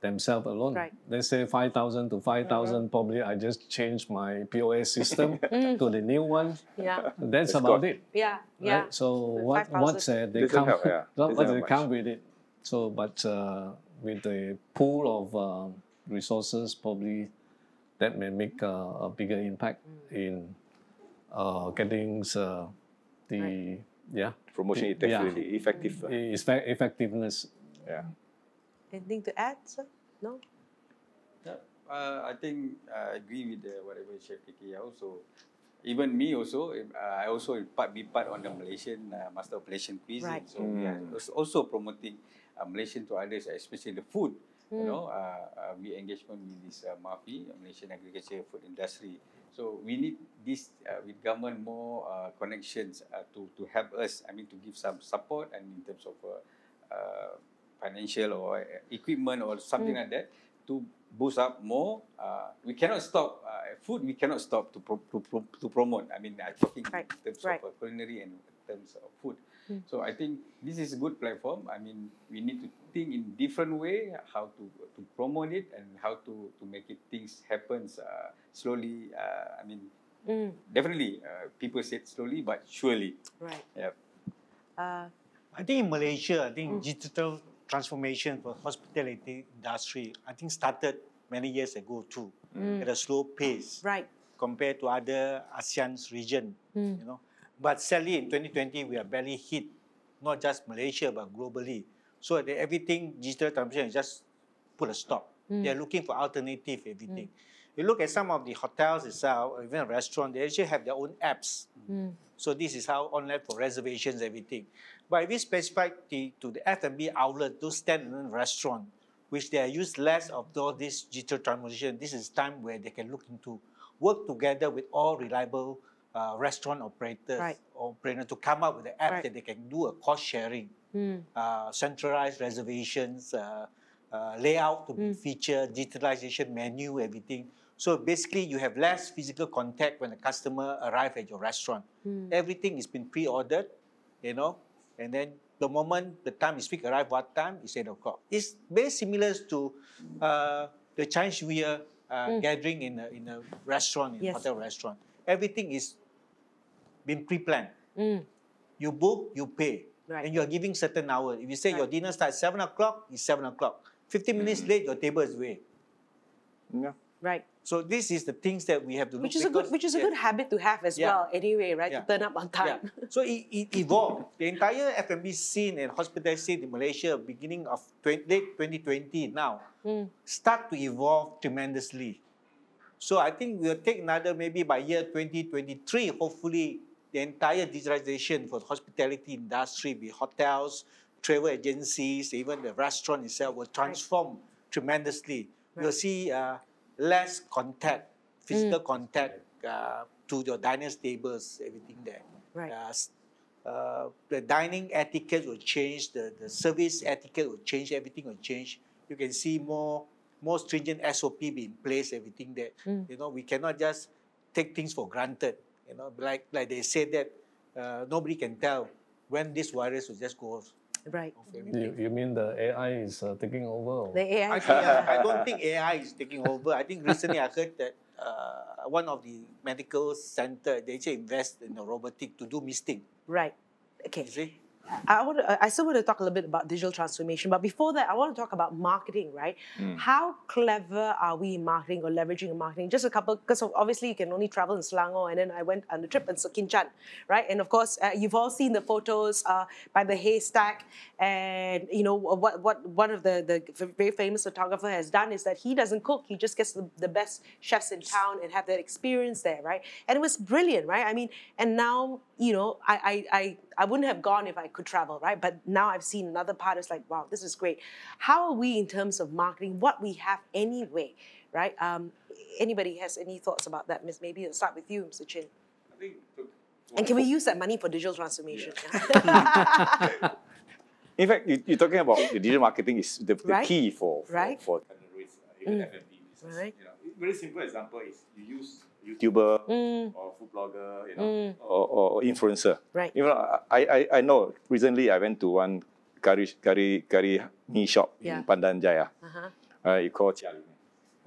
themselves alone. Right. Let's say 5,000 to 5,000, probably I just changed my POS system to the new one. Yeah. That's about it. Yeah, Right? So what they come with it. So, but with the pool of resources, probably that may make a bigger impact in getting promotion effectiveness. Yeah. Anything to add, sir? No? I think I agree with whatever Chef Kiki also. Even me also, I also be part on the Malaysian Master of Malaysian Cuisine. Right. So we are also promoting Malaysian to others, especially the food. We engagement with this MAFI, Malaysian Agriculture Food Industry. So we need this with government more connections to help us. I mean, to give some support and in terms of financial or equipment or something like that to boost up more. We cannot stop food. We cannot stop to promote. I mean, talking in terms of culinary and in terms of food. So I think this is a good platform. I mean, we need to think in different way how to promote it and how to make it things happen slowly. I mean, definitely people say it slowly but surely. Right. Yep. I think in Malaysia, digital transformation for hospitality industry, I think started many years ago too, at a slow pace, right, compared to other ASEAN's region, But sadly, in 2020, we are barely hit, not just Malaysia but globally. So everything digital transformation just put a stop. They are looking for alternative everything. You look at some of the hotels itself, or even a restaurant, they actually have their own apps. So this is how online for reservations, everything. But if we specify to the F&B outlet, those standalone restaurant, which they are used less of all this digital transformation, this is time where they can look into work together with all reliable restaurant operators to come up with an app that they can do a cost sharing, centralized reservations, layout to be featured, digitalization, menu, everything. So basically, you have less physical contact when the customer arrives at your restaurant. Everything has been pre-ordered, you know, and then the moment the time you speak arrive, what time? It's 8 o'clock. It's very similar to the Chinese New Year gathering in a restaurant, in a hotel restaurant. Everything is been pre-planned. You book, you pay, and you are giving certain hours. If you say your dinner starts 7 o'clock, it's 7 o'clock. 15 minutes late, your table is away. Yeah. Right. So this is the things that we have to look. Which is a good habit to have as well. Anyway, right? To turn up on time. So it evolved. The entire F&B scene and hospitality scene in Malaysia, beginning of late 2020 now, start to evolve tremendously. So I think we'll take another, maybe by year 2023, hopefully the entire digitalization for the hospitality industry, be hotels, travel agencies, even the restaurant itself will transform tremendously. We'll see less contact, physical contact to your diners' tables, everything there. Right. The dining etiquette will change, the service etiquette will change, everything will change. You can see more stringent SOP be in place, everything there. You know, we cannot just take things for granted. You know, like they said that nobody can tell when this virus will just go off. Right. You mean the AI is taking over? Or? The AI. I don't think AI is taking over. I think recently I heard that one of the medical center, they actually invest in the robotic to do misting. Right. Okay. You see? I still want to talk a little bit about digital transformation, but before that, I want to talk about marketing, right? How clever are we in marketing or leveraging in marketing? Just a couple, because obviously you can only travel in Selangor, and then I went on the trip in Sekinchan, right? And of course, you've all seen the photos by the haystack, and you know what one of the very famous photographer has done is that he doesn't cook; he just gets the best chefs in town and have that experience there, right? And it was brilliant, right? I mean, and now you know I wouldn't have gone if I could travel, right? But now I've seen another part. It's like, wow, this is great. How are we in terms of marketing? What we have anyway, right? Anybody has any thoughts about that? Miss, maybe I'll start with you, Mr. Chin. And can we use that money for digital transformation? In fact, you're talking about the digital marketing is the key for Right. even F&B business. Right. You know, a very simple example is you use YouTuber or food blogger, you know, or influencer. Right. You know, I know recently I went to one curry mee shop in Pandan Jaya. You call Charlie.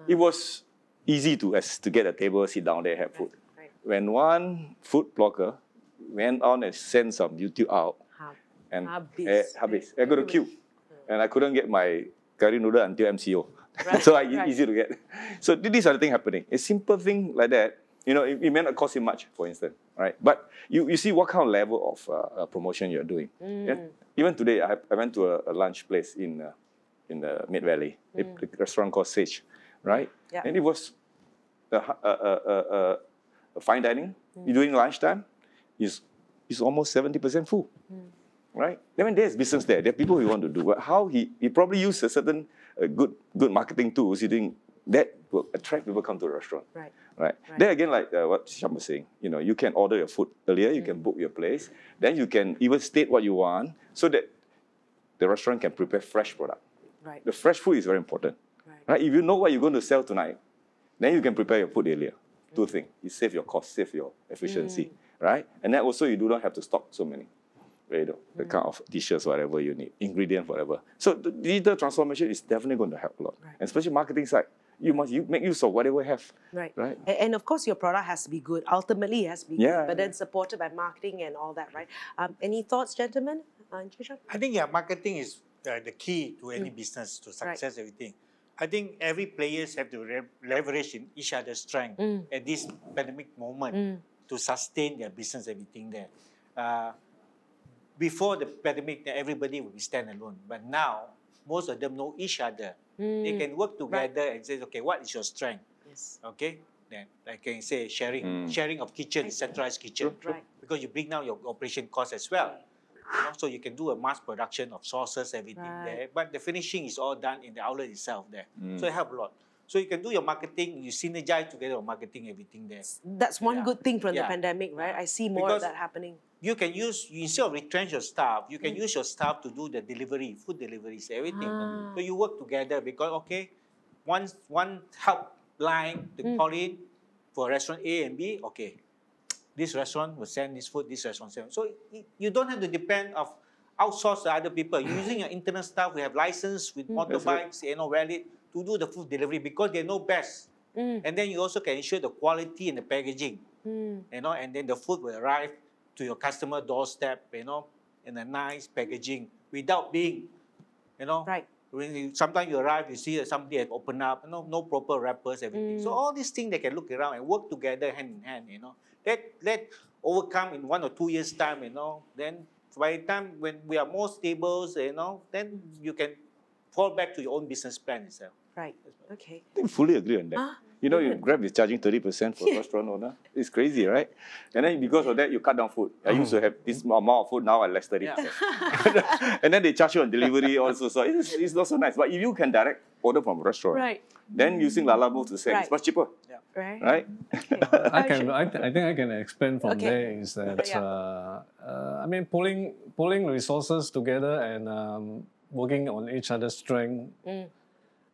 It was easy to get a table, sit down there, have food. Right. When one food blogger went on and sent some YouTube out, and habis. I got a queue, and I couldn't get my curry noodle until MCO. Right. So easy to get. So these are the things happening. A simple thing like that, you know, it may not cost you much, for instance, right? But you see what kind of level of promotion you're doing. And even today, I went to a lunch place in the Mid Valley, a restaurant called Sage, right? Yeah. And it was a fine dining. During lunchtime, is almost 70% full. Right? I mean, there's business there. There are people who want to do. But how he probably used a certain good marketing tools. He doing that will attract people come to the restaurant. Right. Then again, like what Sham was saying, you know, you can order your food earlier. You can book your place. Then you can even state what you want, so that the restaurant can prepare fresh product. Right. The fresh food is very important. Right. If you know what you're going to sell tonight, then you can prepare your food earlier. Two things: you save your cost, save your efficiency. Right. And then also you do not have to stock so many. You know, the kind of dishes, whatever you need, ingredient, whatever. So the digital transformation is definitely going to help a lot, and especially marketing side. You must make use of whatever you have. Right. Right. And of course, your product has to be good. Ultimately, it has to be good, but then supported by marketing and all that, right? Any thoughts, gentlemen? I think marketing is the key to any business to success. Everything. I think every players have to leverage in each other's strength at this pandemic moment to sustain their business. Everything there. Before the pandemic, everybody would be standalone. But now, most of them know each other. They can work together and say, okay, what is your strength? Yes. Okay? Then, like I say, sharing of kitchen, centralized kitchen. Right. Because you bring down your operation cost as well. You know, so you can do a mass production of sauces, everything there. But the finishing is all done in the outlet itself there. So it helps a lot. So you can do your marketing, you synergize together your marketing, everything there. That's one Yeah. good thing from the Yeah. pandemic, right? I see more of Because that happening. You can use, instead of retrench your staff, you can use your staff to do the delivery, food deliveries, everything. Ah. So you work together because, okay, one helpline to call in for restaurant A and B, okay, this restaurant will send this food, this restaurant send. So you don't have to depend of outsource to other people. Using your internal staff, we have license with motorbikes, valid to do the food delivery because they know best. And then you also can ensure the quality and the packaging, and then the food will arrive to your customer doorstep, in a nice packaging without being, Right. when sometimes you arrive, you see that somebody has opened up, no proper wrappers, everything. So all these things they can look around and work together hand in hand, Let overcome in 1 or 2 years' time, Then by the time when we are more stable, then you can fall back to your own business plan itself. Right. Okay. I think fully agree on that. You Grab is charging 30% for restaurant owner. It's crazy, right? And then because of that, you cut down food. I used to have this amount of food, now I less 30%. And then they charge you on delivery also. So it's not so nice. But if you can direct order from a restaurant, Right. then using Lala Move to send, it's much cheaper. Right. Right? I think I can expand from there is that I mean pulling resources together and working on each other's strength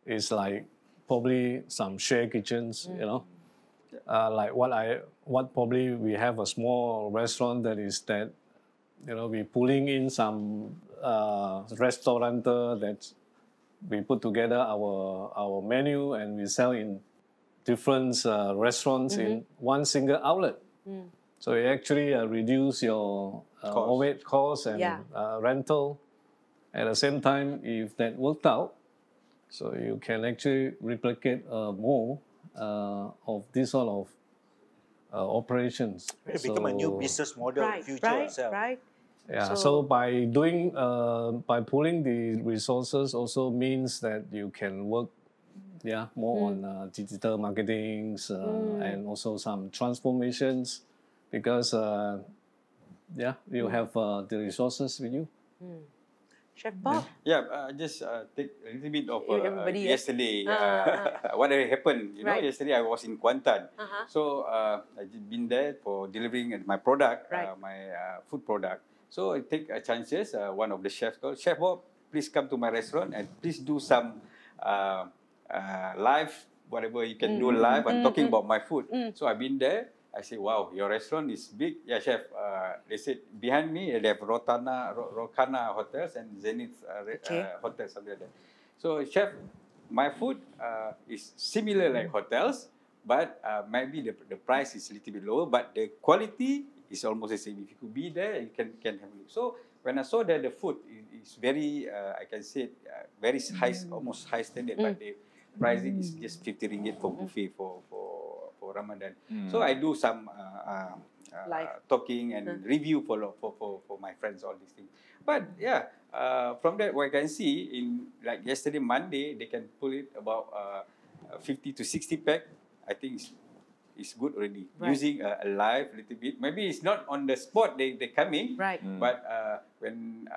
is like probably some shared kitchens, like what probably we have a small restaurant that is that we pulling in some restaurateur that we put together our menu and we sell in different restaurants in one single outlet. So it actually reduce your overhead costs and rental. At the same time, if that worked out, so you can actually replicate more of this sort of operations. It become a new business model in the future itself. Right. Yeah. So by doing by pooling the resources also means that you can work more on digital marketings and also some transformations because you have the resources with you. Chef Bob. Just take a little bit of Everybody, yesterday. What happened? Yesterday I was in Kuantan. So I've been there for delivering my product, my food product. So I take chances. One of the chefs called, Chef Bob, please come to my restaurant and please do some live, whatever you can do live. I'm talking about my food. So I've been there. I say, wow, your restaurant is big. Yeah, chef. They said behind me they have Rokana hotels and Zenith hotels, something like that. So chef, my food is similar like hotels, but maybe the price is a little bit lower, but the quality is almost the same. If you could be there, you can have a look. So when I saw that the food is very, I can say, very high, almost high standard, but the pricing is just 50 ringgit for buffet for Ramadan. So I do some talking and review for my friends, all these things. But from that what I can see, in like yesterday Monday, they can pull it about 50 to 60 pack. I think it's good already. Using a live little bit. Maybe it's not on the spot they coming, but when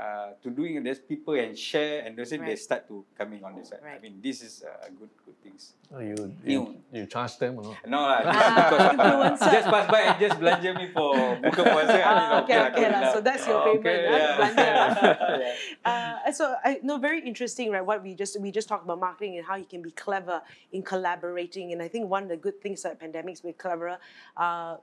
to doing this people and share and they start to coming on the side. I mean, this is good things. You charge them or not? No lah, just pass by and just belanja me for buka puasa. So that's your favorite. So I know, very interesting, right? What we just talked about marketing and how you can be clever in collaborating. And I think one of the good things that pandemics made cleverer,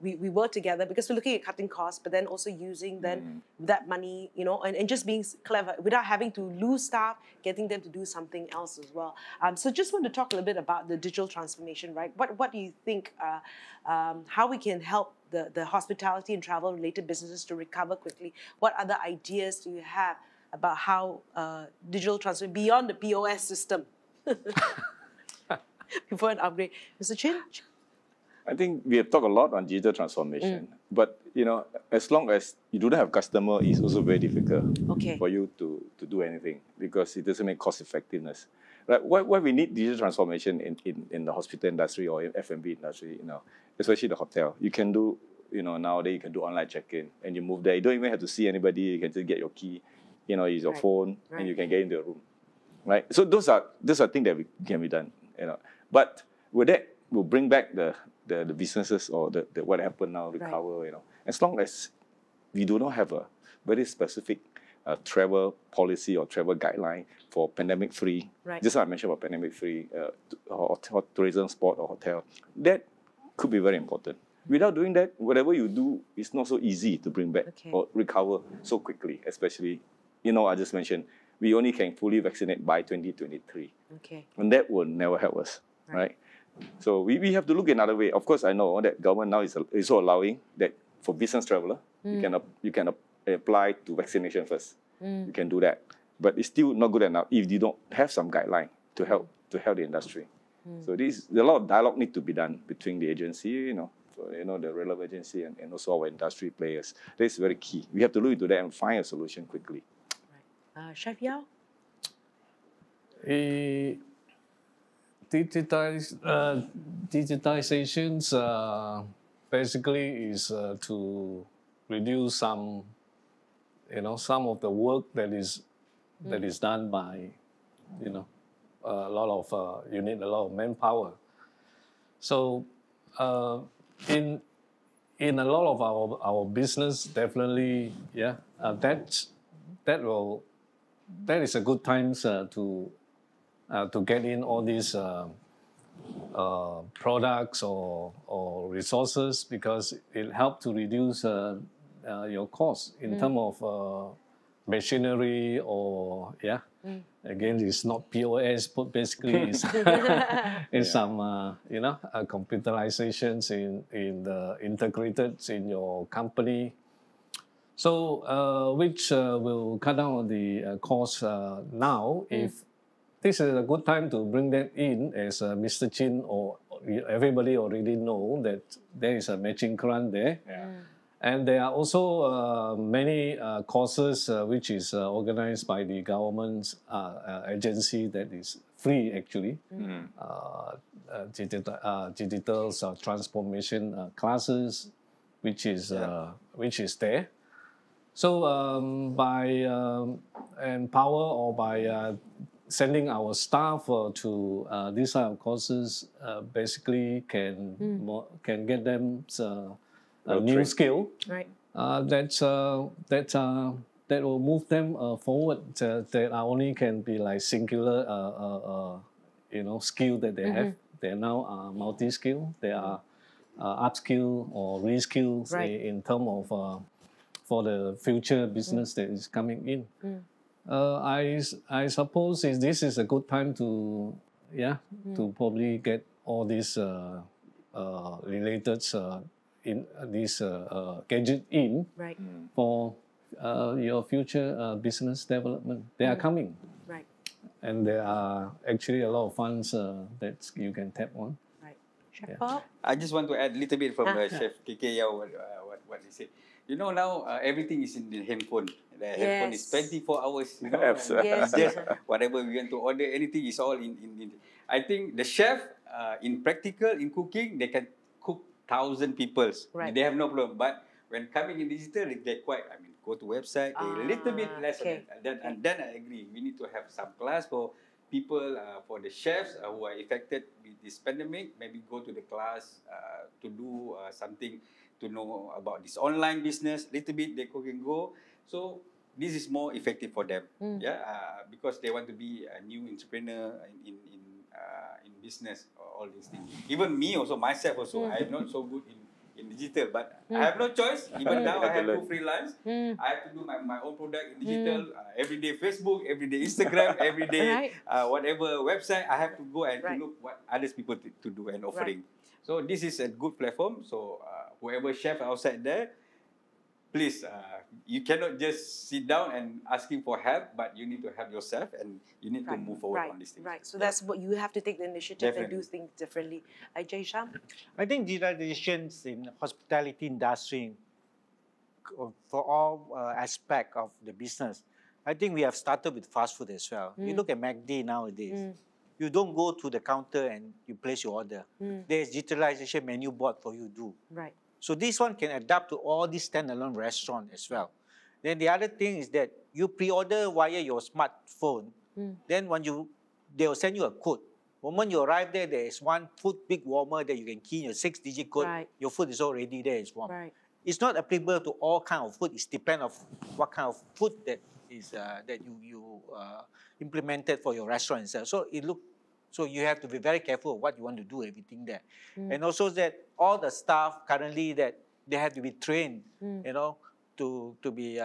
we work together because we're looking at cutting costs, but then also using then that money, and just being clever without having to lose staff, getting them to do something else as well. So just want to talk a little bit about the digital transformation, right? What do you think, how we can help the hospitality and travel related businesses to recover quickly? What other ideas do you have about how digital transformation beyond the POS system before an upgrade? Mr. Chin? I think we have talked a lot on digital transformation, but as long as you do not have customer, it's also very difficult for you to do anything because it doesn't make cost effectiveness. Right? Why we need digital transformation in the hospital industry or in F&B industry, especially the hotel. You can do, nowadays you can do online check-in and you move there. You don't even have to see anybody. You can just get your key, use your phone and you can get into your room. Right? So those are things that can be done. But that will bring back the businesses or the what happened now recover. You know, as long as we do not have a very specific travel policy or travel guideline for pandemic-free. Right. Just like I mentioned about pandemic-free tourism spot or hotel, that could be very important. Without doing that, whatever you do is not so easy to bring back or recover so quickly. Especially, you know, I just mentioned we only can fully vaccinate by 2023, and that will never help us, right? So we have to look another way. Of course, I know that government now is also allowing that for business traveler, you can apply to vaccination first. You can do that, but it's still not good enough if you don't have some guideline to help the industry. So a lot of dialogue need to be done between the agency, the relevant agency and also our industry players. That is very key. We have to look into that and find a solution quickly. Chef Yao? Digitizations basically is to reduce some of the work that is done by, you need a lot of manpower. So in a lot of our business, definitely, that is a good time to get in all these products or resources, because it helps to reduce your costs in terms of machinery or again, it's not POS, but basically it's some computerizations in the integrated in your company. So which will cut down on the cost now. If this is a good time to bring that in, as Mr. Chin or everybody already know that there is a matching grant there. And there are also many courses which is organized by the government's agency that is free actually. Digital transformation classes, which is there. So by empower or by sending our staff to these kind of courses, basically can get them a new skill that will move them forward. That only can be like singular, skill that they have. They are now multi-skill. They are upskill or reskill in terms of for the future business that is coming in. I suppose this is a good time to probably get all these related in this gadget in for your future business development. They are coming, and there are actually a lot of funds that you can tap on. Chef Bob? I just want to add a little bit from Chef KK Yao what he said. You know, now everything is in the handphone. The handphone is 24 hours. You know, just whatever we want to order, anything is all in. I think the chef, in practical, in cooking, they can cook 1,000 people. They have no problem. But when coming in digital, they quite, go to website, a little bit less. And then I agree. We need to have some class for people, for the chefs who are affected with this pandemic. Maybe go to the class to do something, to know about this online business. Little bit they can go. So this is more effective for them. Because they want to be a new entrepreneur in business, all these things. Even me also, myself also, I am not so good in digital, but I have no choice. Even now I have to freelance. I have to do my own product in digital. Everyday Facebook, everyday Instagram, everyday whatever website, I have to go and to look what others people to do and offering. So this is a good platform. So whoever chef outside there, please, you cannot just sit down and asking for help, but you need to help yourself and you need to move forward on these things. So that's what you have to take the initiative and do things differently. Jay Sham? I think digitalizations in hospitality industry for all aspect of the business. I think we have started with fast food as well. You look at McD nowadays. You don't go to the counter and you place your order. There's digitalization menu board for you to do. So this one can adapt to all these standalone restaurants as well. Then the other thing is that you pre-order via your smartphone. Then when they will send you a code. Moment you arrive there, there is one food big warmer that you can key in your 6-digit code. Right. Your food is already there, it's warm. Right. It's not applicable to all kind of food. It depends on what kind of food that is that you implemented for your restaurant itself. So you have to be very careful of what you want to do, everything there. And also that all the staff currently that they have to be trained, you know, to be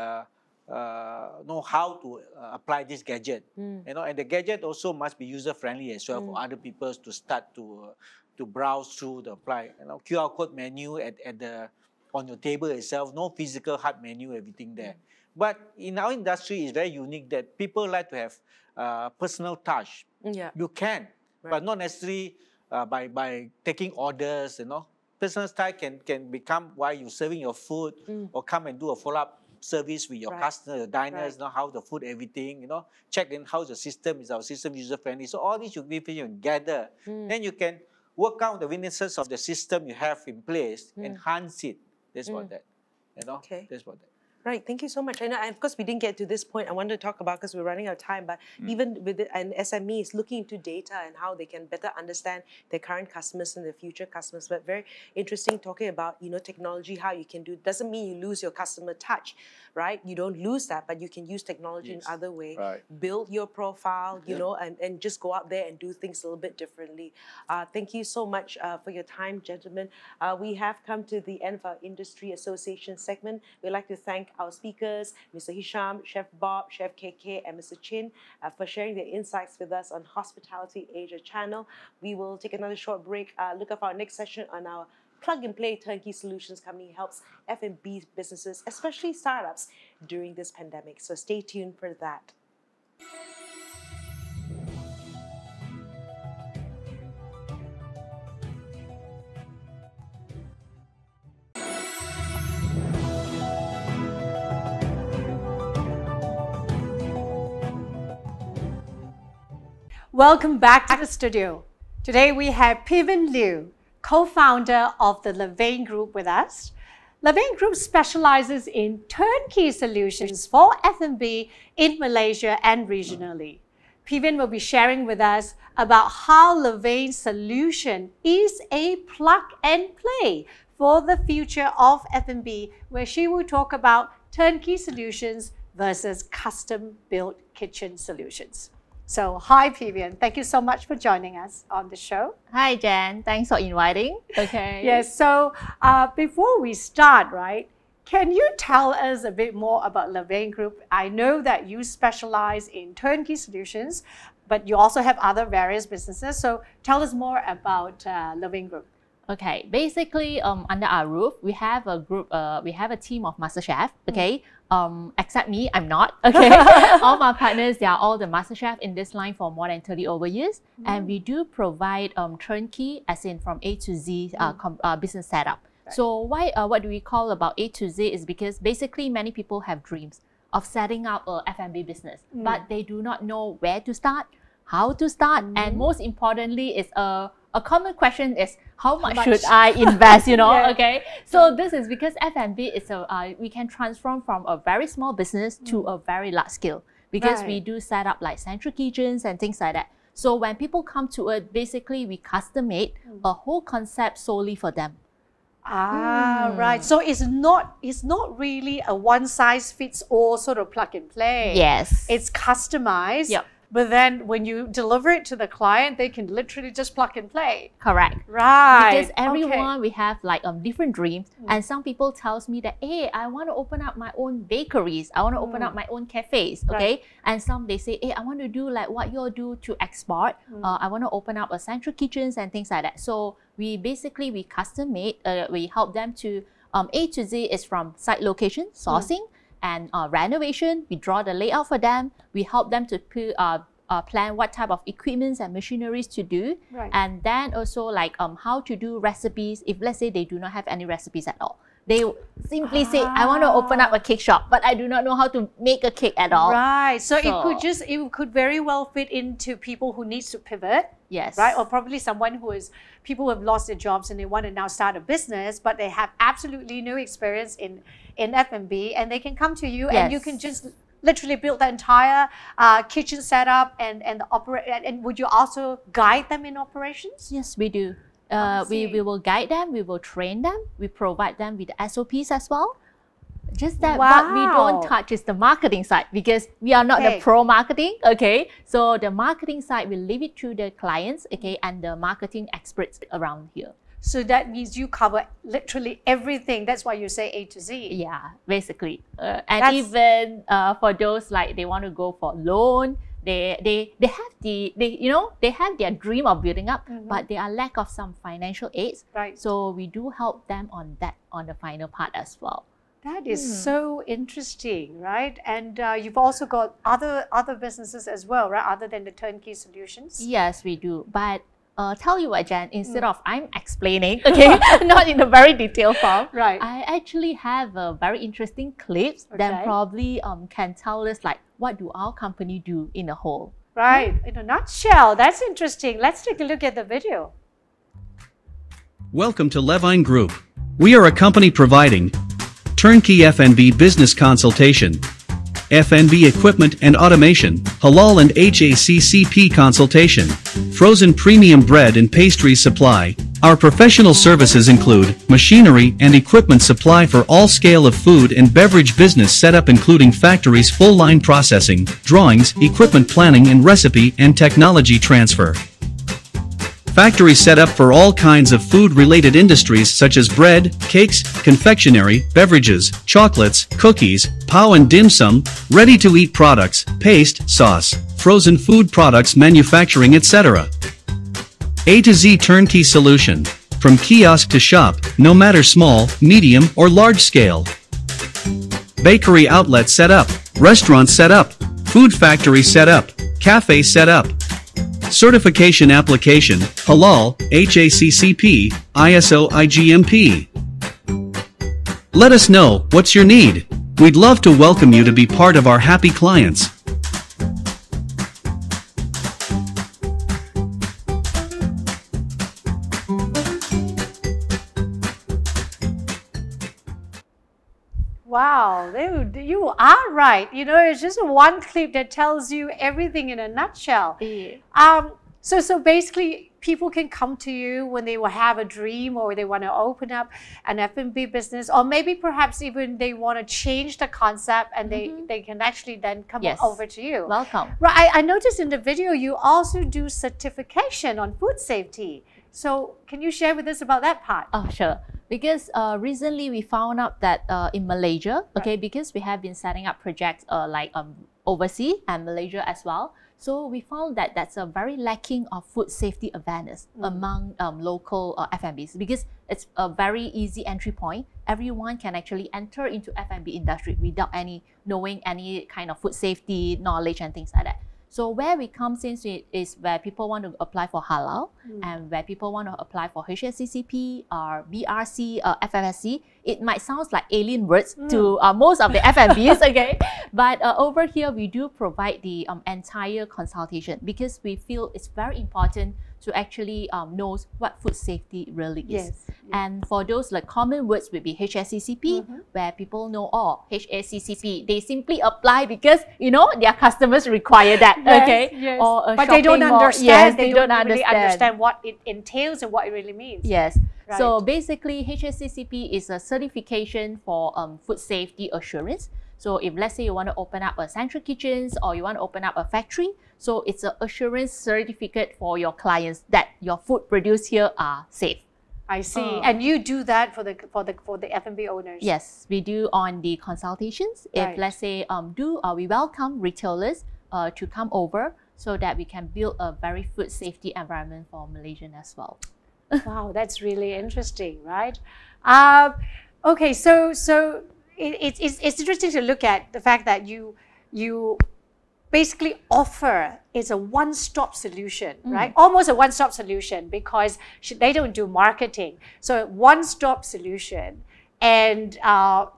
know how to apply this gadget. You know, and the gadget also must be user friendly as well for other people to start to browse through the apply. You know, QR code menu at the on your table itself, no physical hard menu, everything there. But in our industry, it's very unique that people like to have personal touch. Yeah. You can, but not necessarily by taking orders, you know. Personal touch can become while you're serving your food or come and do a follow-up service with your customers, your diners, know how the food, everything, you know, check in how the system is, our system user-friendly. So all these you gather. Then you can work out the weaknesses of the system you have in place, enhance it. That's what that, you know, that's what that. Right, thank you so much. I know, and of course, we didn't get to this point I wanted to talk about because we're running out of time, but even with an SMEs looking into data and how they can better understand their current customers and their future customers. But very interesting talking about, you know, technology, how you can do, doesn't mean you lose your customer touch, right? You don't lose that, but you can use technology in other ways. Build your profile, you know, and just go out there and do things a little bit differently. Thank you so much for your time, gentlemen. We have come to the end of our Industry Association segment. We'd like to thank our speakers, Mr. Hisham, Chef Bob, Chef KK, and Mr. Chin for sharing their insights with us on Hospitality Asia channel. We will take another short break. Look up our next session on our plug-and-play turnkey solutions company helps F&B businesses, especially startups, during this pandemic. So stay tuned for that. Welcome back to the studio. Today we have Piven Liu, co-founder of the Levain Group with us. Levain Group specializes in turnkey solutions for F&B in Malaysia and regionally. Piven will be sharing with us about how Levain's solution is a plug and play for the future of F&B, where she will talk about turnkey solutions versus custom-built kitchen solutions. So, hi Piven, thank you so much for joining us on the show. Hi Jen, thanks for inviting. Okay. Yes, so before we start, right, can you tell us a bit more about Levain Group? I know that you specialize in turnkey solutions, but you also have other various businesses. So tell us more about Levain Group. Okay, basically under our roof, we have a group, we have a team of master chef, okay? Except me, I'm not, okay? All my partners, they are all the master chef in this line for more than 30 over years. And we do provide turnkey, as in from A to Z business setup. Right. So what do we call about A to Z is because basically many people have dreams of setting up a F&B business, but they do not know where to start, how to start, and most importantly is a common question is, how much should I invest, you know, okay? So this is because F&B is we can transform from a very small business to a very large scale because we do set up like central kitchens and things like that. So when people come to it, basically we custom made a whole concept solely for them. Right. So it's not really a one size fits all sort of plug and play. Yes. It's customized. Yep. But then when you deliver it to the client, they can literally just plug and play. Correct. Right. Because everyone, we have like different dreams. And some people tells me that, hey, I want to open up my own bakeries. I want to open up my own cafes, okay? Right. And some, they say, hey, I want to do like what you all do to export. I want to open up a central kitchens and things like that. So we custom made, we help them to, A to Z is from site location, sourcing, and renovation. We draw the layout for them. We help them to plan what type of equipments and machineries to do. Right. And then also like how to do recipes if let's say they do not have any recipes at all. They simply say, I want to open up a cake shop, but I do not know how to make a cake at all. Right. So it could very well fit into people who needs to pivot. Yes. Right. Or probably someone people who have lost their jobs and they want to now start a business, but they have absolutely no experience in F&B, and they can come to you and you can just literally build the entire kitchen setup and would you also guide them in operations? Yes, we do. We will guide them, we will train them, we provide them with SOPs as well. Just that what we don't touch is the marketing side because we are not the pro marketing, okay? So the marketing side, we leave it to the clients, okay, and the marketing experts around here. So that means you cover literally everything. That's why you say A to Z. Yeah, basically. And even for those like they want to go for loan, they have their dream of building up, but they are lack of some financial aids. Right. So we do help them on that on the final part as well. That is so interesting, right? And you've also got other businesses as well, right? Other than the turnkey solutions. Yes, we do. But tell you what, Jen, instead of I'm explaining, okay, not in a very detailed form, right? I actually have a very interesting clips that probably can tell us like what do our company do in a whole. Right, in a nutshell. That's interesting. Let's take a look at the video. Welcome to Levine Group. We are a company providing turnkey F&B business consultation, F&B equipment and automation, halal and HACCP consultation, frozen premium bread and pastry supply. Our professional services include machinery and equipment supply for all scale of food and beverage business setup including factories full line processing, drawings, equipment planning and recipe and technology transfer. Factory setup for all kinds of food-related industries such as bread, cakes, confectionery, beverages, chocolates, cookies, pao and dim sum, ready-to-eat products, paste, sauce, frozen food products manufacturing etc. A to Z turnkey solution. From kiosk to shop, no matter small, medium or large scale. Bakery outlet setup, restaurant setup, food factory setup, cafe setup. Certification application, halal, HACCP, ISO IGMP. Let us know what's your need. We'd love to welcome you to be part of our happy clients. Wow, you are right. You know, it's just one clip that tells you everything in a nutshell. Yeah. So basically, people can come to you when they will have a dream or they want to open up an F&B business, or maybe perhaps even they want to change the concept and they can actually then come over to you. Welcome. Right. I noticed in the video you also do certification on food safety. So can you share with us about that part? Oh, sure. Because recently we found out that in Malaysia, okay, because we have been setting up projects overseas and Malaysia as well. So we found that that's a very lacking of food safety awareness among local F&Bs because it's a very easy entry point. Everyone can actually enter into F&B industry without knowing any kind of food safety knowledge and things like that. So where we come in is where people want to apply for halal and where people want to apply for HACCP or BRC or FFSC. It might sound like alien words to most of the F&Bs, okay? But over here, we do provide the entire consultation because we feel it's very important to actually know what food safety really is. Yes. And for those like common words would be HACCP, where people know, oh, HACCP, they simply apply because, you know, their customers require that, okay? Yes. Or a but they don't mall. understand. Yes, they don't really understand what it entails and what it really means. Yes. Right. So basically, HACCP is a certification for food safety assurance. So if let's say you want to open up a central kitchens or you want to open up a factory, so it's an assurance certificate for your clients that your food produced here are safe. I see. And you do that for the F&B owners? Yes, we do on the consultations. If let's say we welcome retailers to come over so that we can build a very food safety environment for Malaysian as well. Wow, that's really interesting, right? Okay, so it's interesting to look at the fact that you basically offer is a one-stop solution, right? Almost a one-stop solution because they don't do marketing. So one-stop solution and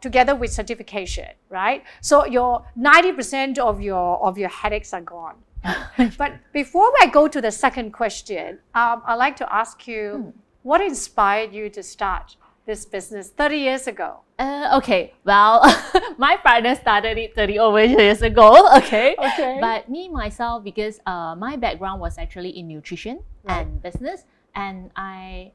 together with certification, right? So your 90% of your headaches are gone. But before I go to the second question, I'd like to ask you, what inspired you to start this business 30 years ago? Okay, well, my partner started it 30 over years ago, okay? But me, myself, because my background was actually in nutrition and business, and I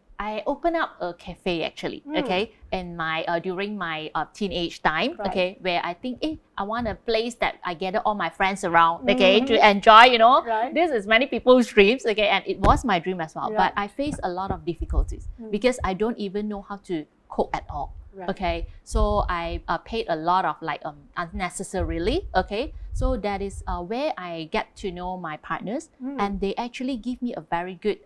opened up a cafe actually, okay, in my during my teenage time, okay, where I think, I want a place that I gather all my friends around, okay, to enjoy, you know. This is many people's dreams, okay, and it was my dream as well. But I faced a lot of difficulties because I don't even know how to cook at all. Okay, so I paid a lot of like unnecessarily, okay, so that is where I get to know my partners, and they actually give me a very good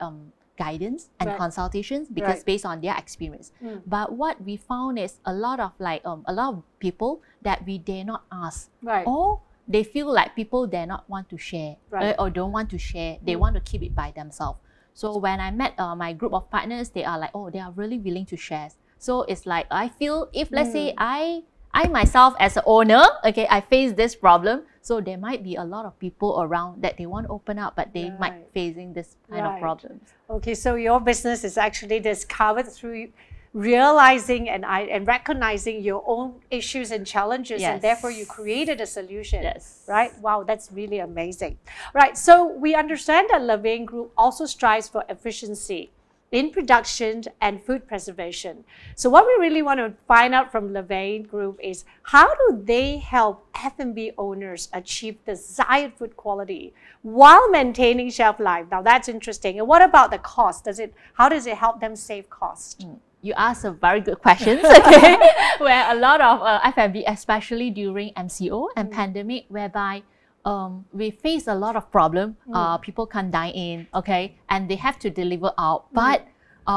guidance and consultations because based on their experience. But what we found is a lot of like a lot of people that we dare not ask, or they feel like people dare not want to share, or don't want to share, they want to keep it by themselves. So when I met my group of partners, they are like, oh, they are really willing to share. So it's like, I feel if let's say I myself as an owner, okay, I face this problem, so there might be a lot of people around that they want to open up, but they might facing this kind of problems. Okay, so your business is actually discovered through realizing and recognizing your own issues and challenges, and therefore you created a solution, right? Wow, that's really amazing. Right, so we understand that Levain Group also strives for efficiency in production and food preservation. So what we really want to find out from Levain Group is how do they help F&B owners achieve desired food quality while maintaining shelf life? Now that's interesting. And what about the cost? How does it help them save cost? You asked a very good questions, okay? Where a lot of F&B, especially during MCO and pandemic, whereby we face a lot of problem. People can't dine in, okay, and they have to deliver out. But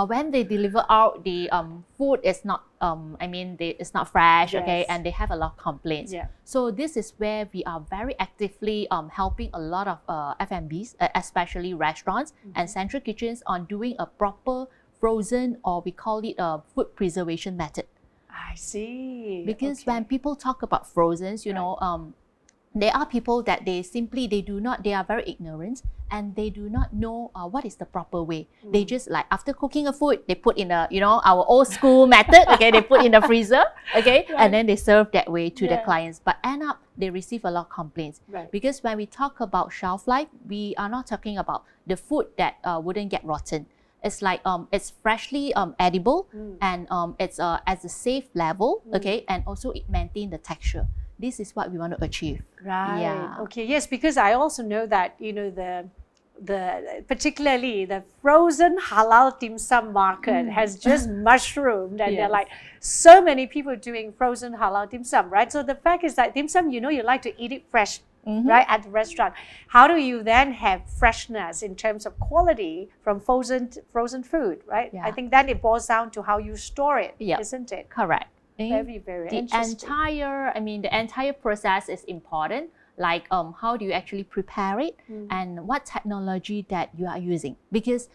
when they deliver out, the food is not, it's not fresh, okay, and they have a lot of complaints. So this is where we are very actively helping a lot of F&Bs, especially restaurants and central kitchens, on doing a proper frozen, or we call it a food preservation method. I see. Because when people talk about frozen, you know, there are people that they are very ignorant, and they do not know what is the proper way. They just like, after cooking a food, they put in a, you know, our old school method, okay, they put in the freezer, okay, and then they serve that way to the clients. But end up, they receive a lot of complaints. Because when we talk about shelf life, we are not talking about the food that wouldn't get rotten. It's like, it's freshly edible, and it's at a safe level, okay, and also it maintains the texture. This is what we want to achieve. Right. Yeah. Okay. Yes, because I also know that, you know, particularly the frozen halal dim sum market has just mushroomed, and there are like so many people doing frozen halal dim sum, right? So the fact is that dim sum, you know, you like to eat it fresh, right, at the restaurant. How do you then have freshness in terms of quality from frozen food, right? I think then it boils down to how you store it, isn't it? Correct. Very, very interesting. The entire process is important. Like how do you actually prepare it, and what technology that you are using? Because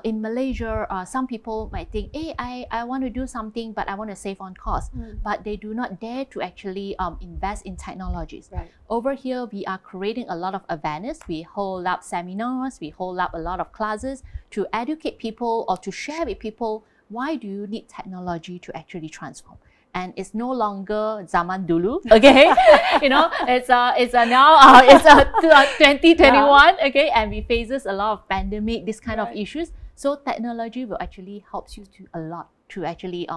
in Malaysia, some people might think, hey, I want to do something, but I want to save on cost. But they do not dare to actually invest in technologies. Over here, we are creating a lot of awareness. We hold up seminars, we hold up a lot of classes to educate people or to share with people, why do you need technology to actually transform? And it's no longer zaman dulu, okay? You know, it's 2021, okay? And we faces a lot of pandemic, this kind of issues. So technology will actually help you a lot to actually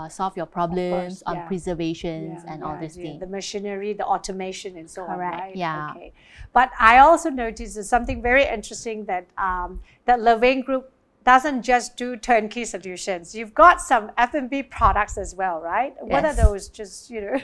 solve your problems on preservations and all these things. The machinery, the automation, and so on, right? Yeah. Okay. But I also noticed there's something very interesting that that Levain Group doesn't just do turnkey solutions. You've got some F&B products as well, right? What are those? Just, you know,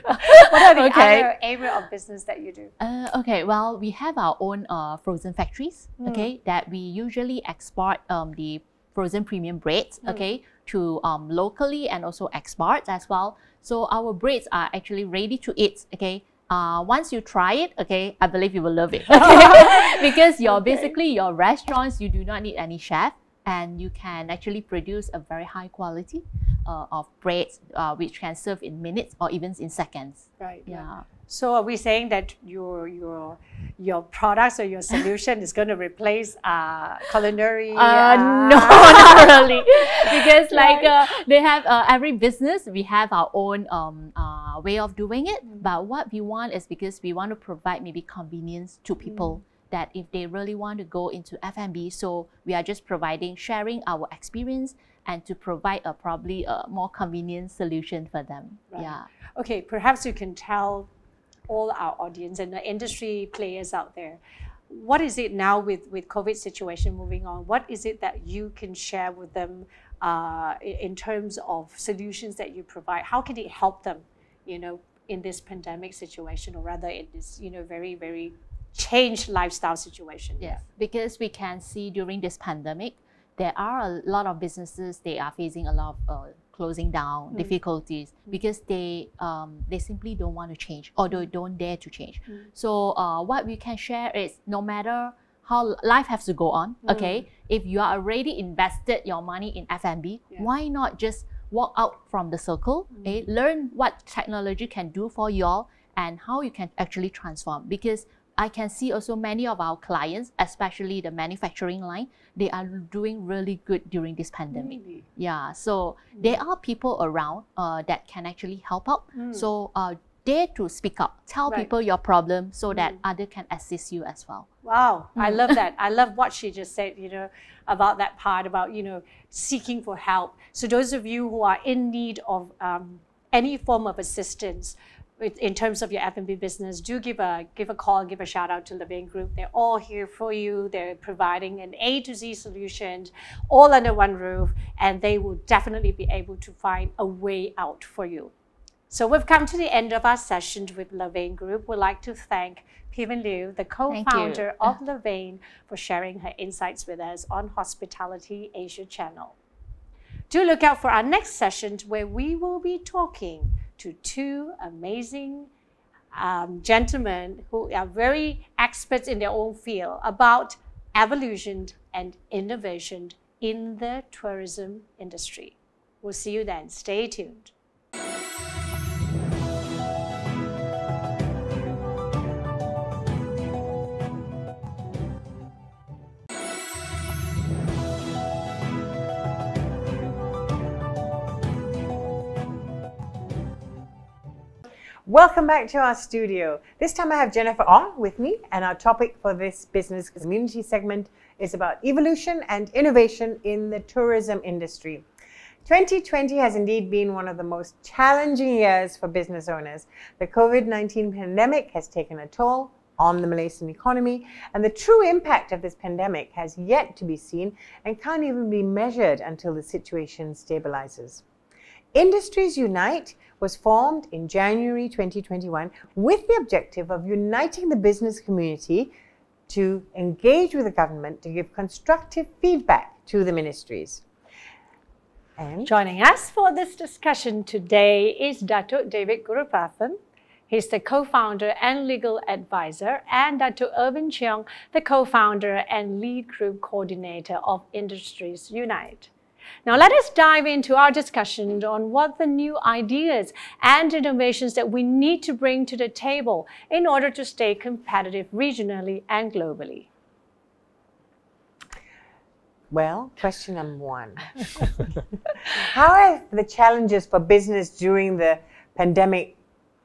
what are the other area of business that you do? Okay, well, we have our own frozen factories, okay, that we usually export the frozen premium breads, okay, to locally and also export as well. So our breads are actually ready to eat, okay. Once you try it, okay, I believe you will love it, okay? Because basically your restaurants, you do not need any chef, and you can actually produce a very high quality of breads, which can serve in minutes or even in seconds. Right. Yeah. So are we saying that your your products or your solution is going to replace culinary? No, not really. Because like they have every business, we have our own way of doing it. But what we want is because we want to provide maybe convenience to people that if they really want to go into F&B, so we are just sharing our experience and to provide probably a more convenient solution for them. Right. Yeah. Okay, perhaps you can tell all our audience and the industry players out there, what is it now with COVID situation moving on? What is it that you can share with them in terms of solutions that you provide? How can it help them, you know, in this pandemic situation, or rather in this, you know, very, very changed lifestyle situation? Yes, because we can see during this pandemic, there are a lot of businesses, they are facing a lot of closing down difficulties because they simply don't want to change or they don't dare to change. So what we can share is no matter how life has to go on, okay, if you are already invested your money in F&B, why not just walk out from the circle, learn what technology can do for you all and how you can actually transform. Because I can see also many of our clients, especially the manufacturing line, they are doing really good during this pandemic. Really? Yeah, so there are people around that can actually help out. So dare to speak up, tell people your problem so that others can assist you as well. Wow, I love that. I love what she just said, you know, about that part about, you know, seeking for help. So those of you who are in need of any form of assistance, in terms of your F&B business, do give a call, give a shout out to Levain Group. They're all here for you. They're providing an A to Z solution, all under one roof, and they will definitely be able to find a way out for you. So we've come to the end of our session with Levain Group. We'd like to thank Piven Liu, the co-founder of Levain, for sharing her insights with us on Hospitality Asia Channel. Do look out for our next session where we will be talking to two amazing gentlemen who are very experts in their own field about evolution and innovation in the tourism industry. We'll see you then. Stay tuned. Welcome back to our studio. This time I have Jennifer Ong with me, and our topic for this business community segment is about evolution and innovation in the tourism industry. 2020 has indeed been one of the most challenging years for business owners. The COVID-19 pandemic has taken a toll on the Malaysian economy, and the true impact of this pandemic has yet to be seen and can't even be measured until the situation stabilizes. Industries Unite was formed in January 2021 with the objective of uniting the business community to engage with the government to give constructive feedback to the ministries. And joining us for this discussion today is Datuk David Gurupathan. He's the co-founder and legal advisor, and Datuk Irvin Cheong, the co-founder and lead group coordinator of Industries Unite. Now let us dive into our discussion on what the new ideas and innovations that we need to bring to the table in order to stay competitive regionally and globally. Well, question number one. How have the challenges for business during the pandemic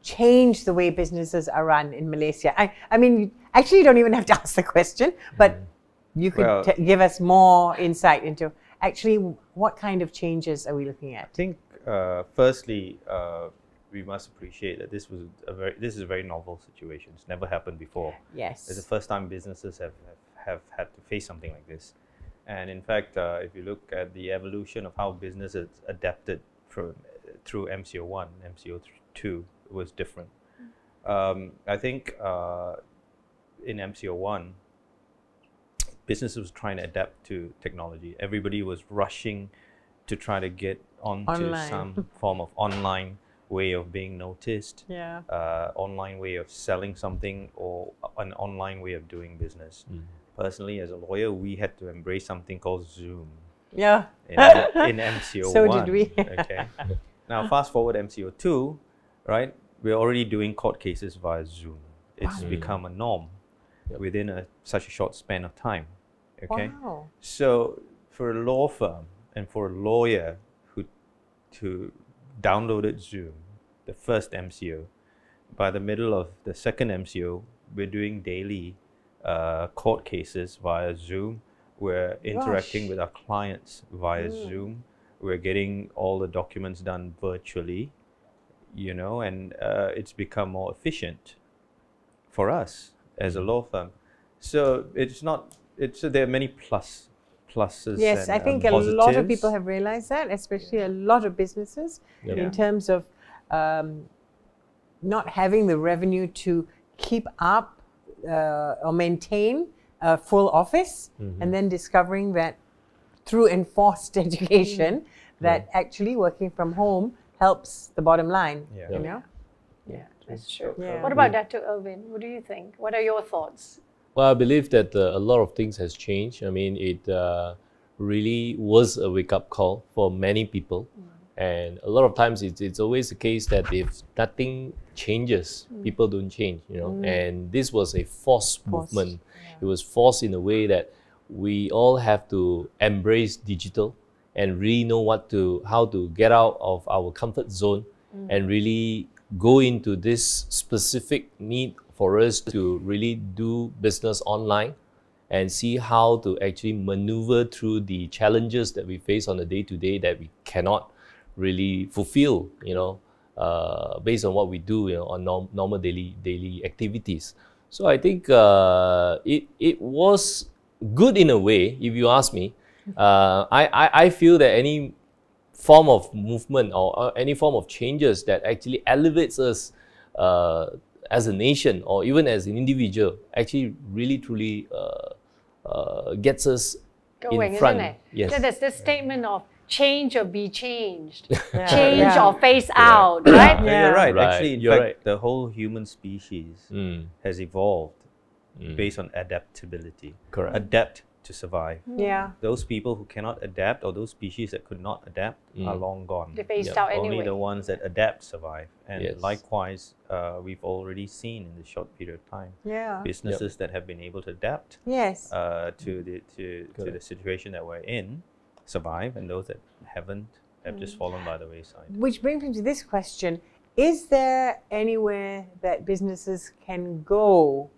changed the way businesses are run in Malaysia? I mean, actually you don't even have to ask the question, but you could give us more insight into actually what kind of changes are we looking at? I think firstly, we must appreciate that this is a very novel situation. It's never happened before. Yes. It's the first time businesses have had to face something like this. And in fact, if you look at the evolution of how businesses adapted through MCO1, MCO2, it was different. I think in MCO1, businesses was trying to adapt to technology. Everybody was rushing to try to get onto some form of online way of being noticed, online way of selling something, or an online way of doing business. Personally, as a lawyer, we had to embrace something called Zoom. Yeah. In MCO1. So did we. Okay. Now, fast forward MCO2, right? We're already doing court cases via Zoom. It's become a norm. within such a short span of time. Okay, Wow. so for a law firm and for a lawyer who downloaded Zoom, the first MCO, by the middle of the second MCO, we're doing daily court cases via Zoom. We're interacting with our clients via Zoom. We're getting all the documents done virtually, you know, and it's become more efficient for us as a law firm. So it's not, there are many pluses. Yes, and, I think a lot of positives. people have realized that, especially a lot of businesses, in terms of not having the revenue to keep up or maintain a full office, and then discovering that through enforced education that actually working from home helps the bottom line, you know? Yeah, that's true. Yeah. What about Dato' Irvin? What do you think? What are your thoughts? Well, I believe that a lot of things has changed. I mean, it really was a wake-up call for many people. And a lot of times it's always the case that if nothing changes, people don't change, you know. And this was a forced movement. It was forced in a way that we all have to embrace digital and really know how to get out of our comfort zone and really go into this specific need for us to really do business online and see how to actually maneuver through the challenges that we face on a day-to-day that we cannot really fulfill, you know, based on what we do, you know, on normal daily activities. So I think it was good in a way, if you ask me. I feel that any form of movement or any form of changes that actually elevates us as a nation or even as an individual actually really truly gets us Going, in front. isn't it? Yes. So there's this statement of change or be changed, Yeah. change Yeah. or phase out, right? Yeah, you're right. Right. Actually, in You're fact, right. the whole human species has evolved based on adaptability. Correct. Adapt to survive. Yeah. Those people who cannot adapt, or those species that could not adapt, are long gone. They phased out Only anyway. the ones that adapt survive. And Yes. likewise, we've already seen in this short period of time Yeah. businesses that have been able to adapt Yes. to the situation that we're in survive, and those that haven't have just fallen by the wayside. Which brings me to this question. Is there anywhere that businesses can go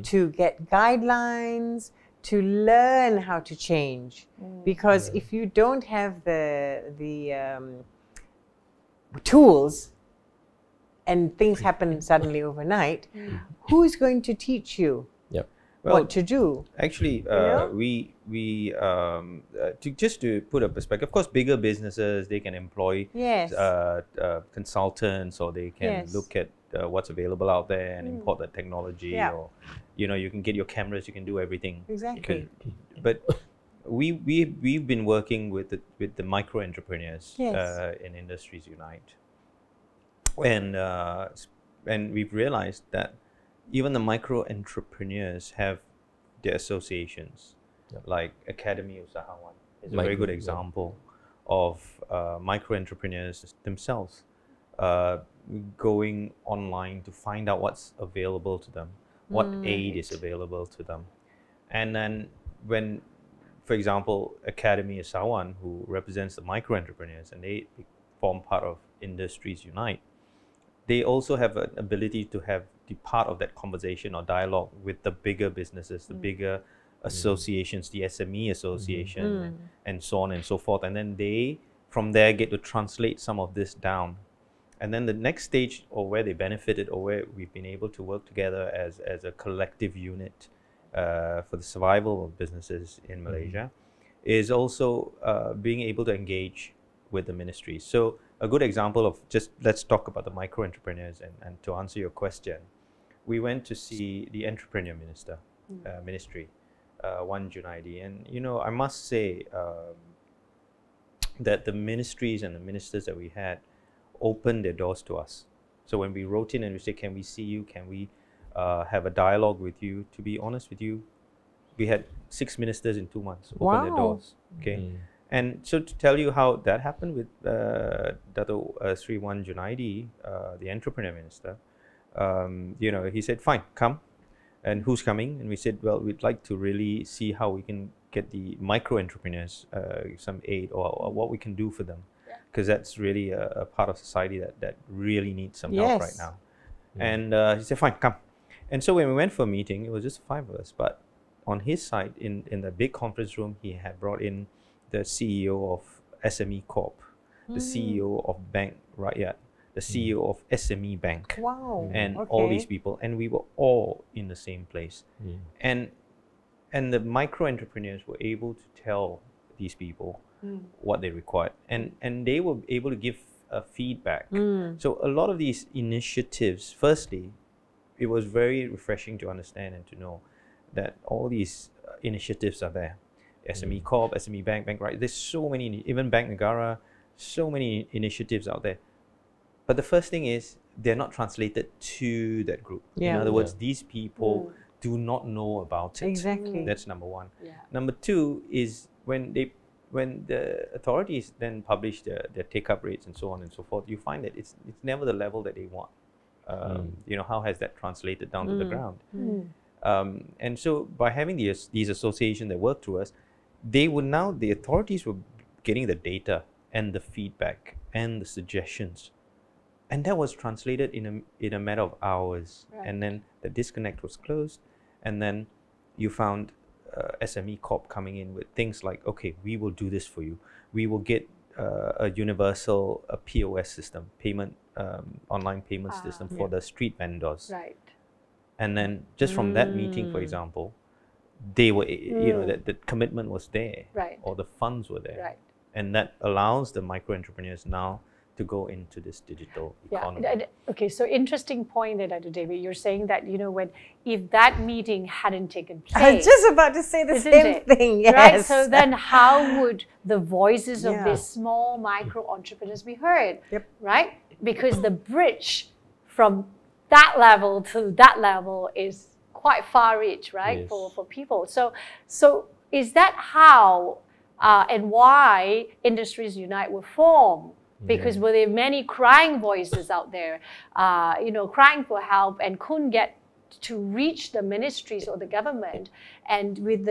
to get guidelines, to learn how to change? Because if you don't have the tools and things happen suddenly overnight, who is going to teach you what to do? Actually, know? just to put a perspective, of course, bigger businesses, they can employ Yes. consultants, or they can Yes. look at what's available out there and import that technology. Yeah. Or, you know, you can get your cameras, you can do everything. Exactly. But we've been working with the micro entrepreneurs Yes. in Industries Unite, and we've realized that even the micro entrepreneurs have their associations, like Academy Usahawan is a very good example of micro entrepreneurs themselves going online to find out what's available to them, what aid is available to them. And then when, for example, Academy Usahawan, who represents the micro entrepreneurs, and they form part of Industries Unite, they also have an ability to have the part of that conversation or dialogue with the bigger businesses, the bigger associations, the SME association, and so on and so forth. And then they, from there, get to translate some of this down. And then the next stage, or where they benefited, or where we've been able to work together as a collective unit for the survival of businesses in Malaysia, is also being able to engage with the ministry. So a good example of, just let's talk about the micro entrepreneurs, and to answer your question, we went to see the entrepreneur ministry, Wan Junaidi, and you know, I must say that the ministries and the ministers that we had opened their doors to us. So when we wrote in and we said, can we see you, can we have a dialogue with you, to be honest with you, we had 6 ministers in 2 months open their doors. Okay. And so to tell you how that happened with Dato' Sri Wan Junaidi, the entrepreneur minister, you know, he said, fine, come. and who's coming? And we said, well, we'd like to really see how we can get the micro entrepreneurs some aid or what we can do for them, because that's really a part of society that really needs some help right now. And he said, fine, come. And so when we went for a meeting, it was just 5 of us, but on his side, in the big conference room, he had brought in the CEO of SME Corp, the CEO of Bank Rakyat, the CEO of SME Bank, and all these people, and we were all in the same place. And the micro entrepreneurs were able to tell these people what they required, and they were able to give feedback. So a lot of these initiatives, firstly, it was very refreshing to understand and to know that all these initiatives are there. SME Corp, SME Bank, Bank Right. There's so many, even Bank Negara, so many initiatives out there. But the first thing is they're not translated to that group. In other words, these people do not know about it. Exactly. That's number one. Number two is when the authorities then publish their take-up rates and so on and so forth, you find that it's never the level that they want. You know, how has that translated down to the ground? And so by having these associations that work through us, the authorities were getting the data and the feedback and the suggestions. And that was translated in a matter of hours. And then the disconnect was closed. And then you found SME Corp coming in with things like, okay, we will do this for you. We will get a universal POS system, online payment system for the street vendors. And then just from that meeting, for example, they were, you know, that the commitment was there, or the funds were there. And that allows the micro entrepreneurs now to go into this digital economy. Okay, so interesting point there, Dr. David. You're saying that, you know, if that meeting hadn't taken place. I was just about to say the same thing, yes. Right, so then how would the voices of these small micro entrepreneurs be heard? Right? Because the bridge from that level to that level is quite far reach, right, for people. So is that how and why Industries Unite were formed? Because were there many crying voices out there, you know, crying for help and couldn't get to reach the ministries or the government, and with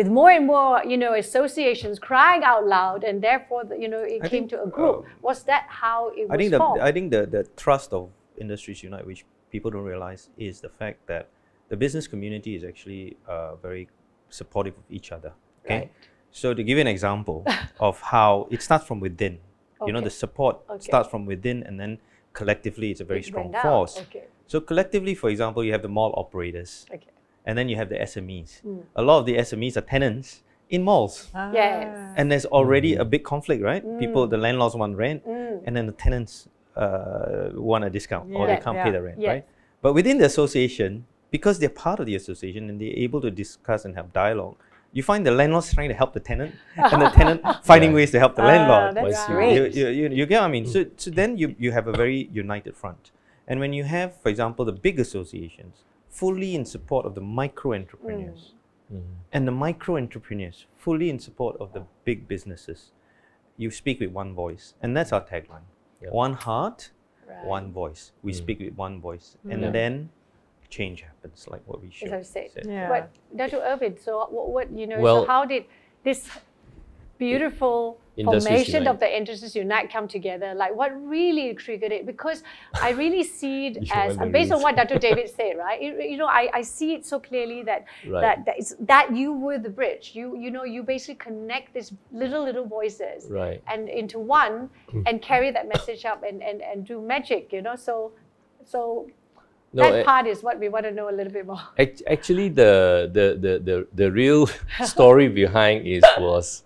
more and more, you know, associations crying out loud, and therefore, you know, it came to a group. Was that how it was formed? I think the thrust of Industries Unite, which people don't realize, is the fact that the business community is actually very supportive of each other. Okay, so to give you an example of how it starts from within. You know, the support starts from within, and then collectively it's a very strong force. So collectively, for example, you have the mall operators, and then you have the SMEs. A lot of the SMEs are tenants in malls. And there's already a big conflict, right? People, the landlords want rent, and then the tenants want a discount, or they can't pay the rent, right? But within the association, because they're part of the association and they're able to discuss and have dialogue, you find the landlords trying to help the tenant, and the tenant finding ways to help the landlord. That's great. You get what I mean? So then you have a very united front. And when you have, for example, the big associations fully in support of the micro entrepreneurs, and the micro entrepreneurs fully in support of the big businesses, you speak with one voice. And that's our tagline. One heart, one voice. We speak with one voice. And then change happens, like what we showed. But Dr. Irvin, so what you know, so how did this beautiful formation of the Industries Unite come together? Like, what really triggered it? Because I really see it as, based on what Dr. David said, right? You know, I see it so clearly that that you were the bridge. You know, you basically connect these little voices and into one, and carry that message up and do magic. You know, so. That part is what we want to know a little bit more. Actually, the real story behind was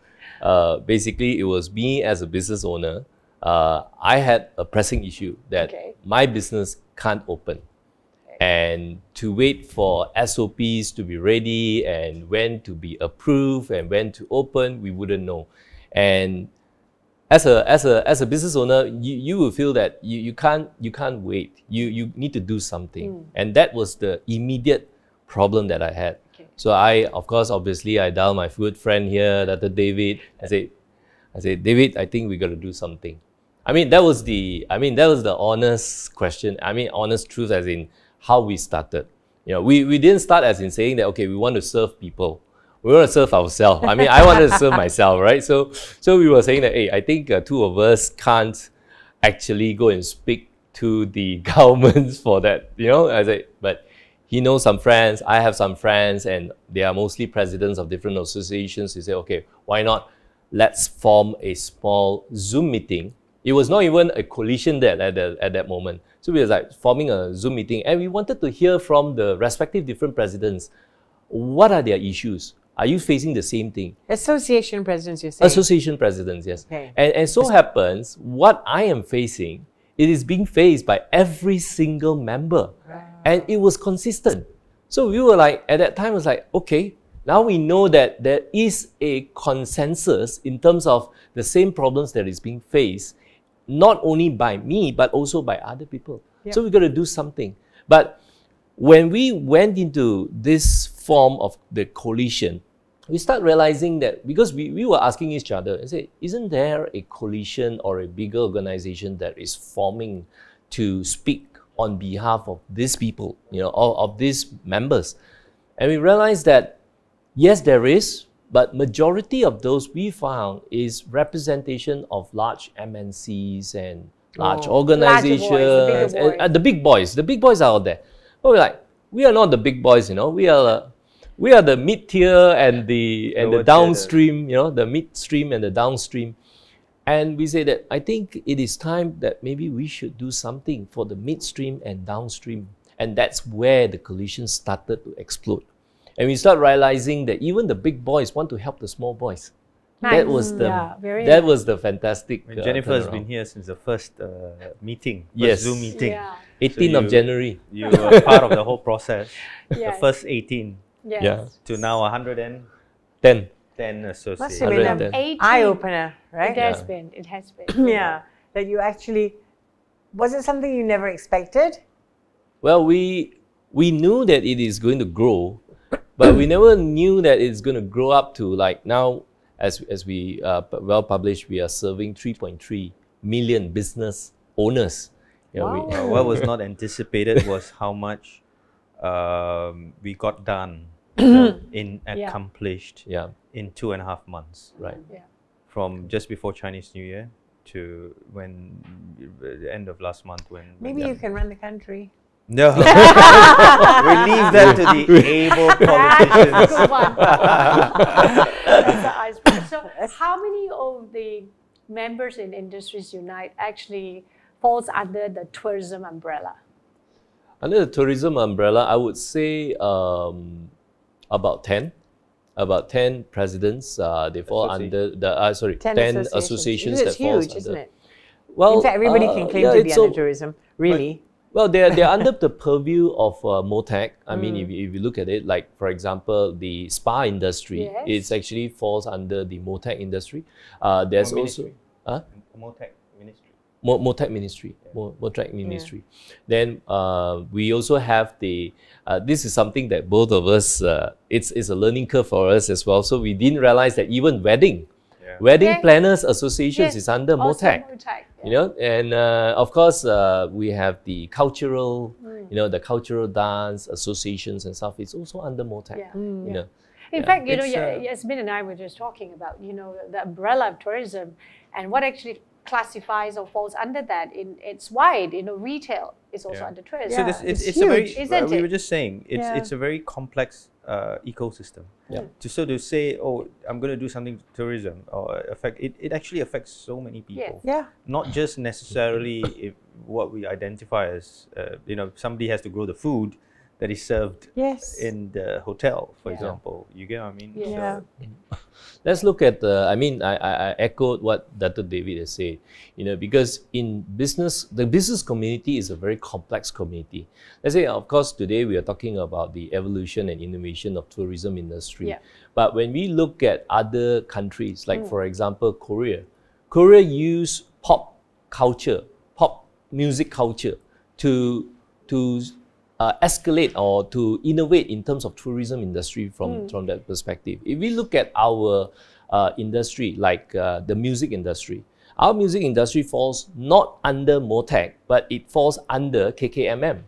basically it was me as a business owner. I had a pressing issue that my business can't open, and to wait for SOPs to be ready and when to be approved and when to open, we wouldn't know. And as a business owner, you will feel that you can't wait. You need to do something, and that was the immediate problem that I had. So obviously I dialed my good friend here, Dr. David. I said, David, I think we got to do something. I mean, that was the honest question. I mean, honest truth, as in how we started. You know, we didn't start as in saying that, okay, we want to serve people. We want to serve ourselves. I mean, I wanted to serve myself, right? So we were saying that, hey, I think two of us can't actually go and speak to the governments for that, you know. I said, but he knows some friends, I have some friends, and they are mostly presidents of different associations. He said, okay, why not? Let's form a small Zoom meeting. It was not even a coalition there at that moment. So we were like forming a Zoom meeting, and we wanted to hear from the respective different presidents, what are their issues? Are you facing the same thing? Association presidents, you're saying? Association presidents, yes. Okay. And so happens, what I am facing, it is being faced by every single member. Wow. And it was consistent. So we were like, at that time, it was like, okay, now we know that there is a consensus in terms of the same problems that is being faced, not only by me, but also by other people. Yep. So we got to do something. But when we went into this form of the coalition, we start realizing that, because we were asking each other and say, isn't there a coalition or a bigger organization that is forming to speak on behalf of these people, you know, of these members? And we realized that, yes, there is, but majority of those we found is representation of large MNCs and large organizations, the big boys. The big boys are out there. But we're like, we are not the big boys, you know. We are the mid-tier and the downstream, you know, the midstream and the downstream. And we say that I think it is time that maybe we should do something for the midstream and downstream. And that's where the coalition started to explode. And we start realizing that even the big boys want to help the small boys. Nice. That was the fantastic. Jennifer has been here since the first meeting, Zoom meeting. Yeah. 18th of January. You were part of the whole process. Yes. The first 18. Yes. Yeah. To now 110 associates. Must have been an eye-opener, right? It has been. It has been. Yeah. That you actually, was it something you never expected? Well, we knew that it is going to grow, but we never knew that it's going to grow up to, like, now, as we well published, we are serving 3.3 million business owners. You know, wow. What was not anticipated was how much we got done accomplished in 2.5 months. Right. Yeah. From just before Chinese New Year to the end of last month when... Maybe you can run the country. No. We leave that to the able politicians. That's a good one. That's the icebreaker. So how many of the members in Industries Unite actually falls under the tourism umbrella? Under the tourism umbrella, I would say about 10. About 10 presidents, they fall under the, 10 associations that falls huge, under. Isn't it? Well, in fact, everybody can claim to be under tourism, really. Well, they're under the purview of MOTAC. I mean, if you look at it, like, for example, the spa industry, it actually falls under the MOTAC industry. There's also... MOTAC Ministry. MOTAC Ministry. MOTAC Ministry. Then we also have the... this is something that both of us, it's a learning curve for us as well. So we didn't realize that even wedding Planners Associations is under MOTAC. You know, and of course we have the cultural, you know, the cultural dance associations and stuff. It's also under MOTAC. You know. In fact, you know, Yasmin and I were just talking about, you know, the umbrella of tourism and what actually classifies or falls under that. It's wide. You know, retail is also under tourism. So it's a very. We were just saying it's a very complex ecosystem. So to say, oh, I'm going to do something to tourism or affect it actually affects so many people. Not just necessarily what we identify as, you know, somebody has to grow the food that is served in the hotel, for example. You get what I mean? So, let's look at I mean, I echoed what Dr. David has said, you know, because in business, the business community is a very complex community. Let's say, of course, today we are talking about the evolution and innovation of tourism industry. But when we look at other countries, like for example, Korea use pop culture, pop music culture to escalate or to innovate in terms of tourism industry from that perspective. If we look at our industry, like the music industry, our music industry falls not under MOTAC, but it falls under KKMM.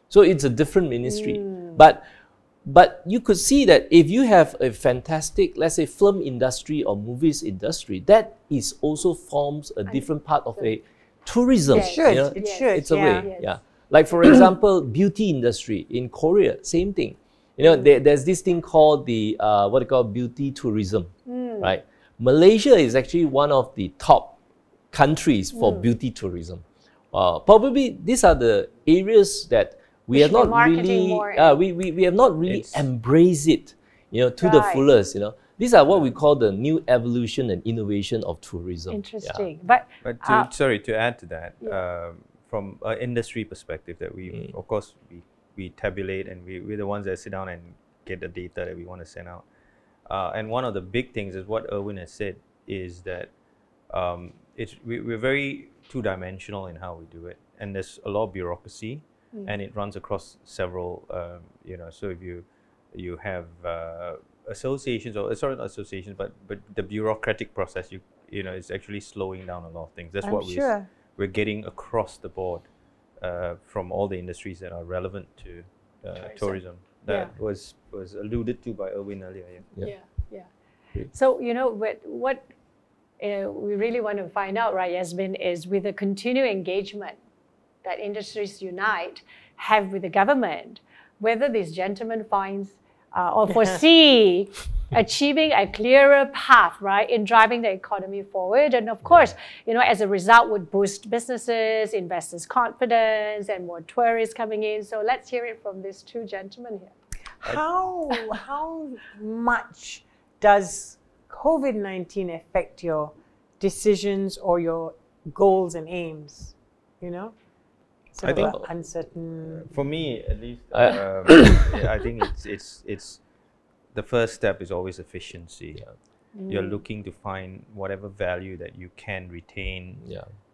So it's a different ministry. But you could see that if you have a fantastic, let's say, film industry or movies industry, that is also forms a different part of a tourism. It should. You know? It should. It's a way. Yeah. Like for example, beauty industry in Korea, same thing. You know, there's this thing called the what they call beauty tourism, right? Malaysia is actually one of the top countries for beauty tourism. Probably these are the areas that we have not really we have not really embraced it, you know, to the fullest. You know, these are what we call the new evolution and innovation of tourism. Interesting, yeah. but to add to that, from an industry perspective, that we of course we tabulate and we're the ones that sit down and get the data that we want to send out. And one of the big things is what Erwin has said is that we're very two-dimensional in how we do it, and there's a lot of bureaucracy. And it runs across several, you know. So if you have associations, or sorry, not associations, but the bureaucratic process, you know, is actually slowing down a lot of things. That's what we're getting across the board from all the industries that are relevant to tourism. That was alluded to by Erwin earlier. Yeah. So you know what we really want to find out, right, Yasmin, is with the continued engagement that industries unite have with the government, whether this gentleman finds or foresee achieving a clearer path, right, in driving the economy forward. And of course, you know, as a result would boost businesses, investors' confidence, and more tourists coming in. So let's hear it from these two gentlemen here. How much does COVID-19 affect your decisions or your goals and aims, you know? I think uncertain. For me, at least, I think it's the first step is always efficiency. You're looking to find whatever value that you can retain,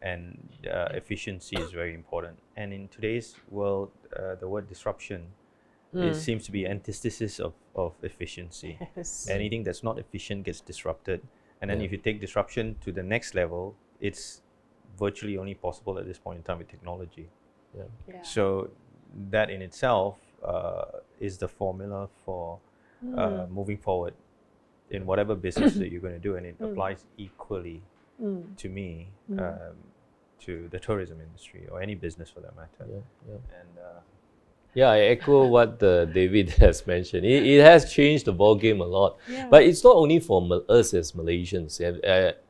and efficiency is very important. And in today's world, the word disruption seems to be antithesis of efficiency. Yes. Anything that's not efficient gets disrupted, and then if you take disruption to the next level, it's virtually only possible at this point in time with technology. So that in itself is the formula for moving forward in whatever business that you're going to do, and it applies equally to me, to the tourism industry or any business for that matter. Yeah, I echo what David has mentioned. It has changed the ball game a lot, but it's not only for us as Malaysians.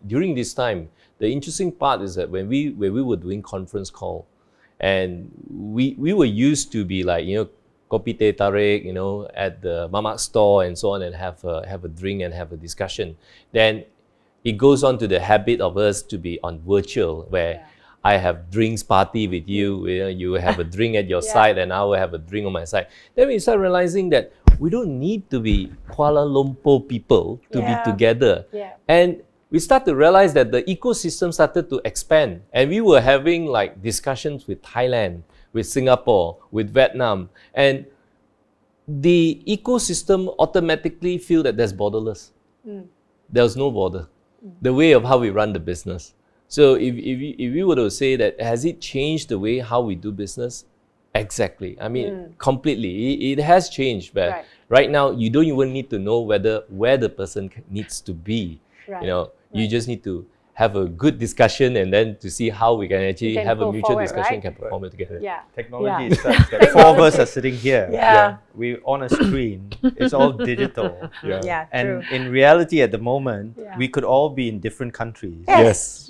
During this time, the interesting part is that when we were doing conference call, and we were used to be like, you know, kopi teh tarik, you know, at the mamak store and so on, and have a drink and have a discussion. Then it goes on to the habit of us to be on virtual, where I have drinks party with you, you know, you have a drink at your side and I will have a drink on my side. Then we start realizing that we don't need to be Kuala Lumpur people to be together. And we start to realize that the ecosystem started to expand, and we were having like discussions with Thailand, with Singapore, with Vietnam, and the ecosystem automatically feel that there's borderless. There's no border. The way of how we run the business. So if we were to say that, has it changed the way how we do business? Exactly. I mean, completely. It has changed, but right now you don't even need to know where the person needs to be. You know, you just need to have a good discussion, and then to see how we can actually have a mutual discussion and can perform it together. Technology is such that four of us are sitting here. We on a screen. It's all digital. And in reality, at the moment, we could all be in different countries.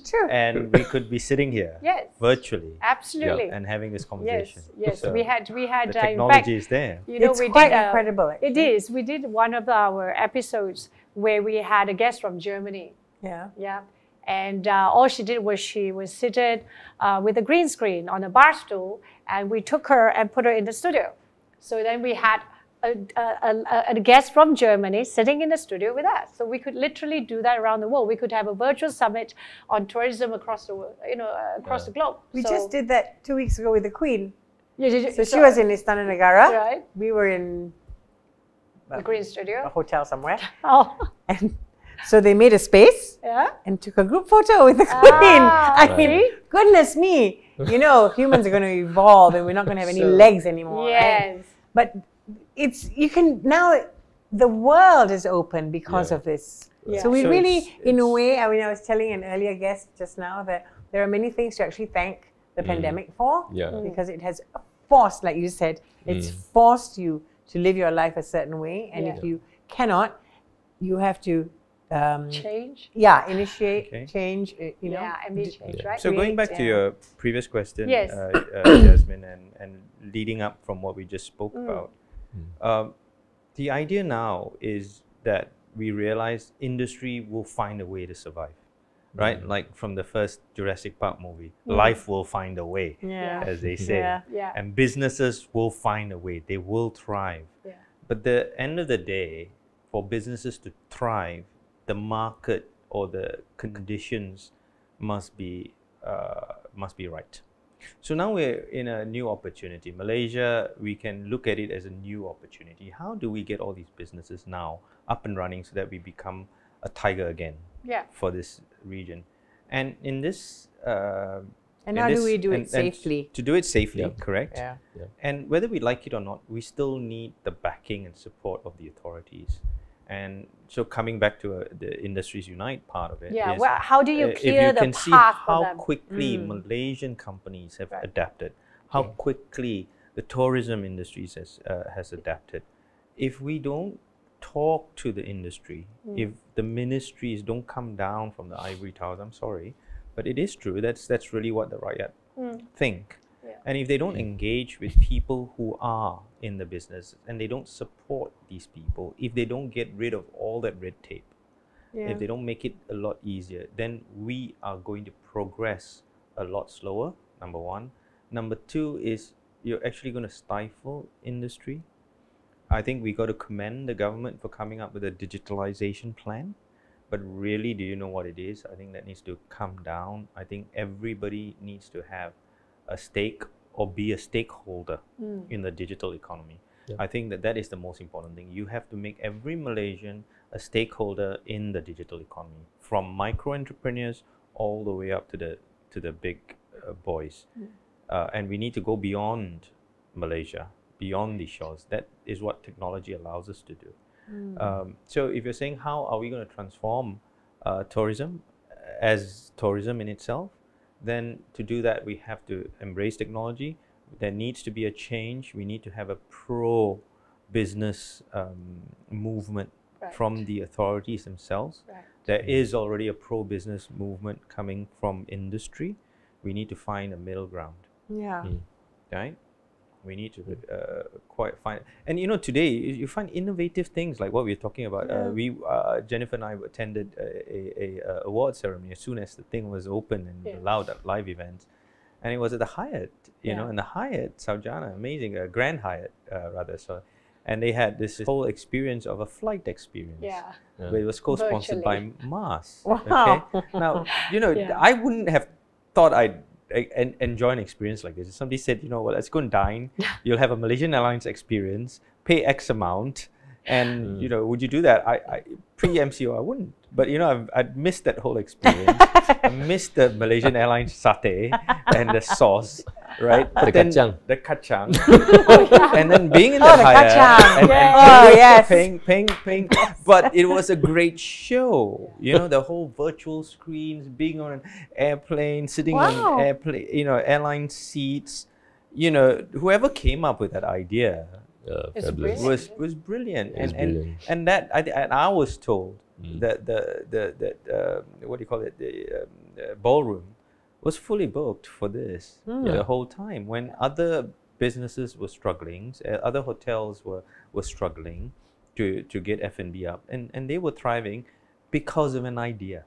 True. And we could be sitting here virtually. Absolutely. And having this conversation. So we had the technology is there. You know, it's quite incredible. It is. We did one of our episodes where we had a guest from Germany. And all she did was she was seated with a green screen on a bar stool, and we took her and put her in the studio. So then we had a guest from Germany sitting in the studio with us. So we could literally do that around the world. We could have a virtual summit on tourism across the world, you know, across the globe. We just did that 2 weeks ago with the Queen. So she was in Istana Negara. We were in the green studio, a hotel somewhere. And so they made a space and took a group photo with the Queen. I mean, goodness me, you know, humans are going to evolve and we're not going to have any legs anymore. Right? But you can now, the world is open because of this. Yeah. So we So really, in a way, I mean, I was telling an earlier guest just now that there are many things to actually thank the pandemic for, because it has forced, like you said, it's forced you to live your life a certain way, and if you cannot, you have to change. Yeah, initiate change. You know, Yeah, and be changed, right? So going back to your previous question, Yes. Jasmine, and leading up from what we just spoke about, the idea now is that we realize industry will find a way to survive, right? Like from the first Jurassic Park movie, life will find a way, as they say. And businesses will find a way, they will thrive. But the end of the day, for businesses to thrive, the market or the conditions must be right. So now we're in a new opportunity. Malaysia, we can look at it as a new opportunity. How do we get all these businesses now up and running so that we become a tiger again for this region? And in this... and how do we do it safely? To do it safely, correct? And whether we like it or not, we still need the backing and support of the authorities. And so coming back to the Industries Unite part of it, Yeah, is, well, how do you clear if you the can see path for how them? quickly Malaysian companies have adapted, how quickly the tourism industries has adapted. If we don't talk to the industry, if the ministries don't come down from the ivory towers, I'm sorry, but it is true. That's really what the Rakyat think. And if they don't engage with people who are in the business and they don't support these people, if they don't get rid of all that red tape, if they don't make it a lot easier, then we are going to progress a lot slower, number one. Number two is you're actually going to stifle industry. I think we got to commend the government for coming up with a digitalization plan. But really, do you know what it is? I think that needs to come down. I think everybody needs to have a stake or be a stakeholder in the digital economy. I think that is the most important thing. You have to make every Malaysian a stakeholder in the digital economy, from micro entrepreneurs all the way up to the big boys. And we need to go beyond Malaysia, beyond these shores. That is what technology allows us to do. So if you're saying how are we going to transform tourism as tourism in itself, then to do that we have to embrace technology. There needs to be a change. We need to have a pro-business movement from the authorities themselves. There is already a pro-business movement coming from industry. We need to find a middle ground. Right? We need to quite find, and you know, today you find innovative things like what we're talking about. Jennifer and I attended a award ceremony as soon as the thing was open and allowed at live events, and it was at the Hyatt, you know, and the Hyatt Saujana, amazing, Grand Hyatt rather. So, and they had this whole experience of a flight experience. But it was co-sponsored by Mars. Wow. Okay, now you know I wouldn't have thought I'd enjoy an experience like this. If somebody said, you know, well, let's go and dine, you'll have a Malaysian Airlines experience, pay X amount, and you know, would you do that? I pre-MCO I wouldn't, but you know, I'd missed that whole experience. I missed the Malaysian Airlines satay and the sauce, right? The kacang. The kacang. And then being in the Hyatt and paying. But it was a great show. You know, the whole virtual screens, being on an airplane, sitting on airplane, you know, airline seats. You know, whoever came up with that idea was brilliant. And that I was told that the what do you call it, the ballroom was fully booked for this the whole time, when other businesses were struggling, other hotels were struggling to get F&B up, and they were thriving because of an idea.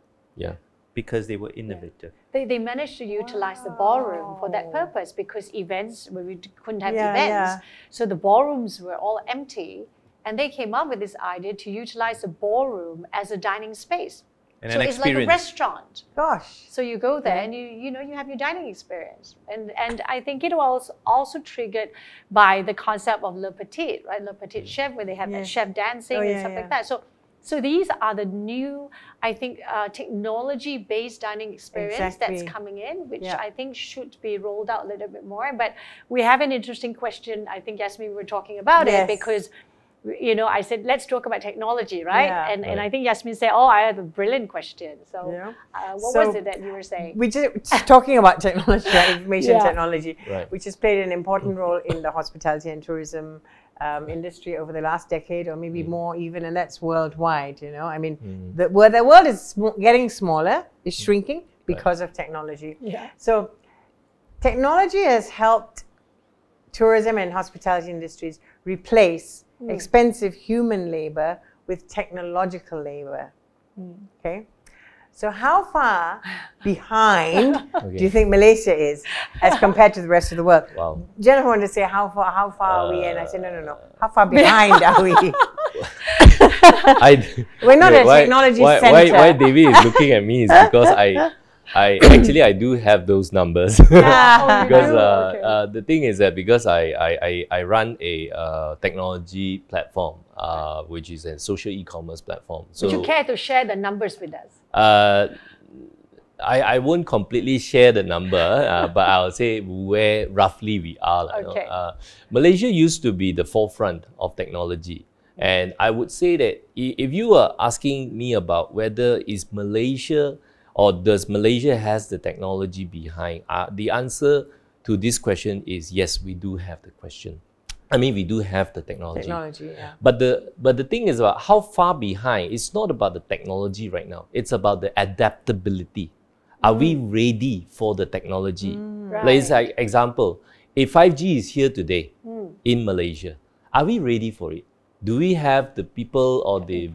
Because they were innovative. They managed to utilize the ballroom for that purpose, because events, we couldn't have events, so the ballrooms were all empty, and they came up with this idea to utilize the ballroom as a dining space. And so it's like a restaurant. Gosh. So you go there and you know, you have your dining experience. And I think it was also triggered by the concept of Le Petit, right? Le Petit Chef, where they have that chef dancing and stuff like that. So So these are the new, I think, technology-based dining experience that's coming in, which I think should be rolled out a little bit more. But we have an interesting question. I think, Yasmin, we were talking about it because, you know, I said, let's talk about technology, right? And I think Yasmin said, oh, I have a brilliant question. So what was it that you were saying? We're just talking about technology, information technology, which has played an important role in the hospitality and tourism industry over the last decade, or maybe more even, and that's worldwide, you know. I mean, the world is getting smaller, is shrinking because of technology. So technology has helped tourism and hospitality industries replace expensive human labor with technological labor. Okay. So how far behind do you think Malaysia is as compared to the rest of the world? Wow. Jennifer wanted to say how far are we? And I said, no. How far behind are we? We're not a technology center. Why David is looking at me is because I do have those numbers. Because the thing is that because I run a technology platform, which is a social e-commerce platform. So, would you care to share the numbers with us? I won't completely share the number, but I'll say where roughly we are. Okay. Malaysia used to be the forefront of technology. And I would say that if you are asking me about whether is Malaysia or does Malaysia has the technology behind, the answer to this question is yes, we do have the question. I mean, we do have the technology. But the thing is about how far behind. It's not about the technology right now. It's about the adaptability. Are we ready for the technology? Like, example, if 5G is here today in Malaysia, are we ready for it? Do we have the people or the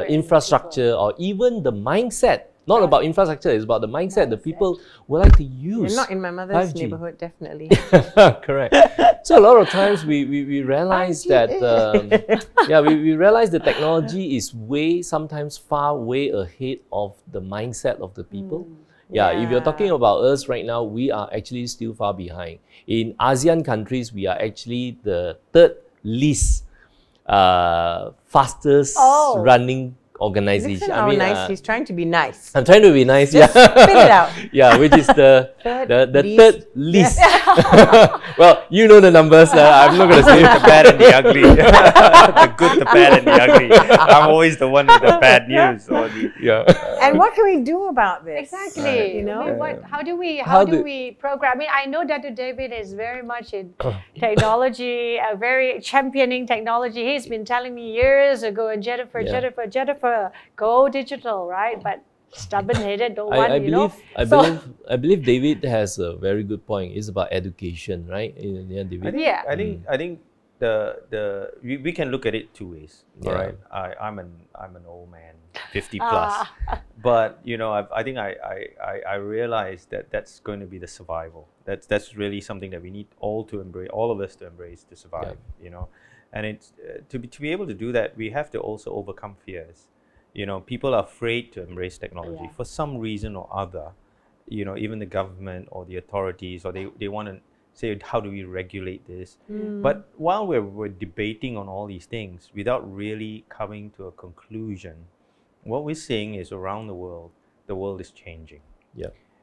infrastructure or even the mindset? Not about infrastructure, it's about the mindset. The people would like to use. You're not in my mother's 5G. neighborhood, definitely. Correct. So a lot of times we realize that we realize the technology is sometimes far way ahead of the mindset of the people. If you're talking about us right now, we are actually still far behind. In ASEAN countries, we are actually the third least fastest running organization. Listen how nice he's trying to be nice. I'm trying to be nice. Just spit it out. Which is the third least. Well, you know the numbers. I'm not going to say the bad and the ugly. The good, the bad, and the ugly. I'm always the one with the bad news. Or And what can we do about this? Exactly. You know, I mean, how do we program? I mean, I know Dr. David is very much in technology, very championing technology. He's been telling me years ago, and Jennifer, go digital, right? But stubborn-headed, don't want, you know. I believe David has a very good point. It's about education, right? David? I think we can look at it two ways. All right. I'm an old man, 50 plus, but you know, I think I realize that that's going to be the survival. That's really something that we need all of us to embrace to survive. You know, and it's to be able to do that, we have to also overcome fears. You know, people are afraid to embrace technology for some reason or other. You know, even the government or the authorities, or they want to say, how do we regulate this? But while we're debating on all these things without really coming to a conclusion, what we're seeing is around the world is changing.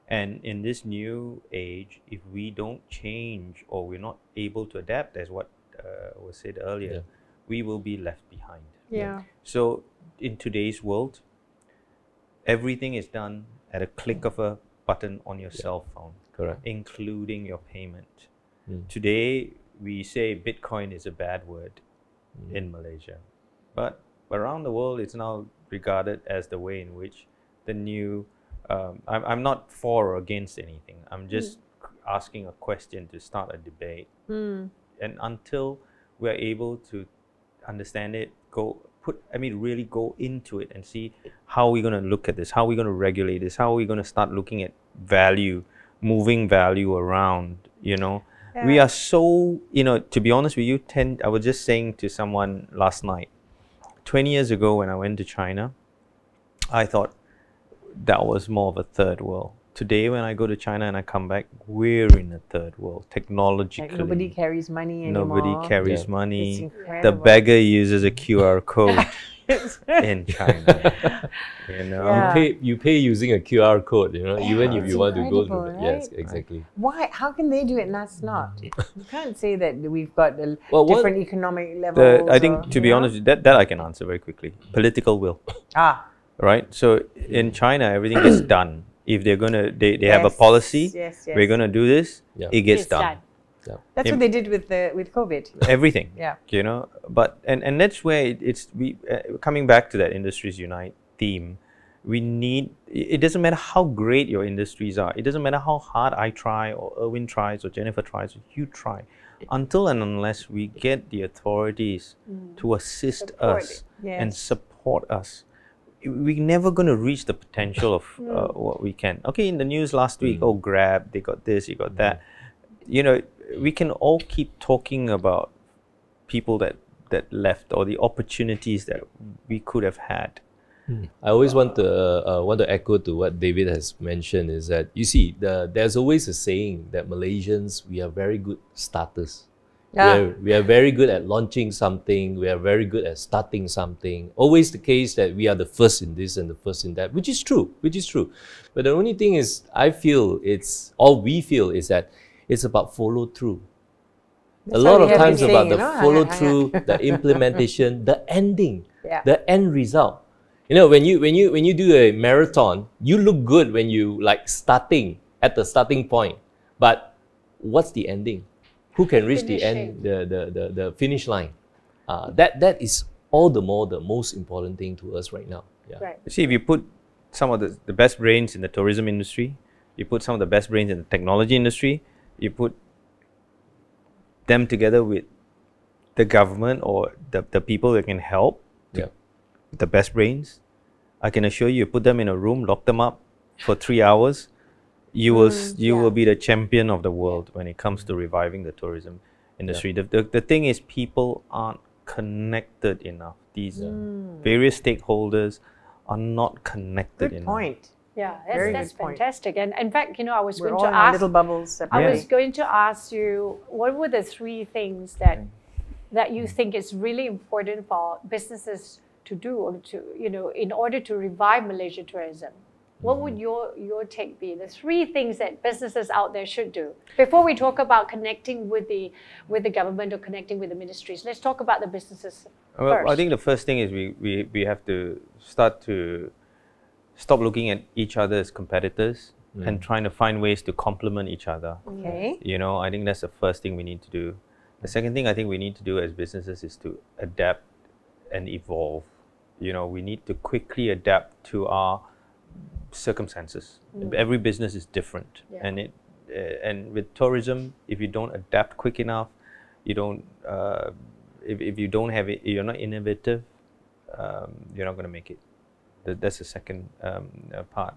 And in this new age, if we don't change or we're not able to adapt, as what was said earlier, we will be left behind. So in today's world, everything is done at a click of a button on your cell phone, including your payment. Today, we say Bitcoin is a bad word in Malaysia, but around the world, it's now regarded as the way in which the new. I'm not for or against anything. I'm just asking a question to start a debate, and until we're able to understand it, really go into it and see how we're going to look at this, how we're going to regulate this, how we're going to start looking at value, moving value around, you know. We are so, you know, to be honest with you, I was just saying to someone last night, 20 years ago when I went to China, I thought that was more of a third world. Today, when I go to China and I come back, we're in a third world, technologically. Like nobody carries money anymore. Nobody carries money. The beggar uses a QR code. in China. You know, you pay using a QR code. You know, even if you want to go to incredible, yes, right? exactly. Why? How can they do it and us not? You can't say that we've got a Well, what- different economic levels. I think, to be honest, that I can answer very quickly. Political will. Right? So in China, everything is done. If they're gonna, they have a policy. Yes, we're gonna do this. It gets done. That's what they did with COVID. Everything. Yeah. You know, but and that's where coming back to that Industries Unite theme. We need. It doesn't matter how great your industries are. It doesn't matter how hard I try, or Erwin tries, or Jennifer tries, or you try. Until and unless we get the authorities to assist us and support us, we're never going to reach the potential of what we can. Okay, in the news last week, oh, Grab, they got this, you got that. You know, we can all keep talking about people that left, or the opportunities that we could have had. I always want to echo to what David has mentioned, is that, you see, there's always a saying that Malaysians, we are very good starters. We are very good at launching something. We are very good at starting something. Always the case that we are the first in this and the first in that, which is true. But the only thing is, we feel is that it's about follow through. A lot of times about the follow through, the implementation, the ending, the end result. You know, when you do a marathon, you look good when you starting at the starting point, but what's the ending? Who can reach the end, the finish line? That is all the more the most important thing to us right now. Yeah. See, if you put some of the best brains in the tourism industry, you put some of the best brains in the technology industry, you put them together with the government or the people that can help, the best brains, I can assure you, put them in a room, lock them up for 3 hours, you will be the champion of the world when it comes to reviving the tourism industry. The thing is, people aren't connected enough. These various stakeholders are not connected enough. Good point. Yeah, Very that's good point. fantastic. And in fact, you know, I was We're going all to in our ask little bubbles I was going to ask you, what were the 3 things that you think is really important for businesses to do, or to, you know, in order to revive Malaysia tourism? What would your take be? The 3 things that businesses out there should do before we talk about connecting with the government or connecting with the ministries. Let's talk about the businesses first. I think the first thing is we have to stop looking at each other as competitors and trying to find ways to complement each other. Okay. You know, I think that's the first thing we need to do. The second thing I think we need to do as businesses is to adapt and evolve. You know, we need to quickly adapt to our circumstances. Every business is different, and with tourism, if you don't adapt quick enough, you don't. If you don't have it, you're not innovative. You're not going to make it. That's the second part.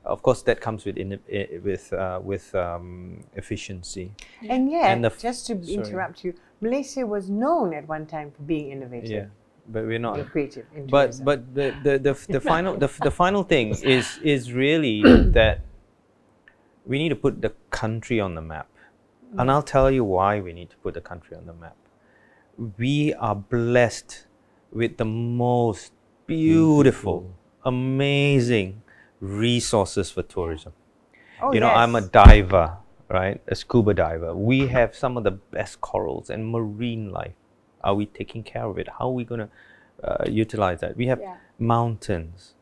Of course, that comes with efficiency. And yet, just to interrupt you, Malaysia was known at one time for being innovative. Yeah, but we're not. Creative. But the final thing is really that we need to put the country on the map, and I'll tell you why we need to put the country on the map. We are blessed with the most beautiful, amazing resources for tourism. You know, I'm a diver, right? A scuba diver. We have some of the best corals and marine life. Are we taking care of it? How are we going to utilize that? We have mountains,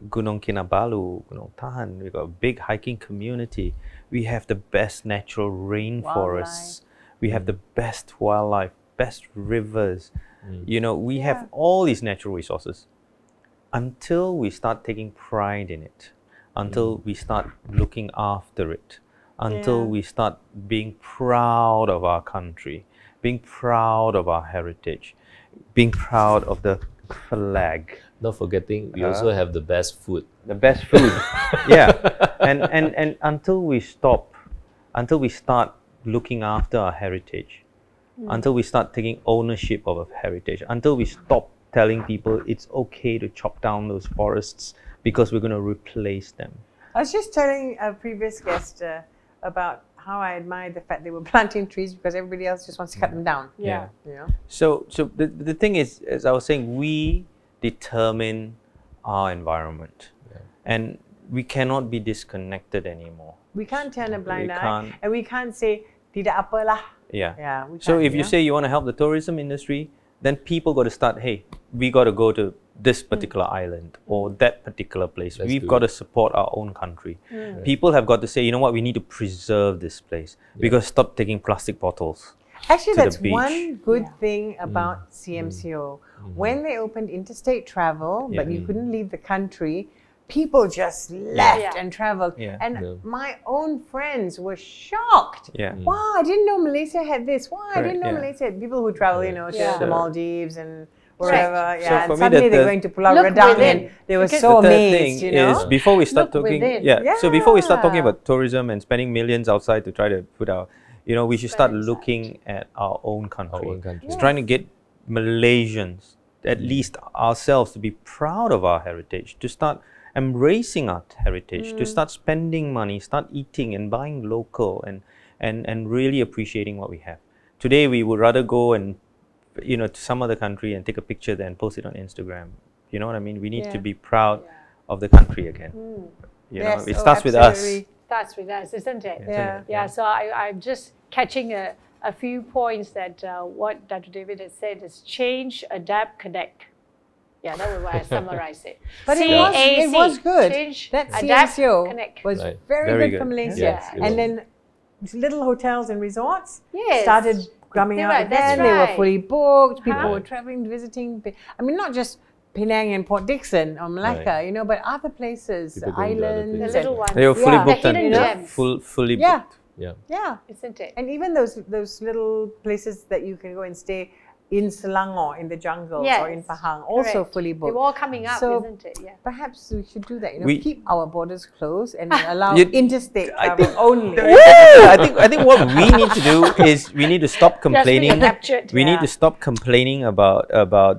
Gunung Kinabalu, Gunung Tahan. We've got a big hiking community. We have the best natural rainforests. We have the best wildlife, best rivers. You know, we have all these natural resources. Until we start taking pride in it, until we start looking after it, until we start being proud of our country, being proud of our heritage, being proud of the flag. Not forgetting, we also have the best food. The best food, and until we start looking after our heritage, until we start taking ownership of our heritage, until we stop telling people it's okay to chop down those forests because we're going to replace them. I was just telling a previous guest about how I admired the fact they were planting trees because everybody else just wants to cut them down. Yeah. You know? So the thing is, as I was saying, we determine our environment. And we cannot be disconnected anymore. We can't turn a blind We eye, can't. and we can't say tidak apalah. Yeah. Yeah. We So can't, if you say you want to help the tourism industry, then people got to start, hey, we got to go to this particular island or that particular place. We've got to support our own country. People have got to say, you know what, we need to preserve this place. We got to stop taking plastic bottles. Actually, to that's the beach. one good thing about CMCO. When they opened interstate travel, but you couldn't leave the country, people just left and traveled. And my own friends were shocked. Wow, I didn't know Malaysia had this. Wow, I didn't know Malaysia had people who travel, you know, to the Maldives and wherever. So Yeah, for and me, suddenly they're going to Pulau Redang and they were so the third amazed, thing you know. is before we start talking, so before we start talking Yeah. about tourism and spending millions outside to try to put our, you know, we should start looking at our own country. It's trying to get Malaysians, at least ourselves, to be proud of our heritage, to start embracing our heritage, to start spending money, start eating and buying local and really appreciating what we have. Today we would rather go and, you know, to some other country and take a picture there and post it on Instagram. You know what I mean? We need to be proud of the country again. You know, it starts with us. Starts with us, isn't it? Yeah. So I'm just catching a few points that what Dr. David has said is change, adapt, connect. Yeah, that was why I summarized it. But it was good. Change, That adapt, CMCO connect. was Right. very good for Malaysia. And then little hotels and resorts started coming out again. They were fully booked. People were traveling, visiting. I mean, not just Penang and Port Dickson or Malacca, you know, but other places, islands. The little ones. They were fully booked The and hidden gems. fully Yeah. booked. Yeah. Isn't it? And even those little places that you can go and stay in Selangor, in the jungles, or in Pahang, also Correct. fully booked. They're all coming up, So isn't it? Yeah. perhaps we should do that. You know, We- keep our borders closed and allow You- interstate travel only. I think what we need to do is we need to stop complaining. captured. We need to stop complaining about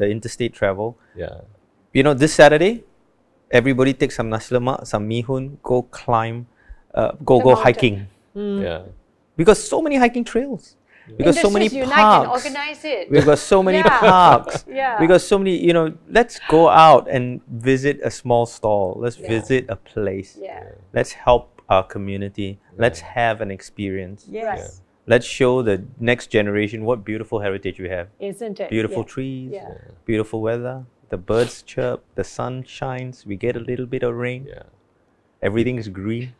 the interstate travel. Yeah. You know, this Saturday, everybody take some nasi lemak, some mihun, go climb, go hiking. Yeah. Because so many hiking trails. Because so many Industries unite and parks. organize it. We've got so many Yeah. parks. Yeah. We got so many, you know, let's go out and visit a small stall. Let's visit a place. Yeah. Let's help our community. Let's have an experience. Yes. Let's show the next generation what beautiful heritage we have. Isn't it? Beautiful Yeah. trees, Yeah. beautiful weather, the birds chirp, the sun shines, we get a little bit of rain. Everything is green.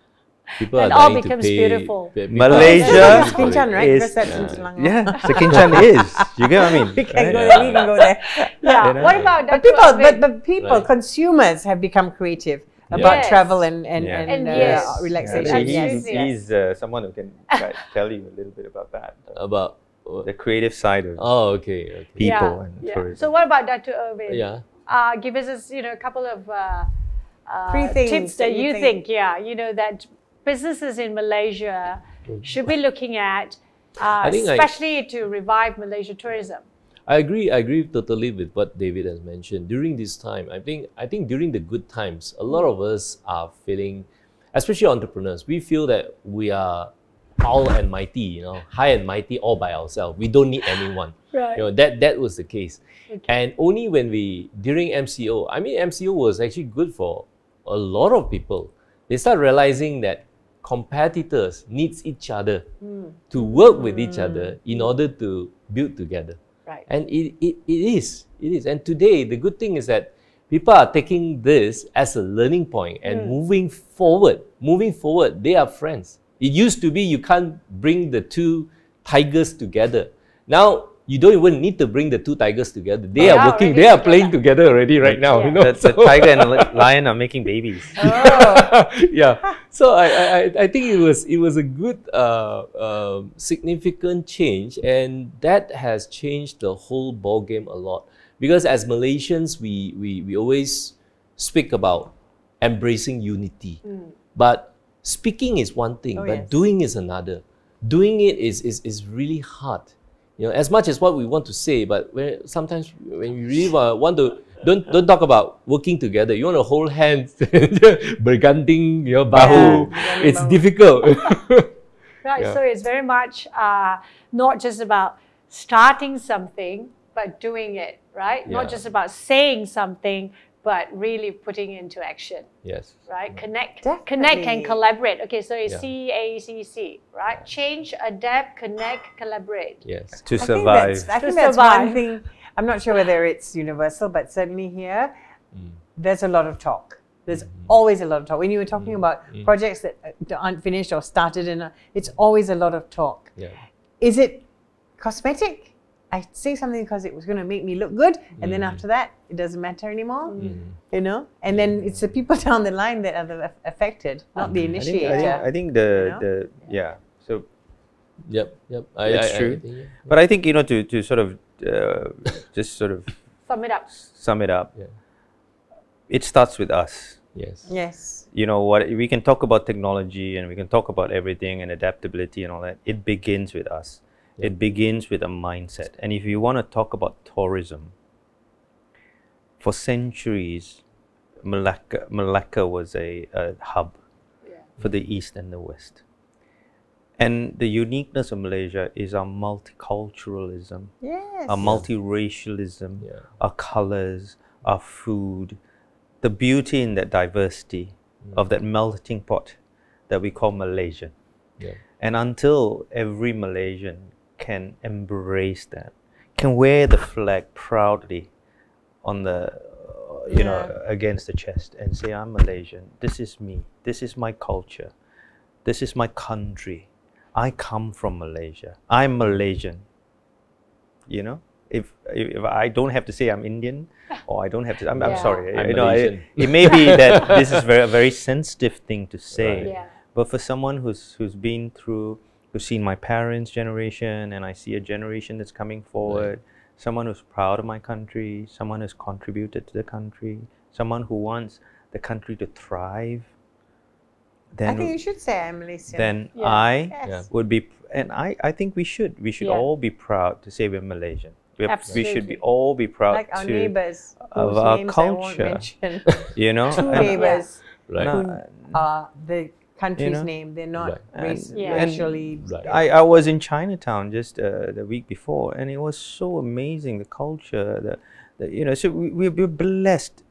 People And are all dying becomes to pay, beautiful. Malaysia That's Kinchan, right? is, Because that's in Selangor. yeah, Sekinchan is. You get what I mean? We can Right? go there. We can go there. Yeah. You know? What about But Dr. people, Arvind? but people, Right. consumers have become creative about Yes. travel and Yeah. And yes. relaxation. He's, Absolutely. he's someone who can tell you a little bit about that. About The creative side of okay. people and tourism. So what about Dr. Irvin? Yeah. Give us, a couple of Three things tips that that you you think, that businesses in Malaysia should be looking at, think especially to revive Malaysia tourism. I agree totally with what David has mentioned. During this time, I think during the good times, a lot of us are feeling, especially entrepreneurs, we feel that we are all and mighty, high and mighty all by ourselves. We don't need anyone. Right. That was the case. And only when during MCO, MCO was actually good for a lot of people. They start realizing that competitors needs each other to work with each other in order to build together. Right. And it is. And today, the good thing is that people are taking this as a learning point and moving forward, they are friends. It used to be you can't bring the two tigers together. Now, you don't even need to bring the two tigers together. They are working, they are playing together already right now. The tiger and the lion are making babies. Yeah. So I think it was a good significant change, and that has changed the whole ball game a lot. Because as Malaysians, we always speak about embracing unity. But speaking is one thing, but doing is another. Doing it is really hard. As much as what we want to say, but sometimes when we really want to, don't talk about working together. You want to hold hands, berganding, bahu. It's difficult. Right. So it's very much not just about starting something, but doing it, right? Yeah. Not just about saying something, but really putting into action. Yes. Right? Connect Definitely. and collaborate. Okay, so it's Yeah. CACC, right? Change, adapt, connect, collaborate. Yes. To I think survive. that's one thing. I'm not sure whether it's universal, but certainly here, there's a lot of talk. There's always a lot of talk. When you were talking about projects that aren't finished or started, it's always a lot of talk. Yeah. Is it cosmetic? I say something because it was going to make me look good, and then after that, it doesn't matter anymore. You know, and then it's the people down the line that are the affected, not the initiator. I think yeah. So Yep. it's true. I think, yeah. But I think, you know, to sort of just sort of Sum it up. Yeah. It starts with us. Yes. Yes. You know what? We can talk about technology and we can talk about everything and adaptability and all that. It begins with us. Yeah. It begins with a mindset. And if you want to talk about tourism, for centuries, Malacca was a hub for the East and the West. And the uniqueness of Malaysia is our multiculturalism, Yes. our multiracialism, Yeah. our colors, our food, the beauty in that diversity of that melting pot that we call Malaysian. Yeah. And until every Malaysian can embrace that, can wear the flag proudly on the, you know, against the chest and say, I'm Malaysian, this is me, this is my culture, this is my country, I come from Malaysia, I'm Malaysian. You know, if I don't have to say I'm Indian, or I don't have to, I'm sorry, I'm you know, Malaysian. it may be that this is a very sensitive thing to say. Yeah. But for someone who's been through, who's seen my parents' generation, and I see a generation that's coming forward, someone who's proud of my country, someone who's contributed to the country, someone who wants the country to thrive, then I think you should say I'm Malaysian. then Yeah. I would be, and I think we should all be proud to say we're Malaysian. We should be Absolutely. all be proud Like our neighbours, of whose our names I won't culture. mention. You know, Two and- neighbours Right. who are the country's You know? name. They're not And- racially. Right. I was in Chinatown just the week before, and it was so amazing, the culture, you know. So we're blessed.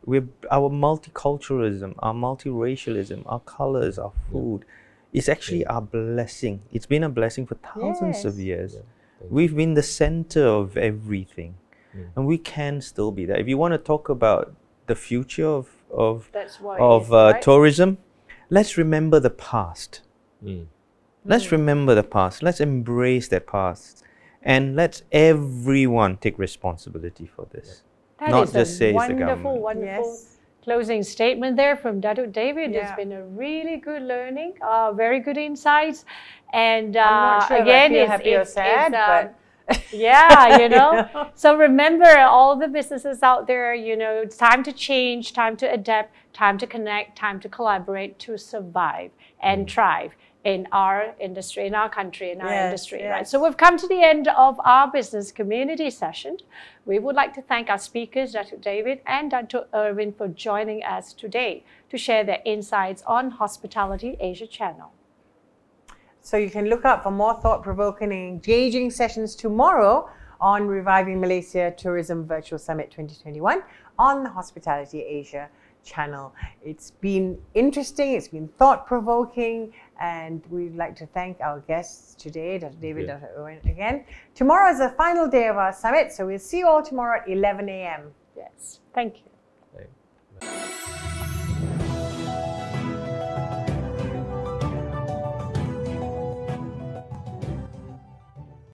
Our multiculturalism, our multiracialism, our colors, our food, is actually our blessing. It's been a blessing for thousands of years. We've been the center of everything, and we can still be that. If you want to talk about the future of That's why it is, right? tourism, let's remember the past. Mm. Let's remember the past. Let's embrace that past, and let's everyone take responsibility for this. That Not is just a say it's the wonderful, government. wonderful closing statement there from Datuk David. It's Yeah. been a really good learning, very good insights. And I'm not sure if I again, feel happy or sad, but yeah, you know. So remember, all the businesses out there, you know, it's time to change, time to adapt, time to connect, time to collaborate to survive and thrive in our industry, in our country, in our industry, right? So we've come to the end of our business community session. We would like to thank our speakers, Datuk David and Datuk Irwin, for joining us today to share their insights on Hospitality Asia Channel. So you can look out for more thought-provoking and engaging sessions tomorrow on Reviving Malaysia Tourism Virtual Summit 2021 on the Hospitality Asia channel. It's been interesting, it's been thought-provoking, and we'd like to thank our guests today, Dr. David, Dr. Owen again. Tomorrow is the final day of our summit, so we'll see you all tomorrow at 11 a.m. Yes, thank you. Right.